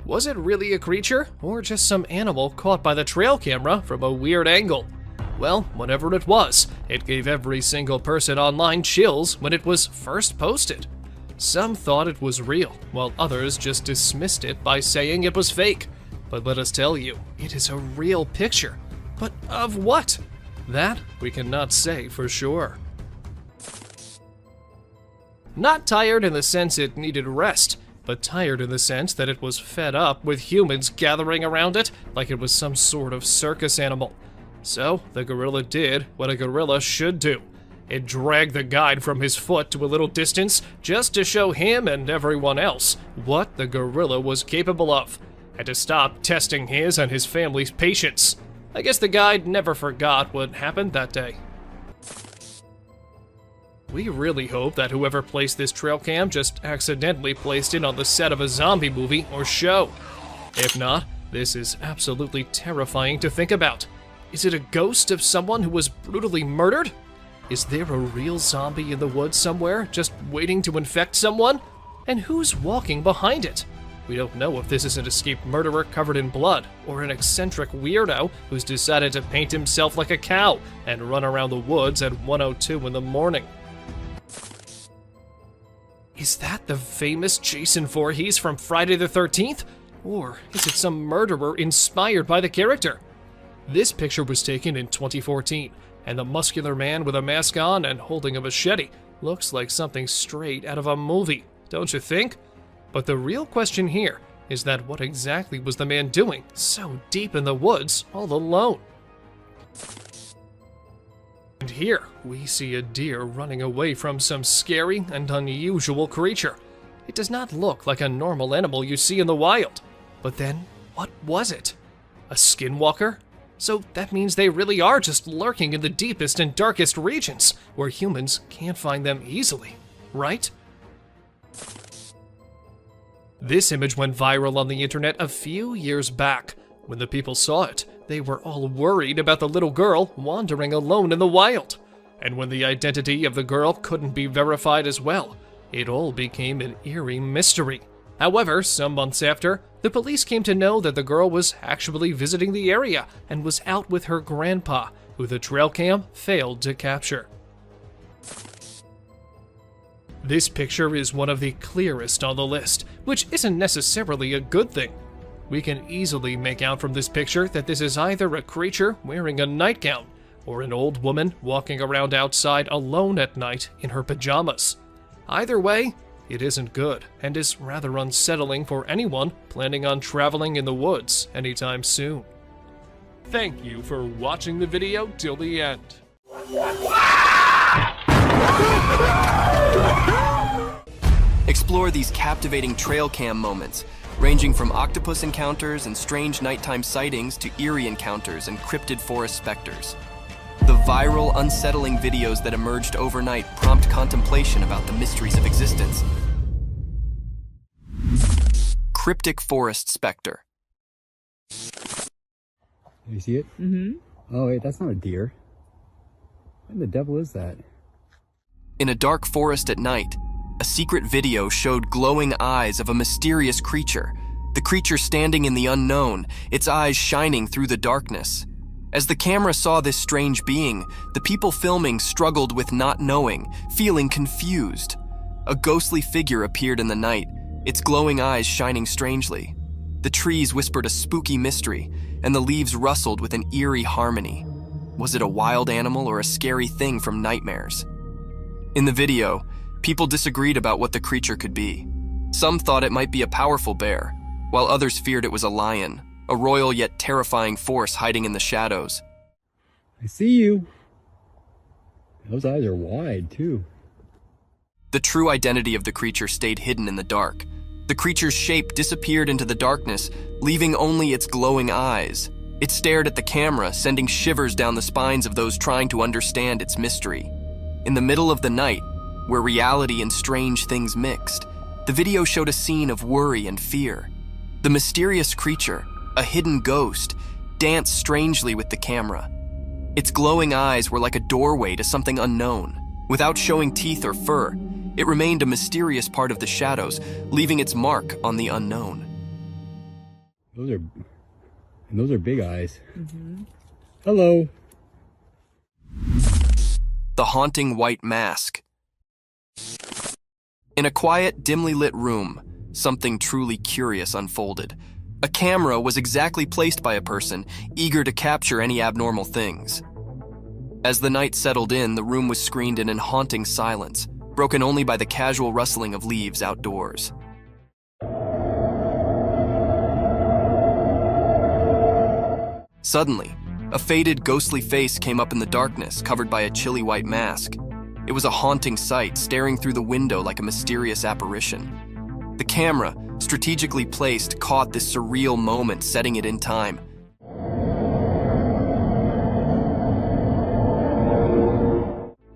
Was it really a creature, or just some animal caught by the trail camera from a weird angle? Well, whatever it was, it gave every single person online chills when it was first posted. Some thought it was real, while others just dismissed it by saying it was fake. But let us tell you, it is a real picture. But of what? That we cannot say for sure. Not tired in the sense it needed rest, but tired in the sense that it was fed up with humans gathering around it like it was some sort of circus animal. So the gorilla did what a gorilla should do. It dragged the guide from his foot to a little distance just to show him and everyone else what the gorilla was capable of, and to stop testing his and his family's patience. I guess the guide never forgot what happened that day. We really hope that whoever placed this trail cam just accidentally placed it on the set of a zombie movie or show. If not, this is absolutely terrifying to think about. Is it a ghost of someone who was brutally murdered? Is there a real zombie in the woods somewhere, just waiting to infect someone? And who's walking behind it? We don't know if this is an escaped murderer covered in blood, or an eccentric weirdo who's decided to paint himself like a cow and run around the woods at 1:02 in the morning. Is that the famous Jason Voorhees from Friday the 13th? Or is it some murderer inspired by the character? This picture was taken in 2014, and the muscular man with a mask on and holding a machete looks like something straight out of a movie, don't you think? But the real question here is that what exactly was the man doing so deep in the woods all alone? And here we see a deer running away from some scary and unusual creature. It does not look like a normal animal you see in the wild. But then, what was it? A skinwalker? So that means they really are just lurking in the deepest and darkest regions, where humans can't find them easily, right? This image went viral on the internet a few years back. When the people saw it, they were all worried about the little girl wandering alone in the wild. And when the identity of the girl couldn't be verified as well, it all became an eerie mystery. However, some months after, the police came to know that the girl was actually visiting the area and was out with her grandpa, who the trail cam failed to capture. This picture is one of the clearest on the list, which isn't necessarily a good thing. We can easily make out from this picture that this is either a creature wearing a nightgown or an old woman walking around outside alone at night in her pajamas. Either way, it isn't good and is rather unsettling for anyone planning on traveling in the woods anytime soon. Thank you for watching the video till the end. Explore these captivating trail cam moments, ranging from octopus encounters and strange nighttime sightings to eerie encounters and cryptid forest specters. The viral, unsettling videos that emerged overnight prompt contemplation about the mysteries of existence. Cryptic forest specter. You see it? Mm-hmm. Oh wait, that's not a deer. What the devil is that? In a dark forest at night, a secret video showed glowing eyes of a mysterious creature. The creature standing in the unknown, its eyes shining through the darkness. As the camera saw this strange being, the people filming struggled with not knowing, feeling confused. A ghostly figure appeared in the night, its glowing eyes shining strangely. The trees whispered a spooky mystery, and the leaves rustled with an eerie harmony. Was it a wild animal or a scary thing from nightmares? In the video, people disagreed about what the creature could be. Some thought it might be a powerful bear, while others feared it was a lion, a royal yet terrifying force hiding in the shadows. I see you. Those eyes are wide, too. The true identity of the creature stayed hidden in the dark. The creature's shape disappeared into the darkness, leaving only its glowing eyes. It stared at the camera, sending shivers down the spines of those trying to understand its mystery. In the middle of the night, where reality and strange things mixed, the video showed a scene of worry and fear. The mysterious creature, a hidden ghost, danced strangely with the camera. Its glowing eyes were like a doorway to something unknown. Without showing teeth or fur, it remained a mysterious part of the shadows, leaving its mark on the unknown. Those are big eyes. Hello. The haunting white mask. In a quiet, dimly lit room, something truly curious unfolded. A camera was exactly placed by a person, eager to capture any abnormal things. As the night settled in, the room was screened in haunting silence, broken only by the casual rustling of leaves outdoors. Suddenly, a faded, ghostly face came up in the darkness, covered by a chilly white mask. It was a haunting sight, staring through the window like a mysterious apparition. The camera, strategically placed, caught this surreal moment, setting it in time.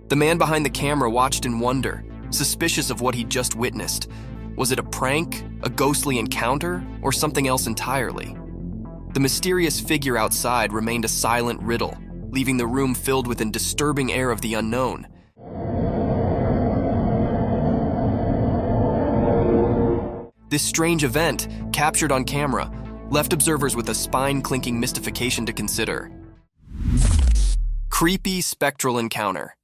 The man behind the camera watched in wonder, suspicious of what he'd just witnessed. Was it a prank, a ghostly encounter, or something else entirely? The mysterious figure outside remained a silent riddle, leaving the room filled with a disturbing air of the unknown. This strange event, captured on camera, left observers with a spine-clinking mystification to consider. Creepy spectral encounter.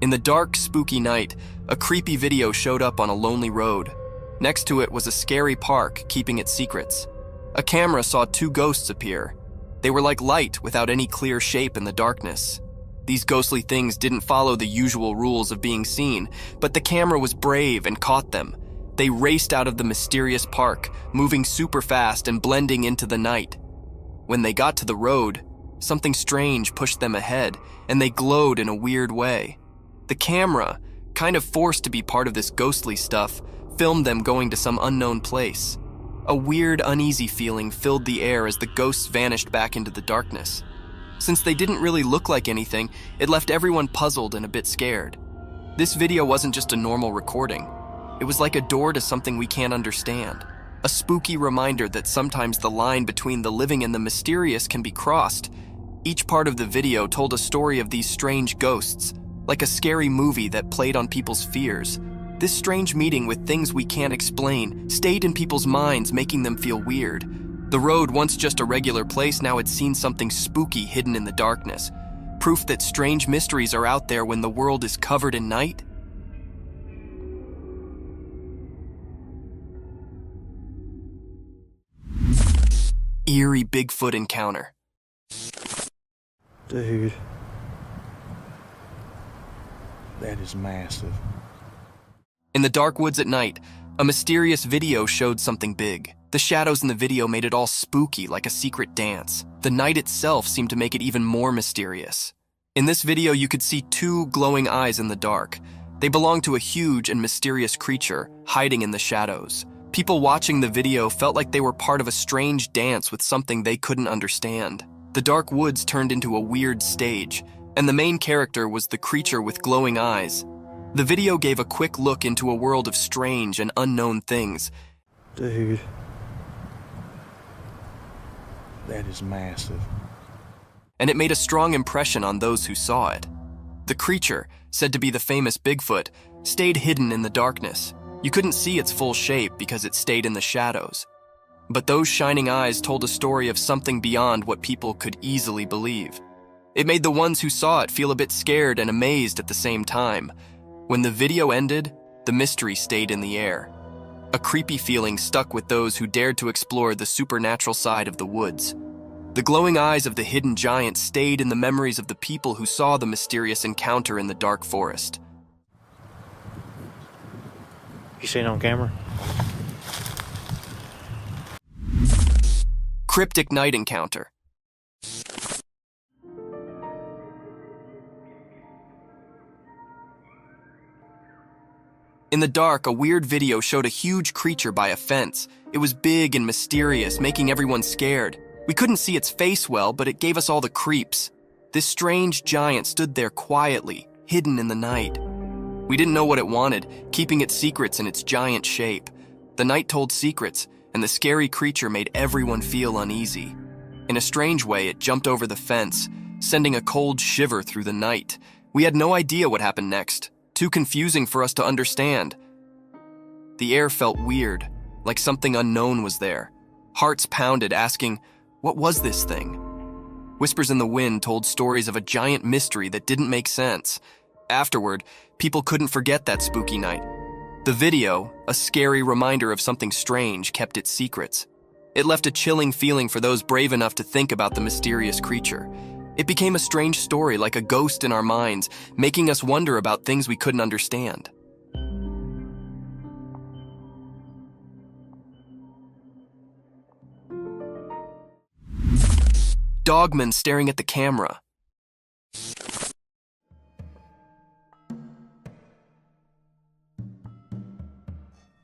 In the dark, spooky night, a creepy video showed up on a lonely road. Next to it was a scary park keeping its secrets. A camera saw two ghosts appear. They were like light without any clear shape in the darkness. These ghostly things didn't follow the usual rules of being seen, but the camera was brave and caught them. They raced out of the mysterious park, moving super fast and blending into the night. When they got to the road, something strange pushed them ahead, and they glowed in a weird way. The camera, kind of forced to be part of this ghostly stuff, filmed them going to some unknown place. A weird, uneasy feeling filled the air as the ghosts vanished back into the darkness. Since they didn't really look like anything, it left everyone puzzled and a bit scared. This video wasn't just a normal recording. It was like a door to something we can't understand. A spooky reminder that sometimes the line between the living and the mysterious can be crossed. Each part of the video told a story of these strange ghosts, like a scary movie that played on people's fears. This strange meeting with things we can't explain stayed in people's minds, making them feel weird. The road, once just a regular place, now had seen something spooky hidden in the darkness. Proof that strange mysteries are out there when the world is covered in night. Eerie Bigfoot encounter. Dude. That is massive. In the dark woods at night, a mysterious video showed something big. The shadows in the video made it all spooky, like a secret dance. The night itself seemed to make it even more mysterious. In this video, you could see two glowing eyes in the dark. They belonged to a huge and mysterious creature, hiding in the shadows. People watching the video felt like they were part of a strange dance with something they couldn't understand. The dark woods turned into a weird stage, and the main character was the creature with glowing eyes. The video gave a quick look into a world of strange and unknown things. Dude. That is massive. And it made a strong impression on those who saw it. The creature, said to be the famous Bigfoot, stayed hidden in the darkness. You couldn't see its full shape because it stayed in the shadows. But those shining eyes told a story of something beyond what people could easily believe. It made the ones who saw it feel a bit scared and amazed at the same time. When the video ended, the mystery stayed in the air. A creepy feeling stuck with those who dared to explore the supernatural side of the woods. The glowing eyes of the hidden giant stayed in the memories of the people who saw the mysterious encounter in the dark forest. You seen it on camera? Cryptic night encounter. In the dark, a weird video showed a huge creature by a fence. It was big and mysterious, making everyone scared. We couldn't see its face well, but it gave us all the creeps. This strange giant stood there quietly, hidden in the night. We didn't know what it wanted, keeping its secrets in its giant shape. The night told secrets, and the scary creature made everyone feel uneasy. In a strange way, it jumped over the fence, sending a cold shiver through the night. We had no idea what happened next, too confusing for us to understand. The air felt weird, like something unknown was there. Hearts pounded, asking, what was this thing? Whispers in the wind told stories of a giant mystery that didn't make sense. Afterward, people couldn't forget that spooky night. The video, a scary reminder of something strange, kept its secrets. It left a chilling feeling for those brave enough to think about the mysterious creature. It became a strange story, like a ghost in our minds, making us wonder about things we couldn't understand. Dogman staring at the camera.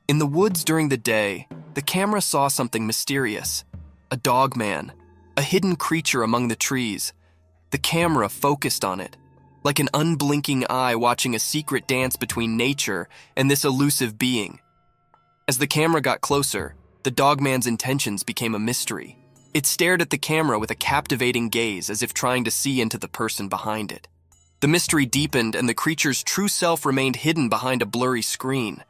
In the woods during the day, the camera saw something mysterious. A dogman, a hidden creature among the trees. The camera focused on it, like an unblinking eye watching a secret dance between nature and this elusive being. As the camera got closer, the dogman's intentions became a mystery. It stared at the camera with a captivating gaze, as if trying to see into the person behind it. The mystery deepened, and the creature's true self remained hidden behind a blurry screen.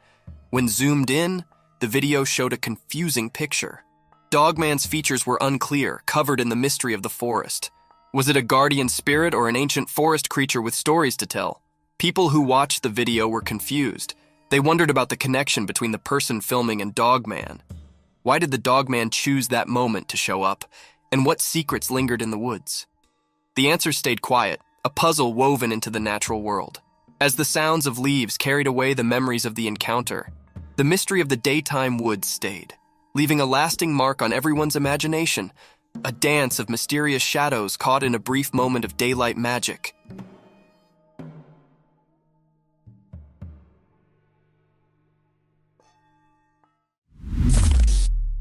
When zoomed in, the video showed a confusing picture. Dogman's features were unclear, covered in the mystery of the forest. Was it a guardian spirit or an ancient forest creature with stories to tell? People who watched the video were confused. They wondered about the connection between the person filming and Dogman. Why did the Dogman choose that moment to show up? And what secrets lingered in the woods? The answer stayed quiet, a puzzle woven into the natural world. As the sounds of leaves carried away the memories of the encounter, the mystery of the daytime woods stayed, leaving a lasting mark on everyone's imagination, a dance of mysterious shadows caught in a brief moment of daylight magic.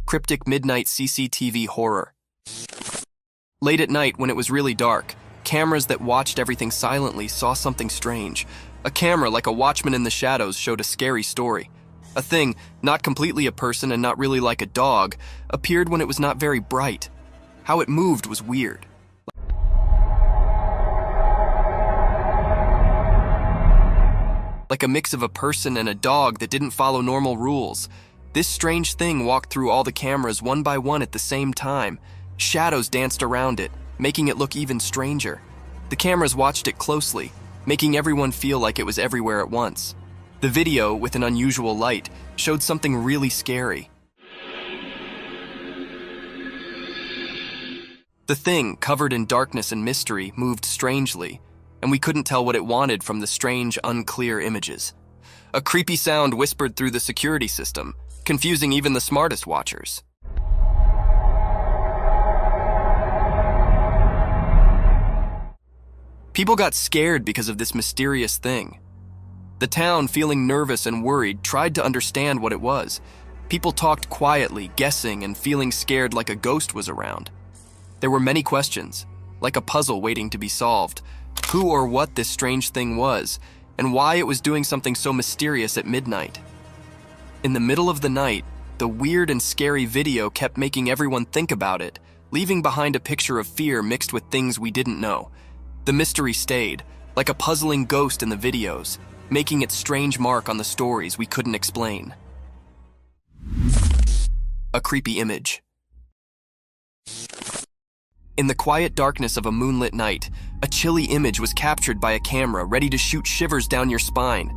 Cryptic midnight CCTV horror. Late at night, when it was really dark, cameras that watched everything silently saw something strange. A camera, like a watchman in the shadows, showed a scary story. A thing, not completely a person and not really like a dog, appeared when it was not very bright. How it moved was weird. Like a mix of a person and a dog that didn't follow normal rules. This strange thing walked through all the cameras one by one at the same time. Shadows danced around it, making it look even stranger. The cameras watched it closely, making everyone feel like it was everywhere at once. The video, with an unusual light, showed something really scary. The thing, covered in darkness and mystery, moved strangely, and we couldn't tell what it wanted from the strange, unclear images. A creepy sound whispered through the security system, confusing even the smartest watchers. People got scared because of this mysterious thing. The town, feeling nervous and worried, tried to understand what it was. People talked quietly, guessing and feeling scared like a ghost was around. There were many questions, like a puzzle waiting to be solved. Who or what this strange thing was, and why it was doing something so mysterious at midnight. In the middle of the night, the weird and scary video kept making everyone think about it, leaving behind a picture of fear mixed with things we didn't know. The mystery stayed, like a puzzling ghost in the videos, making its strange mark on the stories we couldn't explain. A creepy image. In the quiet darkness of a moonlit night, a chilly image was captured by a camera ready to shoot shivers down your spine.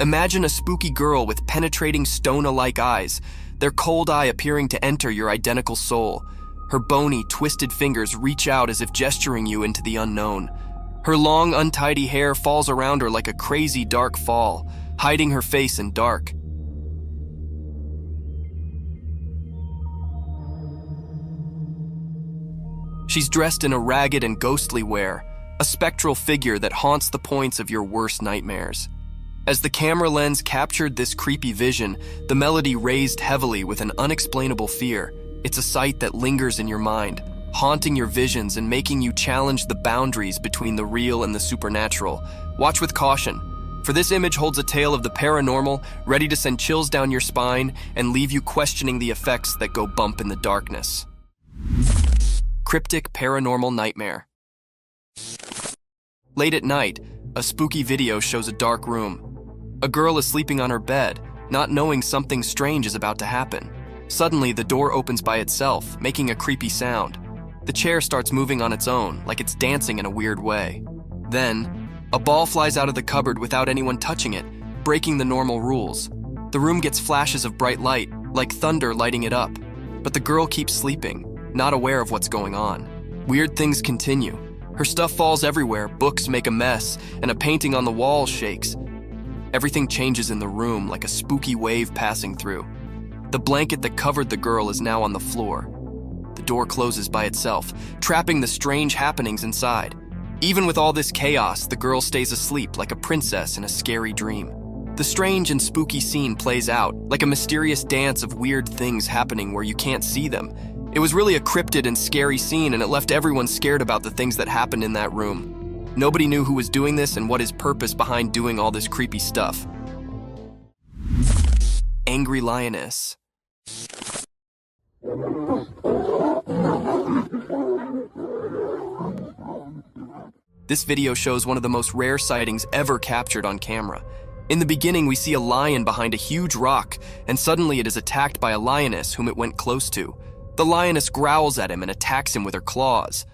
Imagine a spooky girl with penetrating stone-alike eyes, their cold eye appearing to enter your identical soul. Her bony, twisted fingers reach out as if gesturing you into the unknown. Her long, untidy hair falls around her like a crazy dark fall, hiding her face in dark. She's dressed in a ragged and ghostly wear, a spectral figure that haunts the points of your worst nightmares. As the camera lens captured this creepy vision, the melody raised heavily with an unexplainable fear. It's a sight that lingers in your mind, haunting your visions and making you challenge the boundaries between the real and the supernatural. Watch with caution, for this image holds a tale of the paranormal, ready to send chills down your spine and leave you questioning the effects that go bump in the darkness. Cryptic paranormal nightmare. Late at night, a spooky video shows a dark room. A girl is sleeping on her bed, not knowing something strange is about to happen. Suddenly, the door opens by itself, making a creepy sound. The chair starts moving on its own, like it's dancing in a weird way. Then, a ball flies out of the cupboard without anyone touching it, breaking the normal rules. The room gets flashes of bright light, like thunder lighting it up. But the girl keeps sleeping, not aware of what's going on. Weird things continue. Her stuff falls everywhere, books make a mess, and a painting on the wall shakes. Everything changes in the room like a spooky wave passing through. The blanket that covered the girl is now on the floor. The door closes by itself, trapping the strange happenings inside. Even with all this chaos, the girl stays asleep like a princess in a scary dream. The strange and spooky scene plays out, like a mysterious dance of weird things happening where you can't see them. It was really a cryptid and scary scene, and it left everyone scared about the things that happened in that room. Nobody knew who was doing this and what his purpose behind doing all this creepy stuff. Angry lioness. This video shows one of the most rare sightings ever captured on camera. In the beginning, we see a lion behind a huge rock, and suddenly it is attacked by a lioness whom it went close to. The lioness growls at him and attacks him with her claws.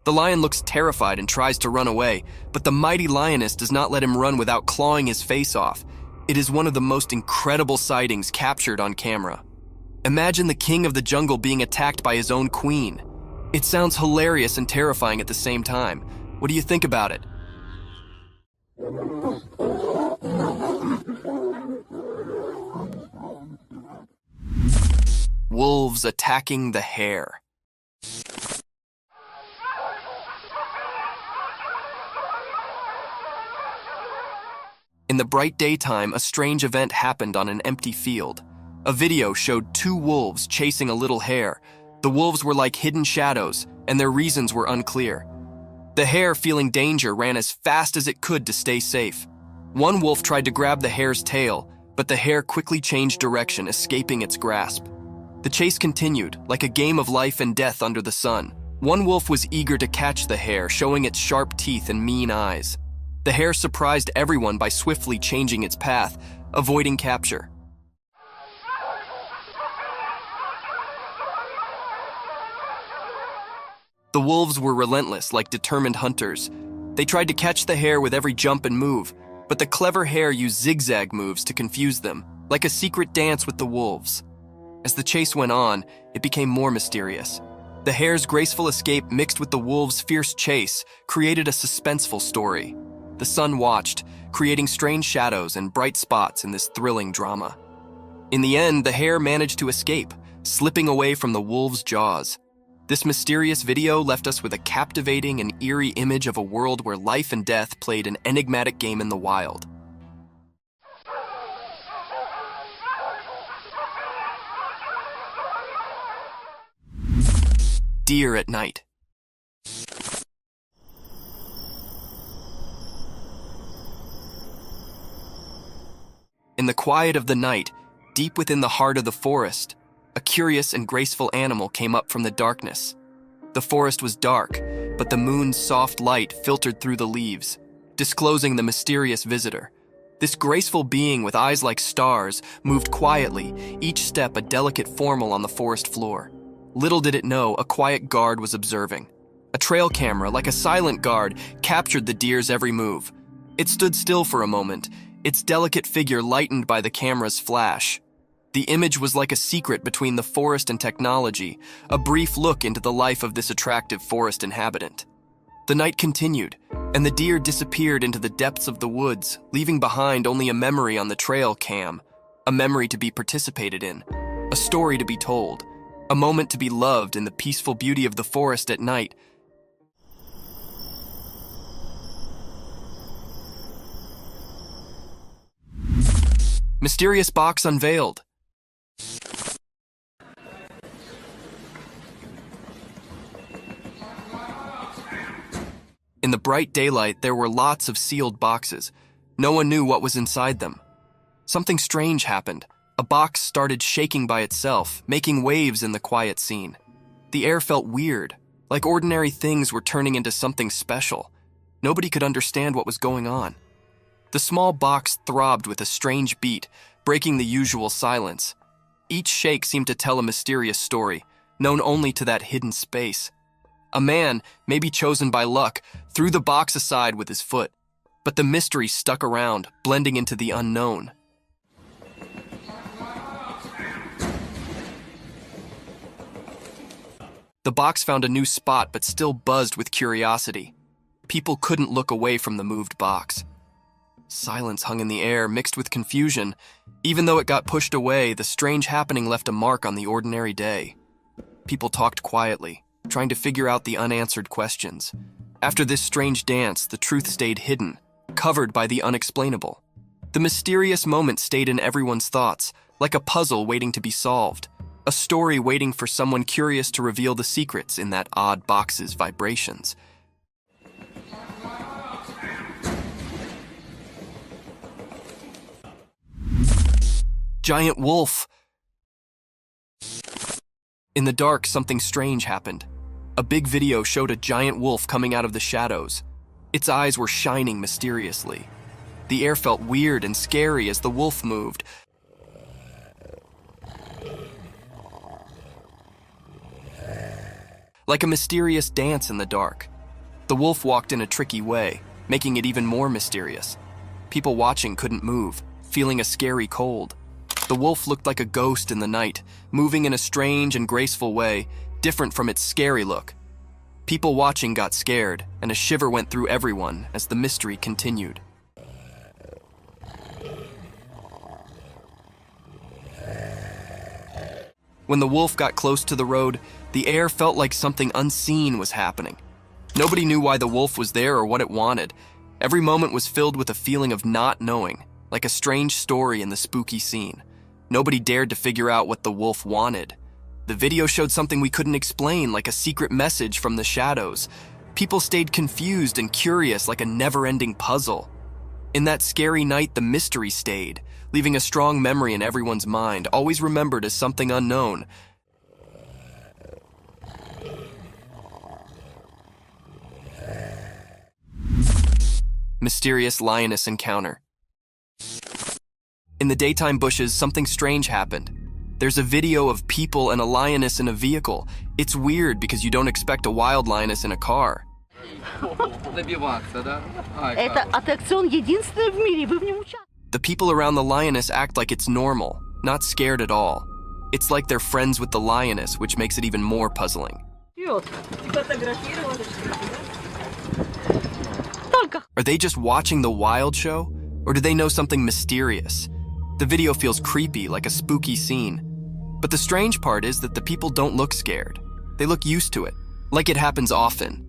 The lion looks terrified and tries to run away, but the mighty lioness does not let him run without clawing his face off. It is one of the most incredible sightings captured on camera. Imagine the king of the jungle being attacked by his own queen. It sounds hilarious and terrifying at the same time. What do you think about it? Wolves attacking the hare. In the bright daytime, a strange event happened on an empty field. A video showed two wolves chasing a little hare. The wolves were like hidden shadows, and their reasons were unclear. The hare, feeling danger, ran as fast as it could to stay safe. One wolf tried to grab the hare's tail, but the hare quickly changed direction, escaping its grasp. The chase continued, like a game of life and death under the sun. One wolf was eager to catch the hare, showing its sharp teeth and mean eyes. The hare surprised everyone by swiftly changing its path, avoiding capture. The wolves were relentless, like determined hunters. They tried to catch the hare with every jump and move, but the clever hare used zigzag moves to confuse them, like a secret dance with the wolves. As the chase went on, it became more mysterious. The hare's graceful escape mixed with the wolves' fierce chase created a suspenseful story. The sun watched, creating strange shadows and bright spots in this thrilling drama. In the end, the hare managed to escape, slipping away from the wolves' jaws. This mysterious video left us with a captivating and eerie image of a world where life and death played an enigmatic game in the wild. Deer at night. In the quiet of the night, deep within the heart of the forest, a curious and graceful animal came up from the darkness. The forest was dark, but the moon's soft light filtered through the leaves, disclosing the mysterious visitor. This graceful being with eyes like stars moved quietly, each step a delicate formel on the forest floor. Little did it know, a quiet guard was observing. A trail camera, like a silent guard, captured the deer's every move. It stood still for a moment, its delicate figure lightened by the camera's flash. The image was like a secret between the forest and technology, a brief look into the life of this attractive forest inhabitant. The night continued, and the deer disappeared into the depths of the woods, leaving behind only a memory on the trail cam, a memory to be participated in, a story to be told, a moment to be loved in the peaceful beauty of the forest at night. Mysterious box unveiled. In the bright daylight, there were lots of sealed boxes. No one knew what was inside them. Something strange happened. A box started shaking by itself, making waves in the quiet scene. The air felt weird, like ordinary things were turning into something special. Nobody could understand what was going on. The small box throbbed with a strange beat, breaking the usual silence. Each shake seemed to tell a mysterious story, known only to that hidden space. A man, maybe chosen by luck, threw the box aside with his foot, but the mystery stuck around, blending into the unknown. The box found a new spot but still buzzed with curiosity. People couldn't look away from the moved box. Silence hung in the air, mixed with confusion. Even though it got pushed away, the strange happening left a mark on the ordinary day. People talked quietly, trying to figure out the unanswered questions. After this strange dance, the truth stayed hidden, covered by the unexplainable. The mysterious moment stayed in everyone's thoughts, like a puzzle waiting to be solved, a story waiting for someone curious to reveal the secrets in that odd box's vibrations. Giant wolf! In the dark, something strange happened. A big video showed a giant wolf coming out of the shadows. Its eyes were shining mysteriously. The air felt weird and scary as the wolf moved. Like a mysterious dance in the dark. The wolf walked in a tricky way, making it even more mysterious. People watching couldn't move, feeling a scary cold. The wolf looked like a ghost in the night, moving in a strange and graceful way, different from its scary look. People watching got scared, and a shiver went through everyone as the mystery continued. When the wolf got close to the road, the air felt like something unseen was happening. Nobody knew why the wolf was there or what it wanted. Every moment was filled with a feeling of not knowing, like a strange story in the spooky scene. Nobody dared to figure out what the wolf wanted. The video showed something we couldn't explain, like a secret message from the shadows. People stayed confused and curious, like a never-ending puzzle. In that scary night, the mystery stayed, leaving a strong memory in everyone's mind, always remembered as something unknown. Mysterious lioness encounter. In the daytime bushes, something strange happened. There's a video of people and a lioness in a vehicle. It's weird because you don't expect a wild lioness in a car. The people around the lioness act like it's normal, not scared at all. It's like they're friends with the lioness, which makes it even more puzzling. Are they just watching the wild show? Or do they know something mysterious? The video feels creepy, like a spooky scene. But the strange part is that the people don't look scared. They look used to it, like it happens often.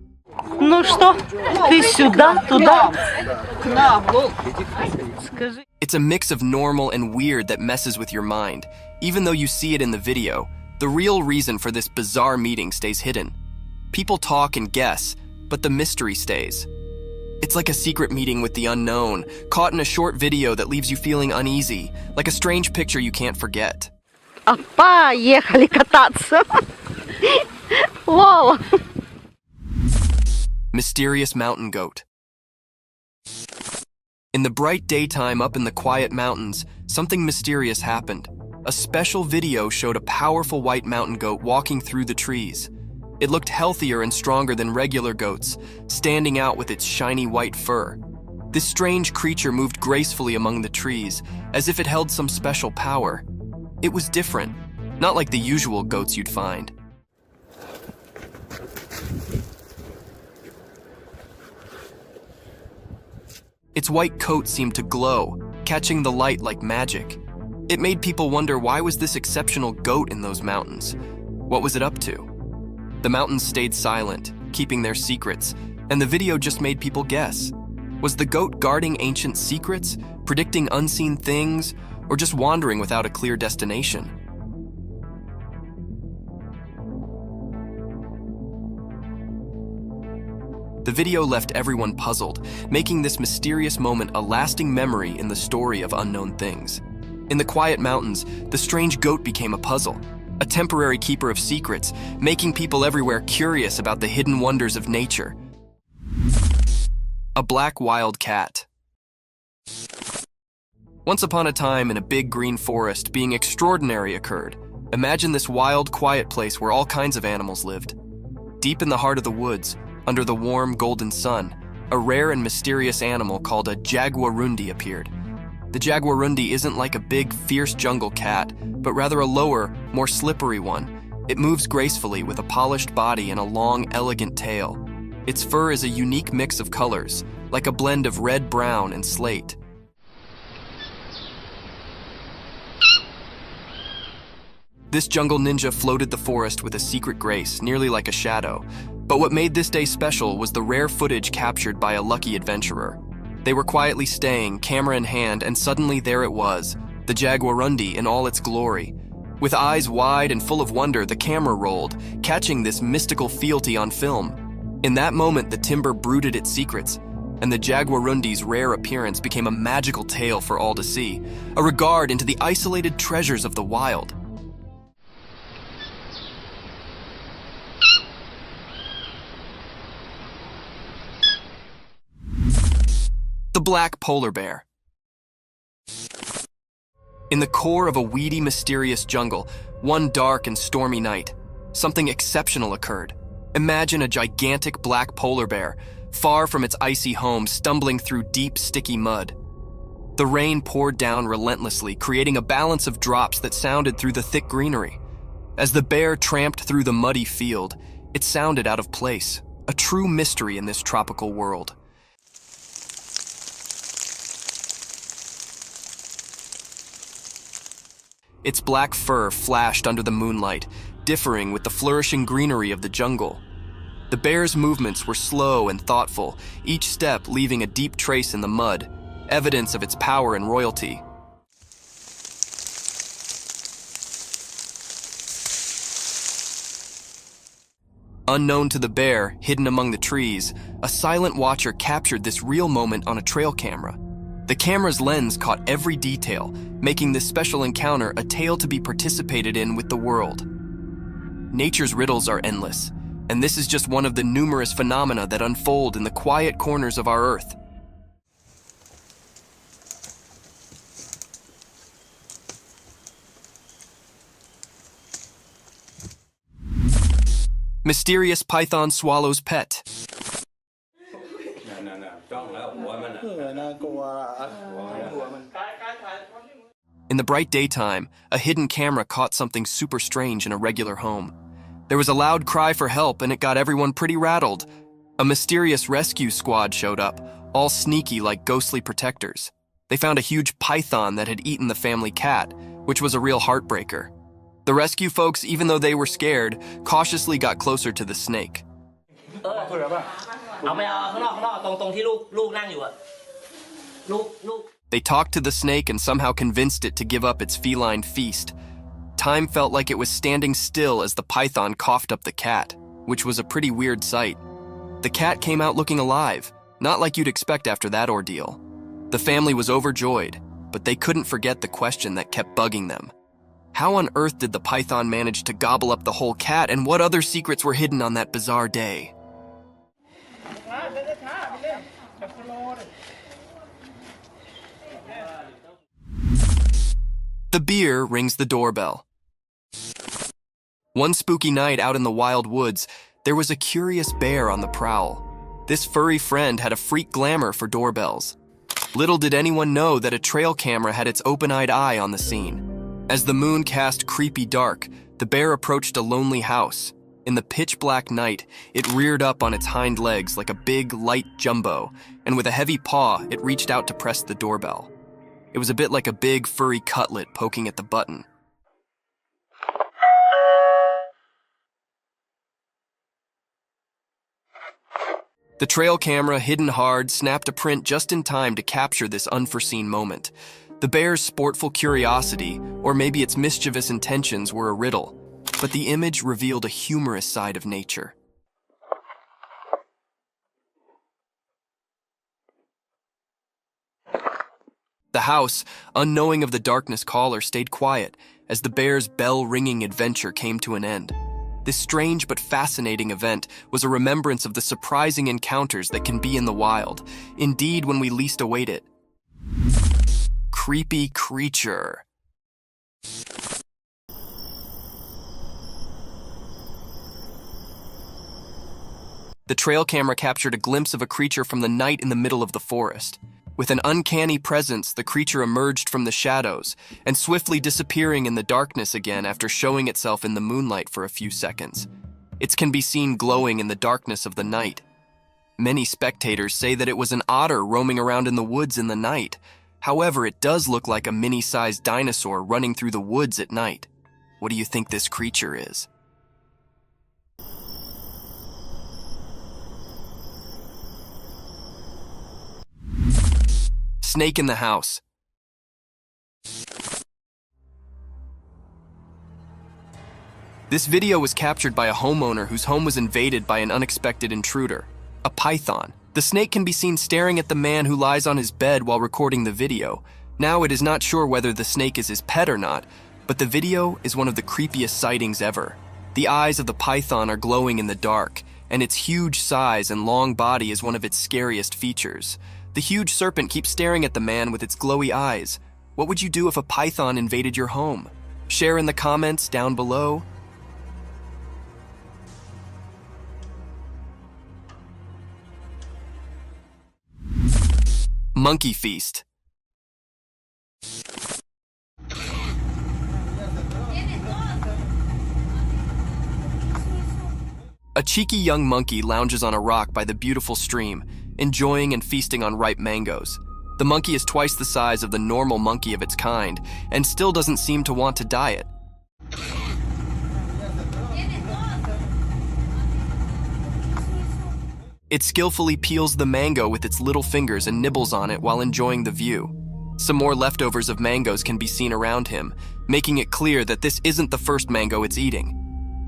It's a mix of normal and weird that messes with your mind. Even though you see it in the video, the real reason for this bizarre meeting stays hidden. People talk and guess, but the mystery stays. It's like a secret meeting with the unknown, caught in a short video that leaves you feeling uneasy, like a strange picture you can't forget. Поехали кататься. Wow. Mysterious mountain goat. In the bright daytime up in the quiet mountains, something mysterious happened. A special video showed a powerful white mountain goat walking through the trees. It looked healthier and stronger than regular goats, standing out with its shiny white fur. This strange creature moved gracefully among the trees, as if it held some special power. It was different, not like the usual goats you'd find. Its white coat seemed to glow, catching the light like magic. It made people wonder, why was this exceptional goat in those mountains? What was it up to? The mountains stayed silent, keeping their secrets, and the video just made people guess. Was the goat guarding ancient secrets, predicting unseen things, or just wandering without a clear destination. The video left everyone puzzled, making this mysterious moment a lasting memory in the story of unknown things. In the quiet mountains, the strange goat became a puzzle, a temporary keeper of secrets, making people everywhere curious about the hidden wonders of nature. A black wild cat. Once upon a time in a big green forest, being extraordinary occurred. Imagine this wild, quiet place where all kinds of animals lived. Deep in the heart of the woods, under the warm, golden sun, a rare and mysterious animal called a jaguarundi appeared. The jaguarundi isn't like a big, fierce jungle cat, but rather a lower, more slippery one. It moves gracefully with a polished body and a long, elegant tail. Its fur is a unique mix of colors, like a blend of red, brown, and slate. This jungle ninja floated the forest with a secret grace, nearly like a shadow. But what made this day special was the rare footage captured by a lucky adventurer. They were quietly staying, camera in hand, and suddenly there it was, the jaguarundi in all its glory. With eyes wide and full of wonder, the camera rolled, catching this mystical fealty on film. In that moment, the timber brooded its secrets, and the jaguarundi's rare appearance became a magical tale for all to see, a regard into the isolated treasures of the wild. The black polar bear. In the core of a weedy, mysterious jungle, one dark and stormy night, something exceptional occurred. Imagine a gigantic black polar bear, far from its icy home, stumbling through deep, sticky mud. The rain poured down relentlessly, creating a balance of drops that sounded through the thick greenery. As the bear tramped through the muddy field, it sounded out of place, a true mystery in this tropical world. Its black fur flashed under the moonlight, differing with the flourishing greenery of the jungle. The bear's movements were slow and thoughtful, each step leaving a deep trace in the mud, evidence of its power and royalty. Unknown to the bear, hidden among the trees, a silent watcher captured this real moment on a trail camera. The camera's lens caught every detail, making this special encounter a tale to be participated in with the world. Nature's riddles are endless, and this is just one of the numerous phenomena that unfold in the quiet corners of our Earth. Mysterious python swallows pet. In the bright daytime, a hidden camera caught something super strange in a regular home. There was a loud cry for help, and it got everyone pretty rattled. A mysterious rescue squad showed up, all sneaky like ghostly protectors. They found a huge python that had eaten the family cat, which was a real heartbreaker. The rescue folks, even though they were scared, cautiously got closer to the snake. They talked to the snake and somehow convinced it to give up its feline feast. Time felt like it was standing still as the python coughed up the cat, which was a pretty weird sight. The cat came out looking alive, not like you'd expect after that ordeal. The family was overjoyed, but they couldn't forget the question that kept bugging them. How on earth did the python manage to gobble up the whole cat, and what other secrets were hidden on that bizarre day? The beer rings the doorbell. One spooky night out in the wild woods, there was a curious bear on the prowl. This furry friend had a freak glamour for doorbells. Little did anyone know that a trail camera had its open-eyed eye on the scene. As the moon cast creepy dark, the bear approached a lonely house. In the pitch-black night, it reared up on its hind legs like a big, light jumbo, and with a heavy paw, it reached out to press the doorbell. It was a bit like a big, furry cutlet poking at the button. The trail camera, hidden hard, snapped a print just in time to capture this unforeseen moment. The bear's sportful curiosity, or maybe its mischievous intentions, were a riddle, but the image revealed a humorous side of nature. The house, unknowing of the darkness caller, stayed quiet as the bear's bell-ringing adventure came to an end. This strange but fascinating event was a remembrance of the surprising encounters that can be in the wild, indeed when we least await it. Creepy creature. The trail camera captured a glimpse of a creature from the night in the middle of the forest. With an uncanny presence, the creature emerged from the shadows and swiftly disappearing in the darkness again after showing itself in the moonlight for a few seconds. It can be seen glowing in the darkness of the night. Many spectators say that it was an otter roaming around in the woods in the night. However, it does look like a mini-sized dinosaur running through the woods at night. What do you think this creature is? Snake in the house. This video was captured by a homeowner whose home was invaded by an unexpected intruder, a python. The snake can be seen staring at the man who lies on his bed while recording the video. Now it is not sure whether the snake is his pet or not, but the video is one of the creepiest sightings ever. The eyes of the python are glowing in the dark, and its huge size and long body is one of its scariest features. The huge serpent keeps staring at the man with its glowy eyes. What would you do if a python invaded your home? Share in the comments down below. Monkey feast. A cheeky young monkey lounges on a rock by the beautiful stream, enjoying and feasting on ripe mangoes. The monkey is twice the size of the normal monkey of its kind, and still doesn't seem to want to diet. It skillfully peels the mango with its little fingers and nibbles on it while enjoying the view. Some more leftovers of mangoes can be seen around him, making it clear that this isn't the first mango it's eating.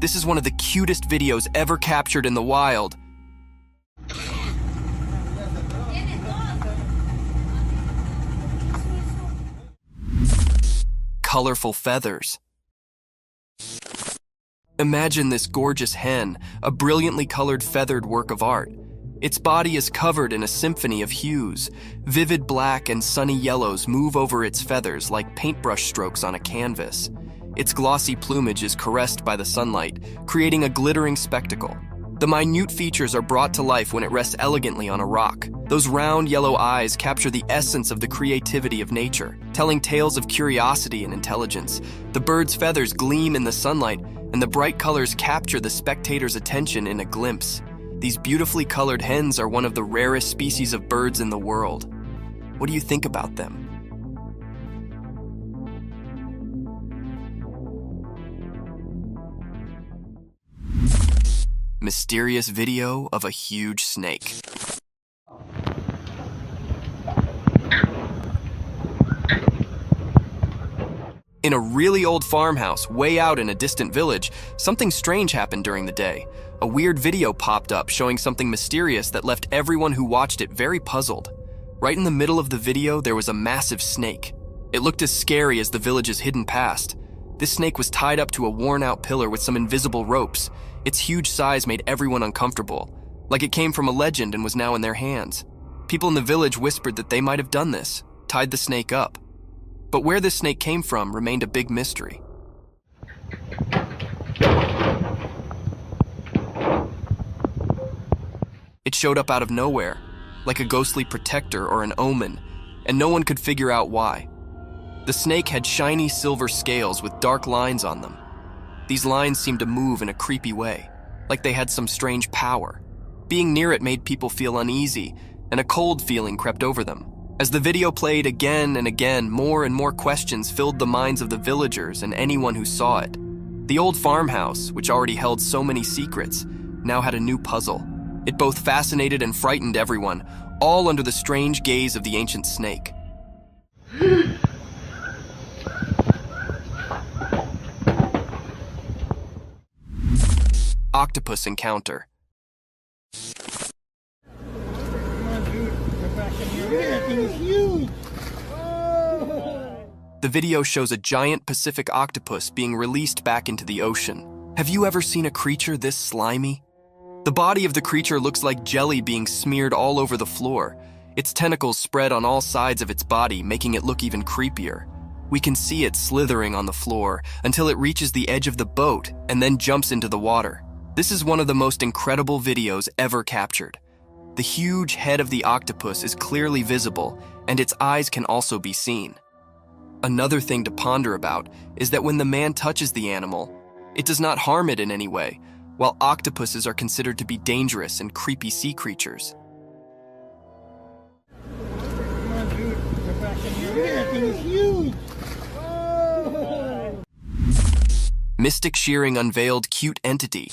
This is one of the cutest videos ever captured in the wild. Colorful feathers. Imagine this gorgeous hen, a brilliantly colored feathered work of art. Its body is covered in a symphony of hues. Vivid black and sunny yellows move over its feathers like paintbrush strokes on a canvas. Its glossy plumage is caressed by the sunlight, creating a glittering spectacle. The minute features are brought to life when it rests elegantly on a rock. Those round yellow eyes capture the essence of the creativity of nature, telling tales of curiosity and intelligence. The bird's feathers gleam in the sunlight, and the bright colors capture the spectator's attention in a glimpse. These beautifully colored hens are one of the rarest species of birds in the world. What do you think about them? Mysterious video of a huge snake. In a really old farmhouse, way out in a distant village, something strange happened during the day. A weird video popped up showing something mysterious that left everyone who watched it very puzzled. Right in the middle of the video, there was a massive snake. It looked as scary as the village's hidden past. This snake was tied up to a worn-out pillar with some invisible ropes. Its huge size made everyone uncomfortable, like it came from a legend and was now in their hands. People in the village whispered that they might have done this, tied the snake up. But where this snake came from remained a big mystery. It showed up out of nowhere, like a ghostly protector or an omen, and no one could figure out why. The snake had shiny silver scales with dark lines on them. These lines seemed to move in a creepy way, like they had some strange power. Being near it made people feel uneasy, and a cold feeling crept over them. As the video played again and again, more and more questions filled the minds of the villagers and anyone who saw it. The old farmhouse, which already held so many secrets, now had a new puzzle. It both fascinated and frightened everyone, all under the strange gaze of the ancient snake. Octopus Encounter. The video shows a giant Pacific octopus being released back into the ocean. Have you ever seen a creature this slimy? The body of the creature looks like jelly being smeared all over the floor. Its tentacles spread on all sides of its body, making it look even creepier. We can see it slithering on the floor until it reaches the edge of the boat and then jumps into the water. This is one of the most incredible videos ever captured. The huge head of the octopus is clearly visible, and its eyes can also be seen. Another thing to ponder about is that when the man touches the animal, it does not harm it in any way, while octopuses are considered to be dangerous and creepy sea creatures. Mystic Shearing unveiled cute entity.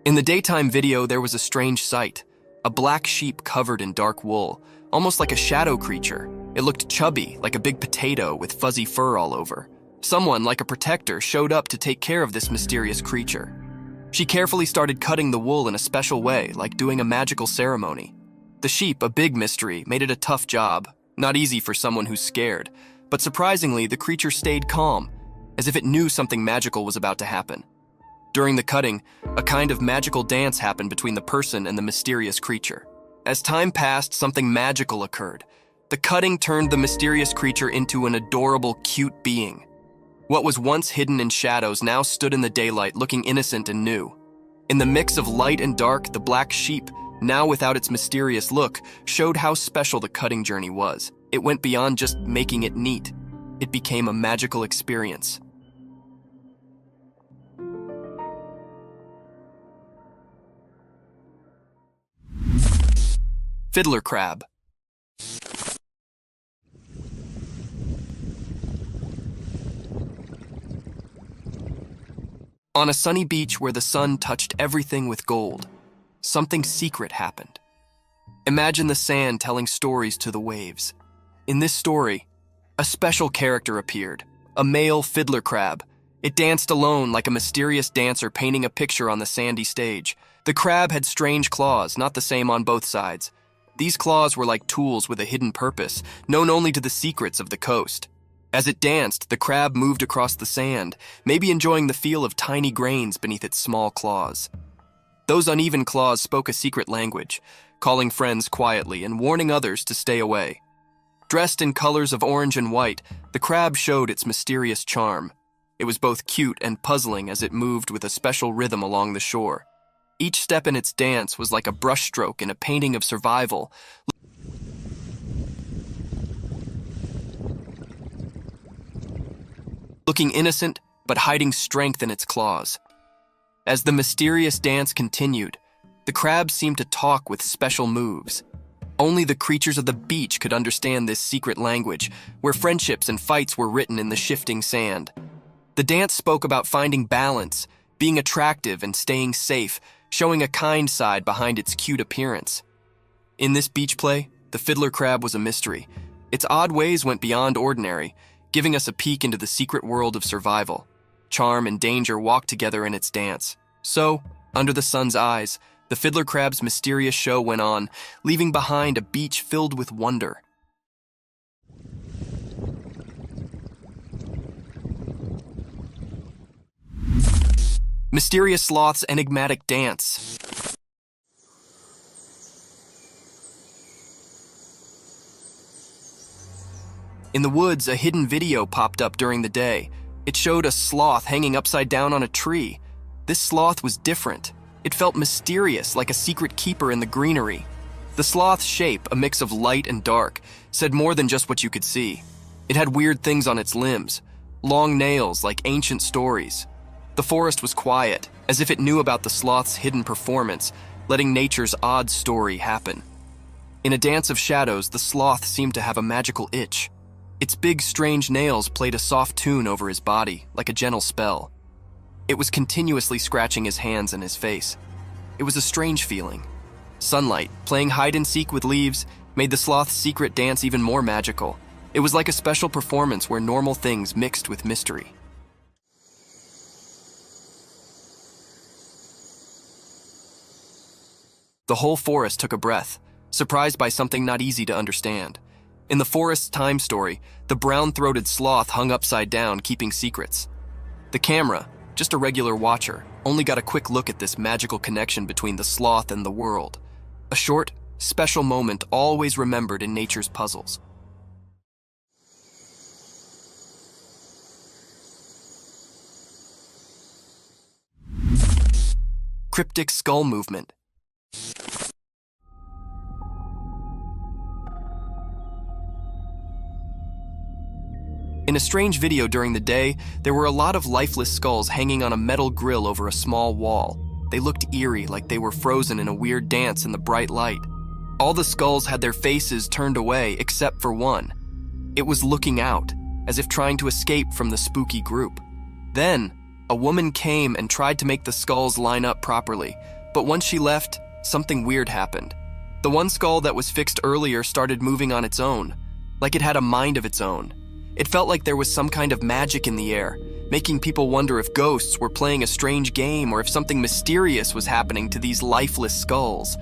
In the daytime video, there was a strange sight. A black sheep covered in dark wool, almost like a shadow creature. It looked chubby, like a big potato with fuzzy fur all over. Someone, like a protector, showed up to take care of this mysterious creature. She carefully started cutting the wool in a special way, like doing a magical ceremony. The sheep, a big mystery, made it a tough job. Not easy for someone who's scared. But surprisingly, the creature stayed calm, as if it knew something magical was about to happen. During the cutting, a kind of magical dance happened between the person and the mysterious creature. As time passed, something magical occurred. The cutting turned the mysterious creature into an adorable, cute being. What was once hidden in shadows now stood in the daylight, looking innocent and new. In the mix of light and dark, the black sheep, now without its mysterious look, showed how special the cutting journey was. It went beyond just making it neat. It became a magical experience. Fiddler crab. On a sunny beach where the sun touched everything with gold, something secret happened. Imagine the sand telling stories to the waves. In this story, a special character appeared, a male fiddler crab. It danced alone like a mysterious dancer painting a picture on the sandy stage. The crab had strange claws, not the same on both sides. These claws were like tools with a hidden purpose, known only to the secrets of the coast. As it danced, the crab moved across the sand, maybe enjoying the feel of tiny grains beneath its small claws. Those uneven claws spoke a secret language, calling friends quietly and warning others to stay away. Dressed in colors of orange and white, the crab showed its mysterious charm. It was both cute and puzzling as it moved with a special rhythm along the shore. Each step in its dance was like a brushstroke in a painting of survival. Looking innocent, but hiding strength in its claws. As the mysterious dance continued, the crab seemed to talk with special moves. Only the creatures of the beach could understand this secret language, where friendships and fights were written in the shifting sand. The dance spoke about finding balance, being attractive and staying safe, showing a kind side behind its cute appearance. In this beach play, the fiddler crab was a mystery. Its odd ways went beyond ordinary, giving us a peek into the secret world of survival. Charm and danger walked together in its dance. So, under the sun's eyes, the fiddler crab's mysterious show went on, leaving behind a beach filled with wonder. Mysterious sloth's enigmatic dance. In the woods, a hidden video popped up during the day. It showed a sloth hanging upside down on a tree. This sloth was different. It felt mysterious, like a secret keeper in the greenery. The sloth's shape, a mix of light and dark, said more than just what you could see. It had weird things on its limbs, long nails like ancient stories. The forest was quiet, as if it knew about the sloth's hidden performance, letting nature's odd story happen. In a dance of shadows, the sloth seemed to have a magical itch. Its big, strange nails played a soft tune over his body, like a gentle spell. It was continuously scratching his hands and his face. It was a strange feeling. Sunlight, playing hide-and-seek with leaves, made the sloth's secret dance even more magical. It was like a special performance where normal things mixed with mystery. The whole forest took a breath, surprised by something not easy to understand. In the forest's time story, the brown-throated sloth hung upside down, keeping secrets. The camera, just a regular watcher, only got a quick look at this magical connection between the sloth and the world. A short, special moment always remembered in nature's puzzles. Cryptic skull movement. In a strange video during the day, there were a lot of lifeless skulls hanging on a metal grill over a small wall. They looked eerie, like they were frozen in a weird dance in the bright light. All the skulls had their faces turned away except for one. It was looking out, as if trying to escape from the spooky group. Then, a woman came and tried to make the skulls line up properly, but once she left, something weird happened. The one skull that was fixed earlier started moving on its own, like it had a mind of its own. It felt like there was some kind of magic in the air, making people wonder if ghosts were playing a strange game or if something mysterious was happening to these lifeless skulls.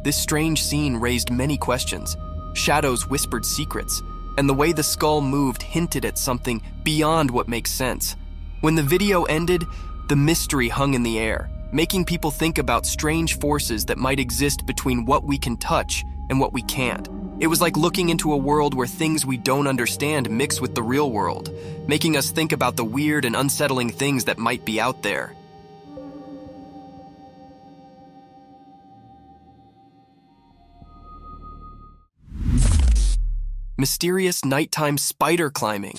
This strange scene raised many questions. Shadows whispered secrets, and the way the skull moved hinted at something beyond what makes sense. When the video ended, the mystery hung in the air, making people think about strange forces that might exist between what we can touch and what we can't. It was like looking into a world where things we don't understand mix with the real world, making us think about the weird and unsettling things that might be out there. Mysterious nighttime spider climbing.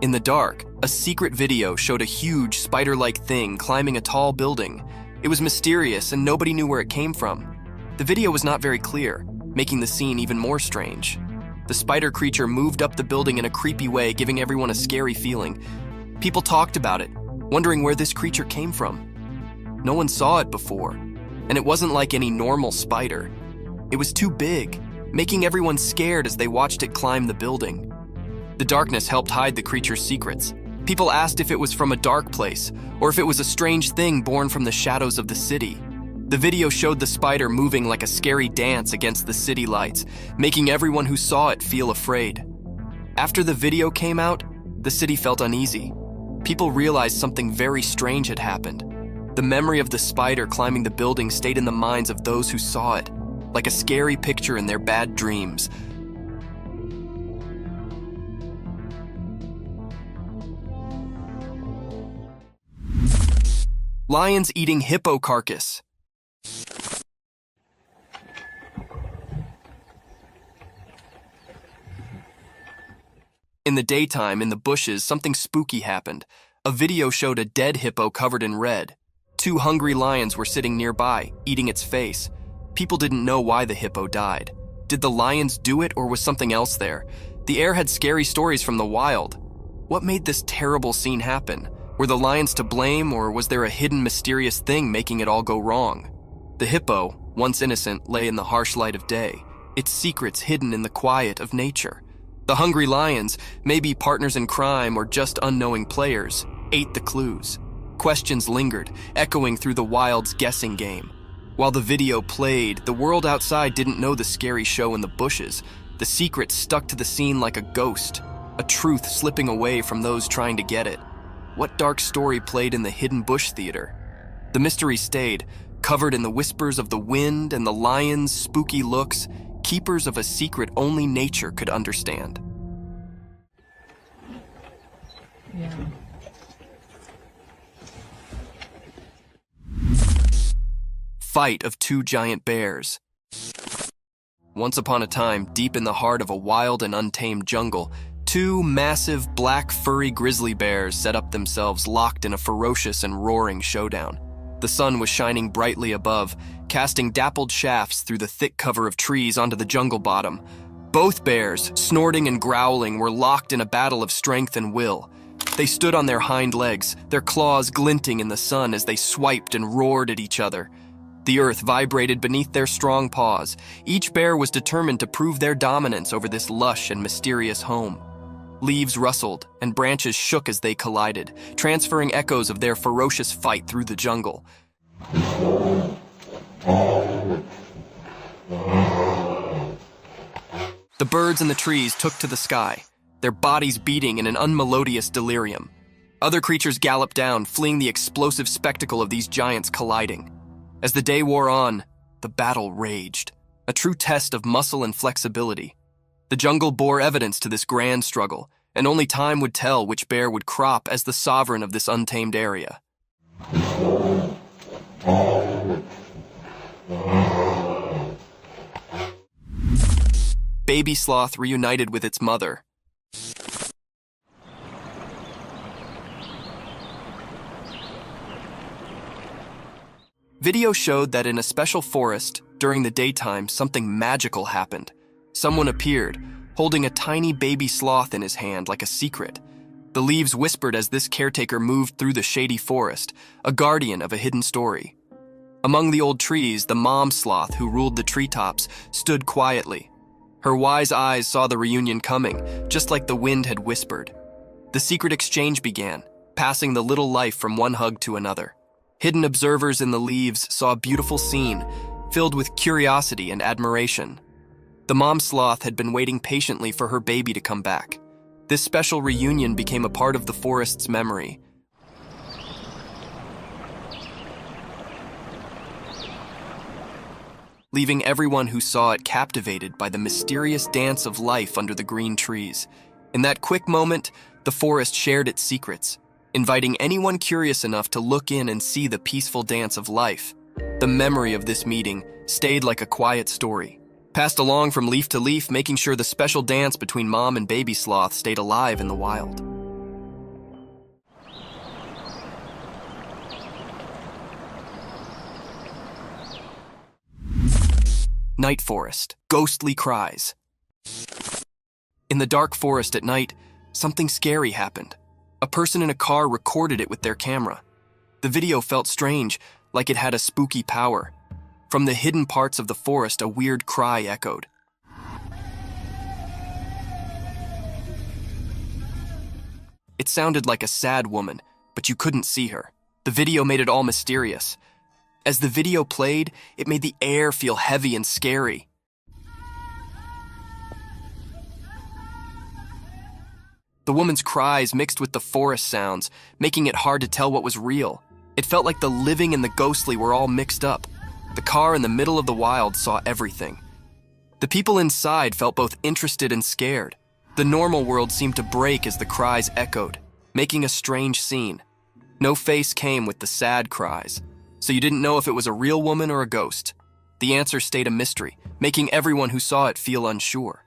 In the dark, a secret video showed a huge spider-like thing climbing a tall building. It was mysterious and nobody knew where it came from. The video was not very clear, making the scene even more strange. The spider creature moved up the building in a creepy way, giving everyone a scary feeling. People talked about it, wondering where this creature came from. No one saw it before, and it wasn't like any normal spider. It was too big, making everyone scared as they watched it climb the building. The darkness helped hide the creature's secrets. People asked if it was from a dark place, or if it was a strange thing born from the shadows of the city. The video showed the spider moving like a scary dance against the city lights, making everyone who saw it feel afraid. After the video came out, the city felt uneasy. People realized something very strange had happened. The memory of the spider climbing the building stayed in the minds of those who saw it, like a scary picture in their bad dreams. Lions eating hippo carcass. In the daytime, in the bushes, something spooky happened. A video showed a dead hippo covered in red. 2 hungry lions were sitting nearby, eating its face. People didn't know why the hippo died. Did the lions do it, or was something else there? The air had scary stories from the wild. What made this terrible scene happen? Were the lions to blame, or was there a hidden mysterious thing making it all go wrong? The hippo, once innocent, lay in the harsh light of day, its secrets hidden in the quiet of nature. The hungry lions, maybe partners in crime or just unknowing players, ate the clues. Questions lingered, echoing through the wild's guessing game. While the video played, the world outside didn't know the scary show in the bushes. The secret stuck to the scene like a ghost, a truth slipping away from those trying to get it. What dark story played in the hidden bush theater? The mystery stayed, covered in the whispers of the wind and the lions' spooky looks, keepers of a secret only nature could understand. Yeah. Fight of 2 giant bears. Once upon a time, deep in the heart of a wild and untamed jungle, 2 massive, black, furry grizzly bears set up themselves locked in a ferocious and roaring showdown. The sun was shining brightly above, casting dappled shafts through the thick cover of trees onto the jungle bottom. Both bears, snorting and growling, were locked in a battle of strength and will. They stood on their hind legs, their claws glinting in the sun as they swiped and roared at each other. The earth vibrated beneath their strong paws. Each bear was determined to prove their dominance over this lush and mysterious home. Leaves rustled and branches shook as they collided, transferring echoes of their ferocious fight through the jungle. The birds in the trees took to the sky, their bodies beating in an unmelodious delirium. Other creatures galloped down, fleeing the explosive spectacle of these giants colliding. As the day wore on, the battle raged, a true test of muscle and flexibility. The jungle bore evidence to this grand struggle, and only time would tell which bear would crop as the sovereign of this untamed area. Baby sloth reunited with its mother. Video showed that in a special forest, during the daytime, something magical happened. Someone appeared, holding a tiny baby sloth in his hand like a secret. The leaves whispered as this caretaker moved through the shady forest, a guardian of a hidden story. Among the old trees, the mom sloth who ruled the treetops stood quietly. Her wise eyes saw the reunion coming, just like the wind had whispered. The secret exchange began, passing the little life from one hug to another. Hidden observers in the leaves saw a beautiful scene, filled with curiosity and admiration. The mom sloth had been waiting patiently for her baby to come back. This special reunion became a part of the forest's memory. Leaving everyone who saw it captivated by the mysterious dance of life under the green trees. In that quick moment, the forest shared its secrets, inviting anyone curious enough to look in and see the peaceful dance of life. The memory of this meeting stayed like a quiet story, passed along from leaf to leaf, making sure the special dance between mom and baby sloth stayed alive in the wild. Night forest, ghostly cries. In the dark forest at night, something scary happened. A person in a car recorded it with their camera. The video felt strange, like it had a spooky power. From the hidden parts of the forest, a weird cry echoed. It sounded like a sad woman, but you couldn't see her. The video made it all mysterious. As the video played, it made the air feel heavy and scary. The woman's cries mixed with the forest sounds, making it hard to tell what was real. It felt like the living and the ghostly were all mixed up. The car in the middle of the wild saw everything. The people inside felt both interested and scared. The normal world seemed to break as the cries echoed, making a strange scene. No face came with the sad cries, so you didn't know if it was a real woman or a ghost. The answer stayed a mystery, making everyone who saw it feel unsure.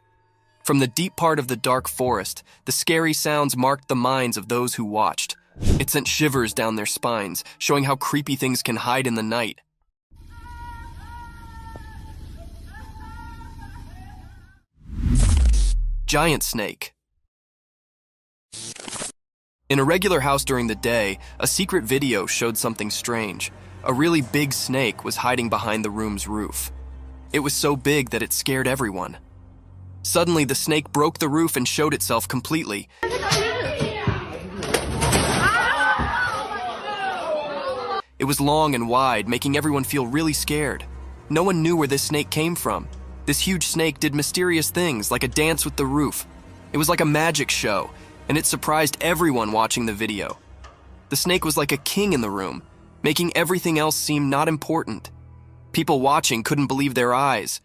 From the deep part of the dark forest, the scary sounds marked the minds of those who watched. It sent shivers down their spines, showing how creepy things can hide in the night. Giant snake. In a regular house during the day, a secret video showed something strange. A really big snake was hiding behind the room's roof. It was so big that it scared everyone. Suddenly, the snake broke the roof and showed itself completely. It was long and wide, making everyone feel really scared. No one knew where this snake came from. This huge snake did mysterious things, like a dance with the roof. It was like a magic show, and it surprised everyone watching the video. The snake was like a king in the room, making everything else seem not important. People watching couldn't believe their eyes.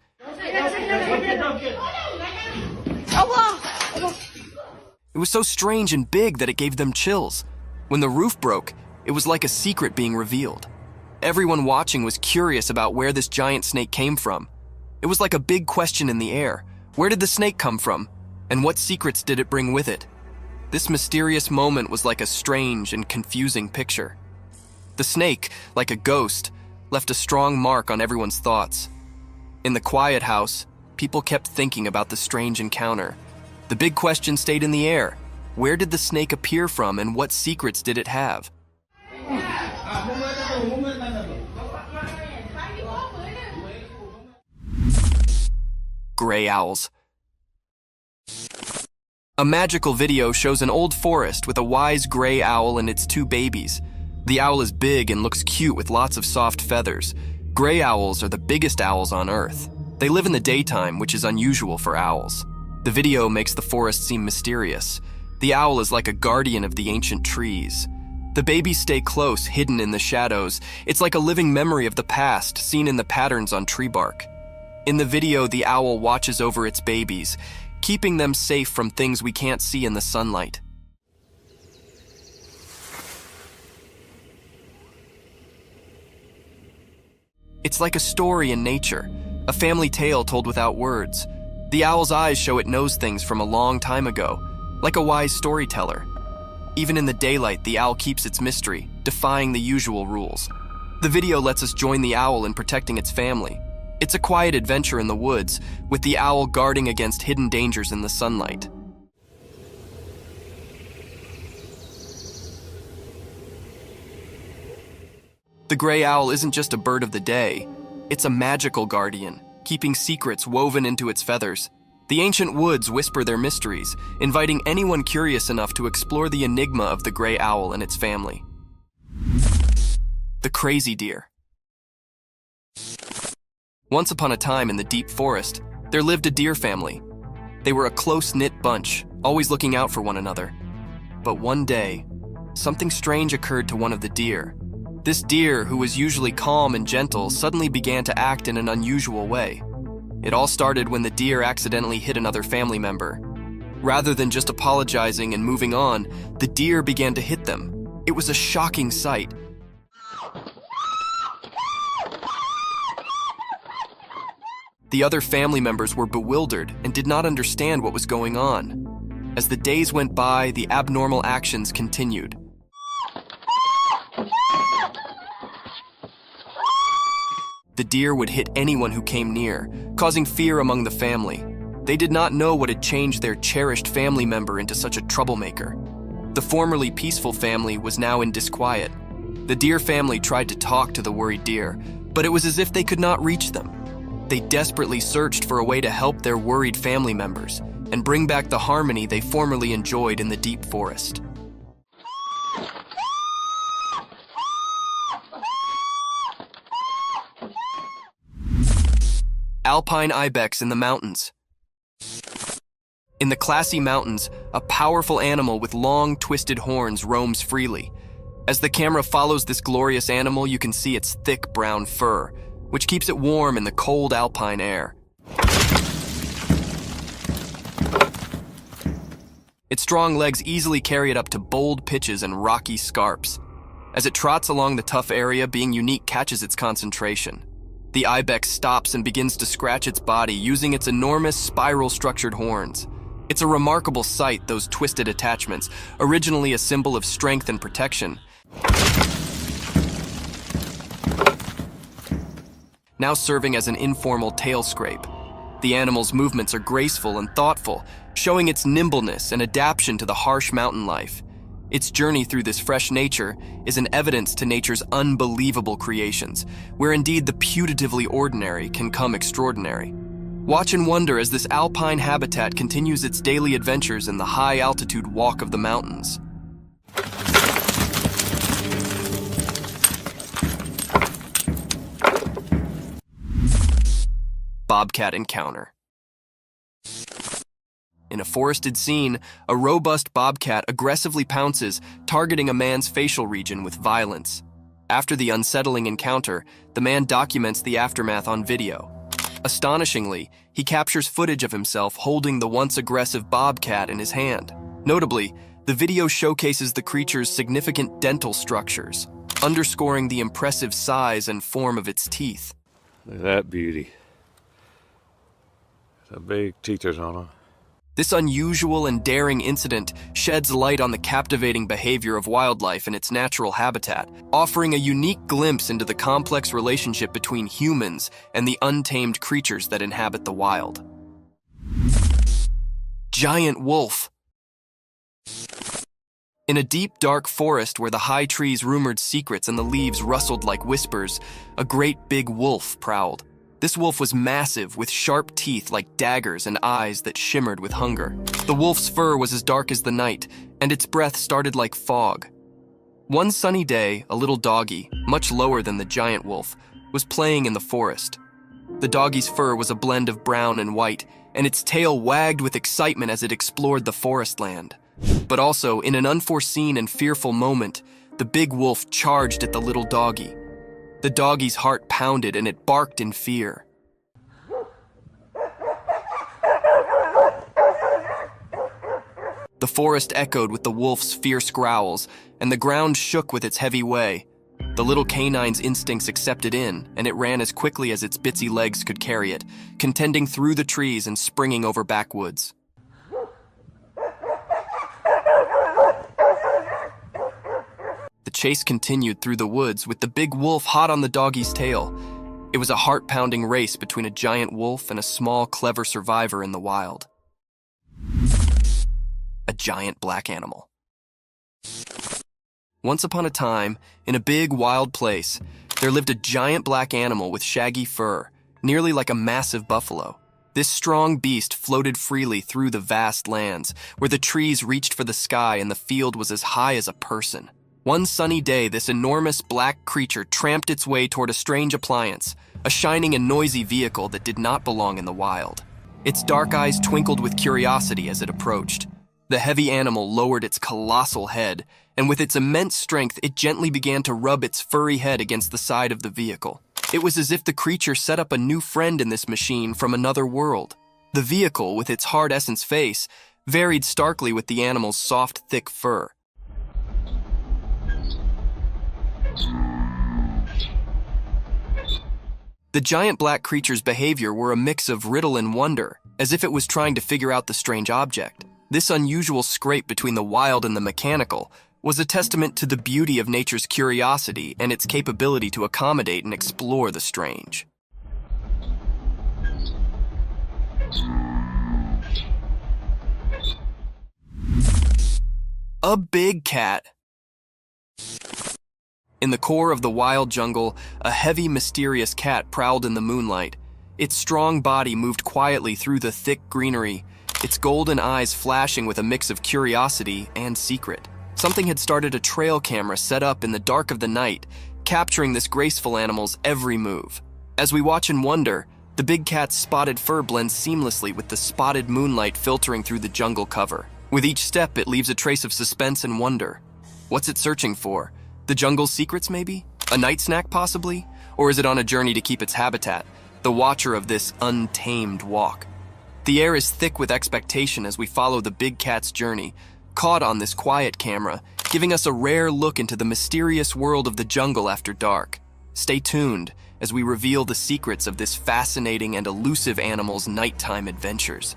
It was so strange and big that it gave them chills. When the roof broke, it was like a secret being revealed. Everyone watching was curious about where this giant snake came from. It was like a big question in the air. Where did the snake come from? And what secrets did it bring with it? This mysterious moment was like a strange and confusing picture. The snake, like a ghost, left a strong mark on everyone's thoughts. In the quiet house, people kept thinking about the strange encounter. The big question stayed in the air. Where did the snake appear from and what secrets did it have? gray owls. A magical video shows an old forest with a wise gray owl and its 2 babies. The owl is big and looks cute with lots of soft feathers. Gray owls are the biggest owls on Earth. They live in the daytime, which is unusual for owls. The video makes the forest seem mysterious. The owl is like a guardian of the ancient trees. The babies stay close, hidden in the shadows. It's like a living memory of the past, seen in the patterns on tree bark. In the video, the owl watches over its babies, keeping them safe from things we can't see in the sunlight. It's like a story in nature, a family tale told without words. The owl's eyes show it knows things from a long time ago, like a wise storyteller. Even in the daylight, the owl keeps its mystery, defying the usual rules. The video lets us join the owl in protecting its family. It's a quiet adventure in the woods, with the owl guarding against hidden dangers in the sunlight. The gray owl isn't just a bird of the day. It's a magical guardian, keeping secrets woven into its feathers. The ancient woods whisper their mysteries, inviting anyone curious enough to explore the enigma of the gray owl and its family. The crazy deer. Once upon a time in the deep forest, there lived a deer family. They were a close-knit bunch, always looking out for one another. But one day, something strange occurred to one of the deer. This deer, who was usually calm and gentle, suddenly began to act in an unusual way. It all started when the deer accidentally hit another family member. Rather than just apologizing and moving on, the deer began to hit them. It was a shocking sight. The other family members were bewildered and did not understand what was going on. As the days went by, the abnormal actions continued. The deer would hit anyone who came near, causing fear among the family. They did not know what had changed their cherished family member into such a troublemaker. The formerly peaceful family was now in disquiet. The deer family tried to talk to the worried deer, but it was as if they could not reach them. They desperately searched for a way to help their worried family members and bring back the harmony they formerly enjoyed in the deep forest. Alpine ibex in the mountains. In the Classy Mountains, a powerful animal with long, twisted horns roams freely. As the camera follows this glorious animal, you can see its thick brown fur, which keeps it warm in the cold alpine air. Its strong legs easily carry it up to bold pitches and rocky scarps. As it trots along the tough area, being unique catches its concentration. The ibex stops and begins to scratch its body using its enormous spiral-structured horns. It's a remarkable sight, those twisted attachments, originally a symbol of strength and protection, now serving as an informal tail scrape. The animal's movements are graceful and thoughtful, showing its nimbleness and adaptation to the harsh mountain life. Its journey through this fresh nature is an evidence to nature's unbelievable creations, where indeed the putatively ordinary can come extraordinary. Watch and wonder as this alpine habitat continues its daily adventures in the high-altitude walk of the mountains. Bobcat encounter. In a forested scene, a robust bobcat aggressively pounces, targeting a man's facial region with violence. After the unsettling encounter, the man documents the aftermath on video. Astonishingly, he captures footage of himself holding the once aggressive bobcat in his hand. Notably, the video showcases the creature's significant dental structures, underscoring the impressive size and form of its teeth. Look at that beauty. The big teeth on her. This unusual and daring incident sheds light on the captivating behavior of wildlife in its natural habitat, offering a unique glimpse into the complex relationship between humans and the untamed creatures that inhabit the wild. Giant wolf. In a deep, dark forest where the high trees rumored secrets and the leaves rustled like whispers, a great big wolf prowled. This wolf was massive, with sharp teeth like daggers and eyes that shimmered with hunger. The wolf's fur was as dark as the night, and its breath started like fog. One sunny day, a little doggy, much lower than the giant wolf, was playing in the forest. The doggy's fur was a blend of brown and white, and its tail wagged with excitement as it explored the forest land. But also, in an unforeseen and fearful moment, the big wolf charged at the little doggy. The doggy's heart pounded and it barked in fear. The forest echoed with the wolf's fierce growls, and the ground shook with its heavy way. The little canine's instincts accepted in, and it ran as quickly as its bitsy legs could carry it, contending through the trees and springing over backwoods. The chase continued through the woods with the big wolf hot on the doggy's tail. It was a heart-pounding race between a giant wolf and a small, clever survivor in the wild. A giant black animal. Once upon a time, in a big, wild place, there lived a giant black animal with shaggy fur, nearly like a massive buffalo. This strong beast floated freely through the vast lands, where the trees reached for the sky and the field was as high as a person. One sunny day, this enormous black creature tramped its way toward a strange appliance, a shining and noisy vehicle that did not belong in the wild. Its dark eyes twinkled with curiosity as it approached. The heavy animal lowered its colossal head, and with its immense strength, it gently began to rub its furry head against the side of the vehicle. It was as if the creature set up a new friend in this machine from another world. The vehicle, with its hard essence face, varied starkly with the animal's soft, thick fur. The giant black creature's behavior were a mix of riddle and wonder, as if it was trying to figure out the strange object. This unusual scrape between the wild and the mechanical was a testament to the beauty of nature's curiosity and its capability to accommodate and explore the strange. A big cat. In the core of the wild jungle, a heavy, mysterious cat prowled in the moonlight. Its strong body moved quietly through the thick greenery, its golden eyes flashing with a mix of curiosity and secret. Something had started a trail camera set up in the dark of the night, capturing this graceful animal's every move. As we watch and wonder, the big cat's spotted fur blends seamlessly with the spotted moonlight filtering through the jungle cover. With each step, it leaves a trace of suspense and wonder. What's it searching for? The jungle's secrets, maybe? A night snack, possibly? Or is it on a journey to keep its habitat, the watcher of this untamed walk? The air is thick with expectation as we follow the big cat's journey, caught on this quiet camera, giving us a rare look into the mysterious world of the jungle after dark. Stay tuned as we reveal the secrets of this fascinating and elusive animal's nighttime adventures.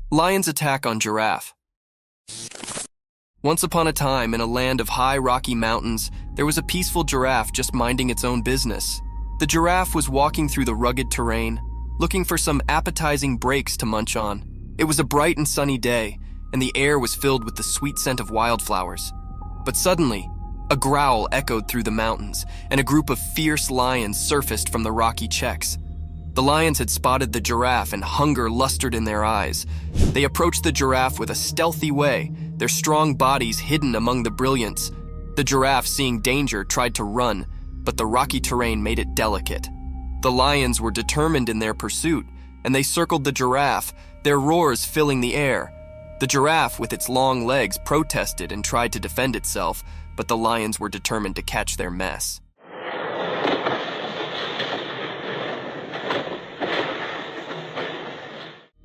Lion's attack on giraffe. Once upon a time, in a land of high rocky mountains, there was a peaceful giraffe just minding its own business. The giraffe was walking through the rugged terrain, looking for some appetizing breaks to munch on. It was a bright and sunny day, and the air was filled with the sweet scent of wildflowers. But suddenly, a growl echoed through the mountains, and a group of fierce lions surfaced from the rocky checks. The lions had spotted the giraffe, and hunger lustered in their eyes. They approached the giraffe with a stealthy way, their strong bodies hidden among the brilliance. The giraffe, seeing danger, tried to run, but the rocky terrain made it delicate. The lions were determined in their pursuit, and they circled the giraffe, their roars filling the air. The giraffe, with its long legs, protested and tried to defend itself, but the lions were determined to catch their mess.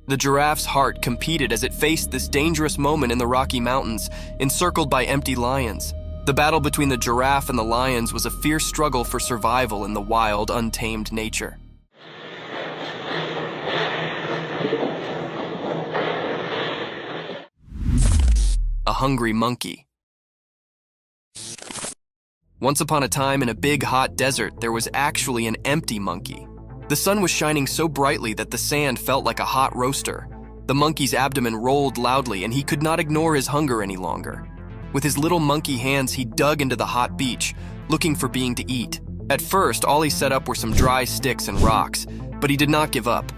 The giraffe's heart competed as it faced this dangerous moment in the Rocky Mountains, encircled by empty lions. The battle between the giraffe and the lions was a fierce struggle for survival in the wild, untamed nature. A hungry monkey. Once upon a time, in a big, hot desert, there was actually an empty monkey. The sun was shining so brightly that the sand felt like a hot roaster. The monkey's abdomen rolled loudly, and he could not ignore his hunger any longer. With his little monkey hands, he dug into the hot beach, looking for being to eat. At first, all he set up were some dry sticks and rocks, but he did not give up.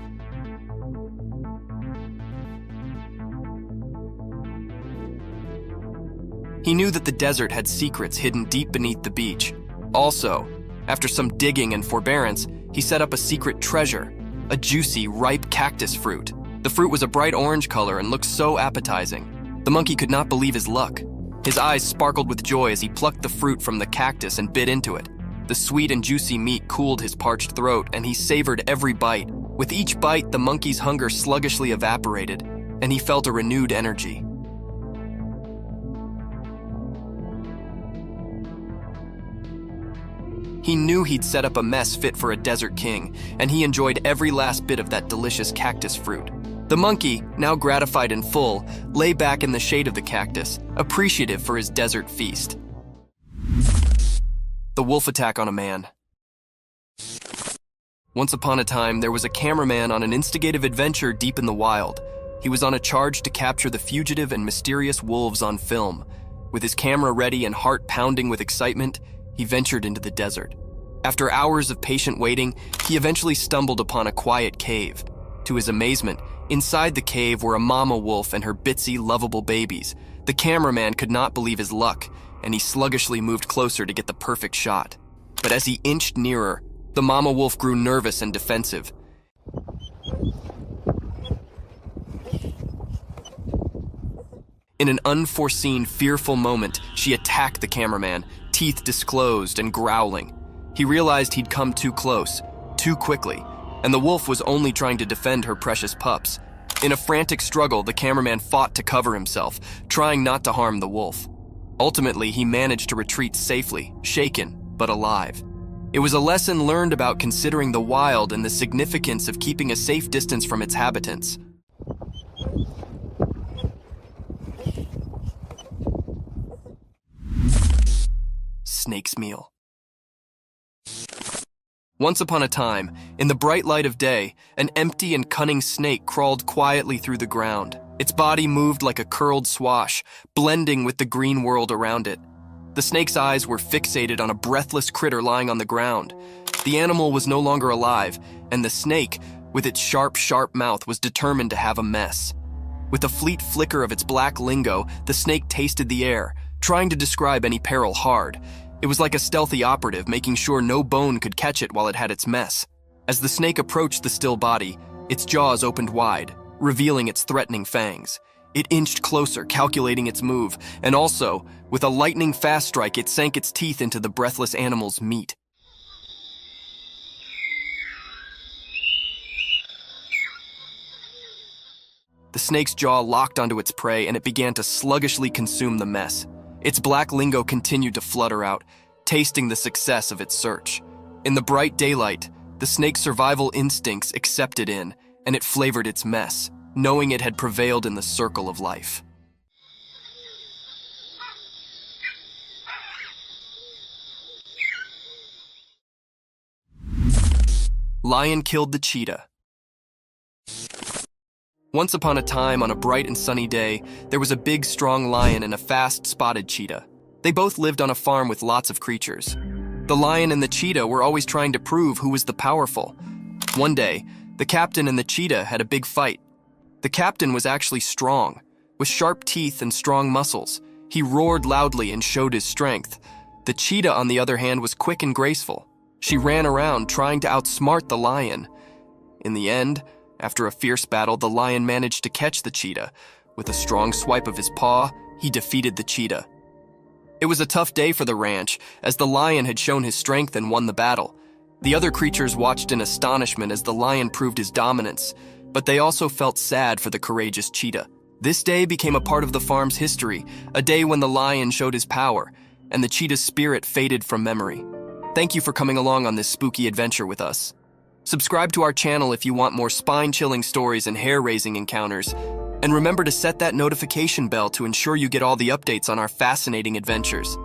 He knew that the desert had secrets hidden deep beneath the beach. Also, after some digging and forbearance, he set up a secret treasure, a juicy, ripe cactus fruit. The fruit was a bright orange color and looked so appetizing. The monkey could not believe his luck. His eyes sparkled with joy as he plucked the fruit from the cactus and bit into it. The sweet and juicy meat cooled his parched throat, and he savored every bite. With each bite, the monkey's hunger sluggishly evaporated, and he felt a renewed energy. He knew he'd set up a mess fit for a desert king, and he enjoyed every last bit of that delicious cactus fruit. The monkey, now gratified and full, lay back in the shade of the cactus, appreciative for his desert feast. The wolf attack on a man. Once upon a time, there was a cameraman on an instigative adventure deep in the wild. He was on a charge to capture the fugitive and mysterious wolves on film. With his camera ready and heart pounding with excitement, he ventured into the desert. After hours of patient waiting, he eventually stumbled upon a quiet cave. To his amazement, inside the cave were a mama wolf and her bitsy, lovable babies. The cameraman could not believe his luck, and he sluggishly moved closer to get the perfect shot. But as he inched nearer, the mama wolf grew nervous and defensive. In an unforeseen, fearful moment, she attacked the cameraman, teeth disclosed and growling. He realized he'd come too close, too quickly, and the wolf was only trying to defend her precious pups. In a frantic struggle, the cameraman fought to cover himself, trying not to harm the wolf. Ultimately, he managed to retreat safely, shaken, but alive. It was a lesson learned about considering the wild and the significance of keeping a safe distance from its habitants. Snake's meal. Once upon a time, in the bright light of day, an empty and cunning snake crawled quietly through the ground. Its body moved like a curled swash, blending with the green world around it. The snake's eyes were fixated on a breathless critter lying on the ground. The animal was no longer alive, and the snake, with its sharp, sharp mouth, was determined to have a mess. With a fleet flicker of its black lingo, the snake tasted the air, trying to describe any peril hard. It was like a stealthy operative, making sure no bone could catch it while it had its mess. As the snake approached the still body, its jaws opened wide, revealing its threatening fangs. It inched closer, calculating its move, and also, with a lightning fast strike, it sank its teeth into the breathless animal's meat. The snake's jaw locked onto its prey, and it began to sluggishly consume the mess. Its black lingo continued to flutter out, tasting the success of its search. In the bright daylight, the snake's survival instincts accepted in, and it flavored its mess, knowing it had prevailed in the circle of life. Lion killed the cheetah. Once upon a time, on a bright and sunny day, there was a big, strong lion and a fast, spotted cheetah. They both lived on a farm with lots of creatures. The lion and the cheetah were always trying to prove who was the powerful. One day, the captain and the cheetah had a big fight. The captain was actually strong, with sharp teeth and strong muscles. He roared loudly and showed his strength. The cheetah, on the other hand, was quick and graceful. She ran around trying to outsmart the lion. In the end, after a fierce battle, the lion managed to catch the cheetah. With a strong swipe of his paw, he defeated the cheetah. It was a tough day for the ranch, as the lion had shown his strength and won the battle. The other creatures watched in astonishment as the lion proved his dominance, but they also felt sad for the courageous cheetah. This day became a part of the farm's history, a day when the lion showed his power, and the cheetah's spirit faded from memory. Thank you for coming along on this spooky adventure with us. Subscribe to our channel if you want more spine-chilling stories and hair-raising encounters. And remember to set that notification bell to ensure you get all the updates on our fascinating adventures.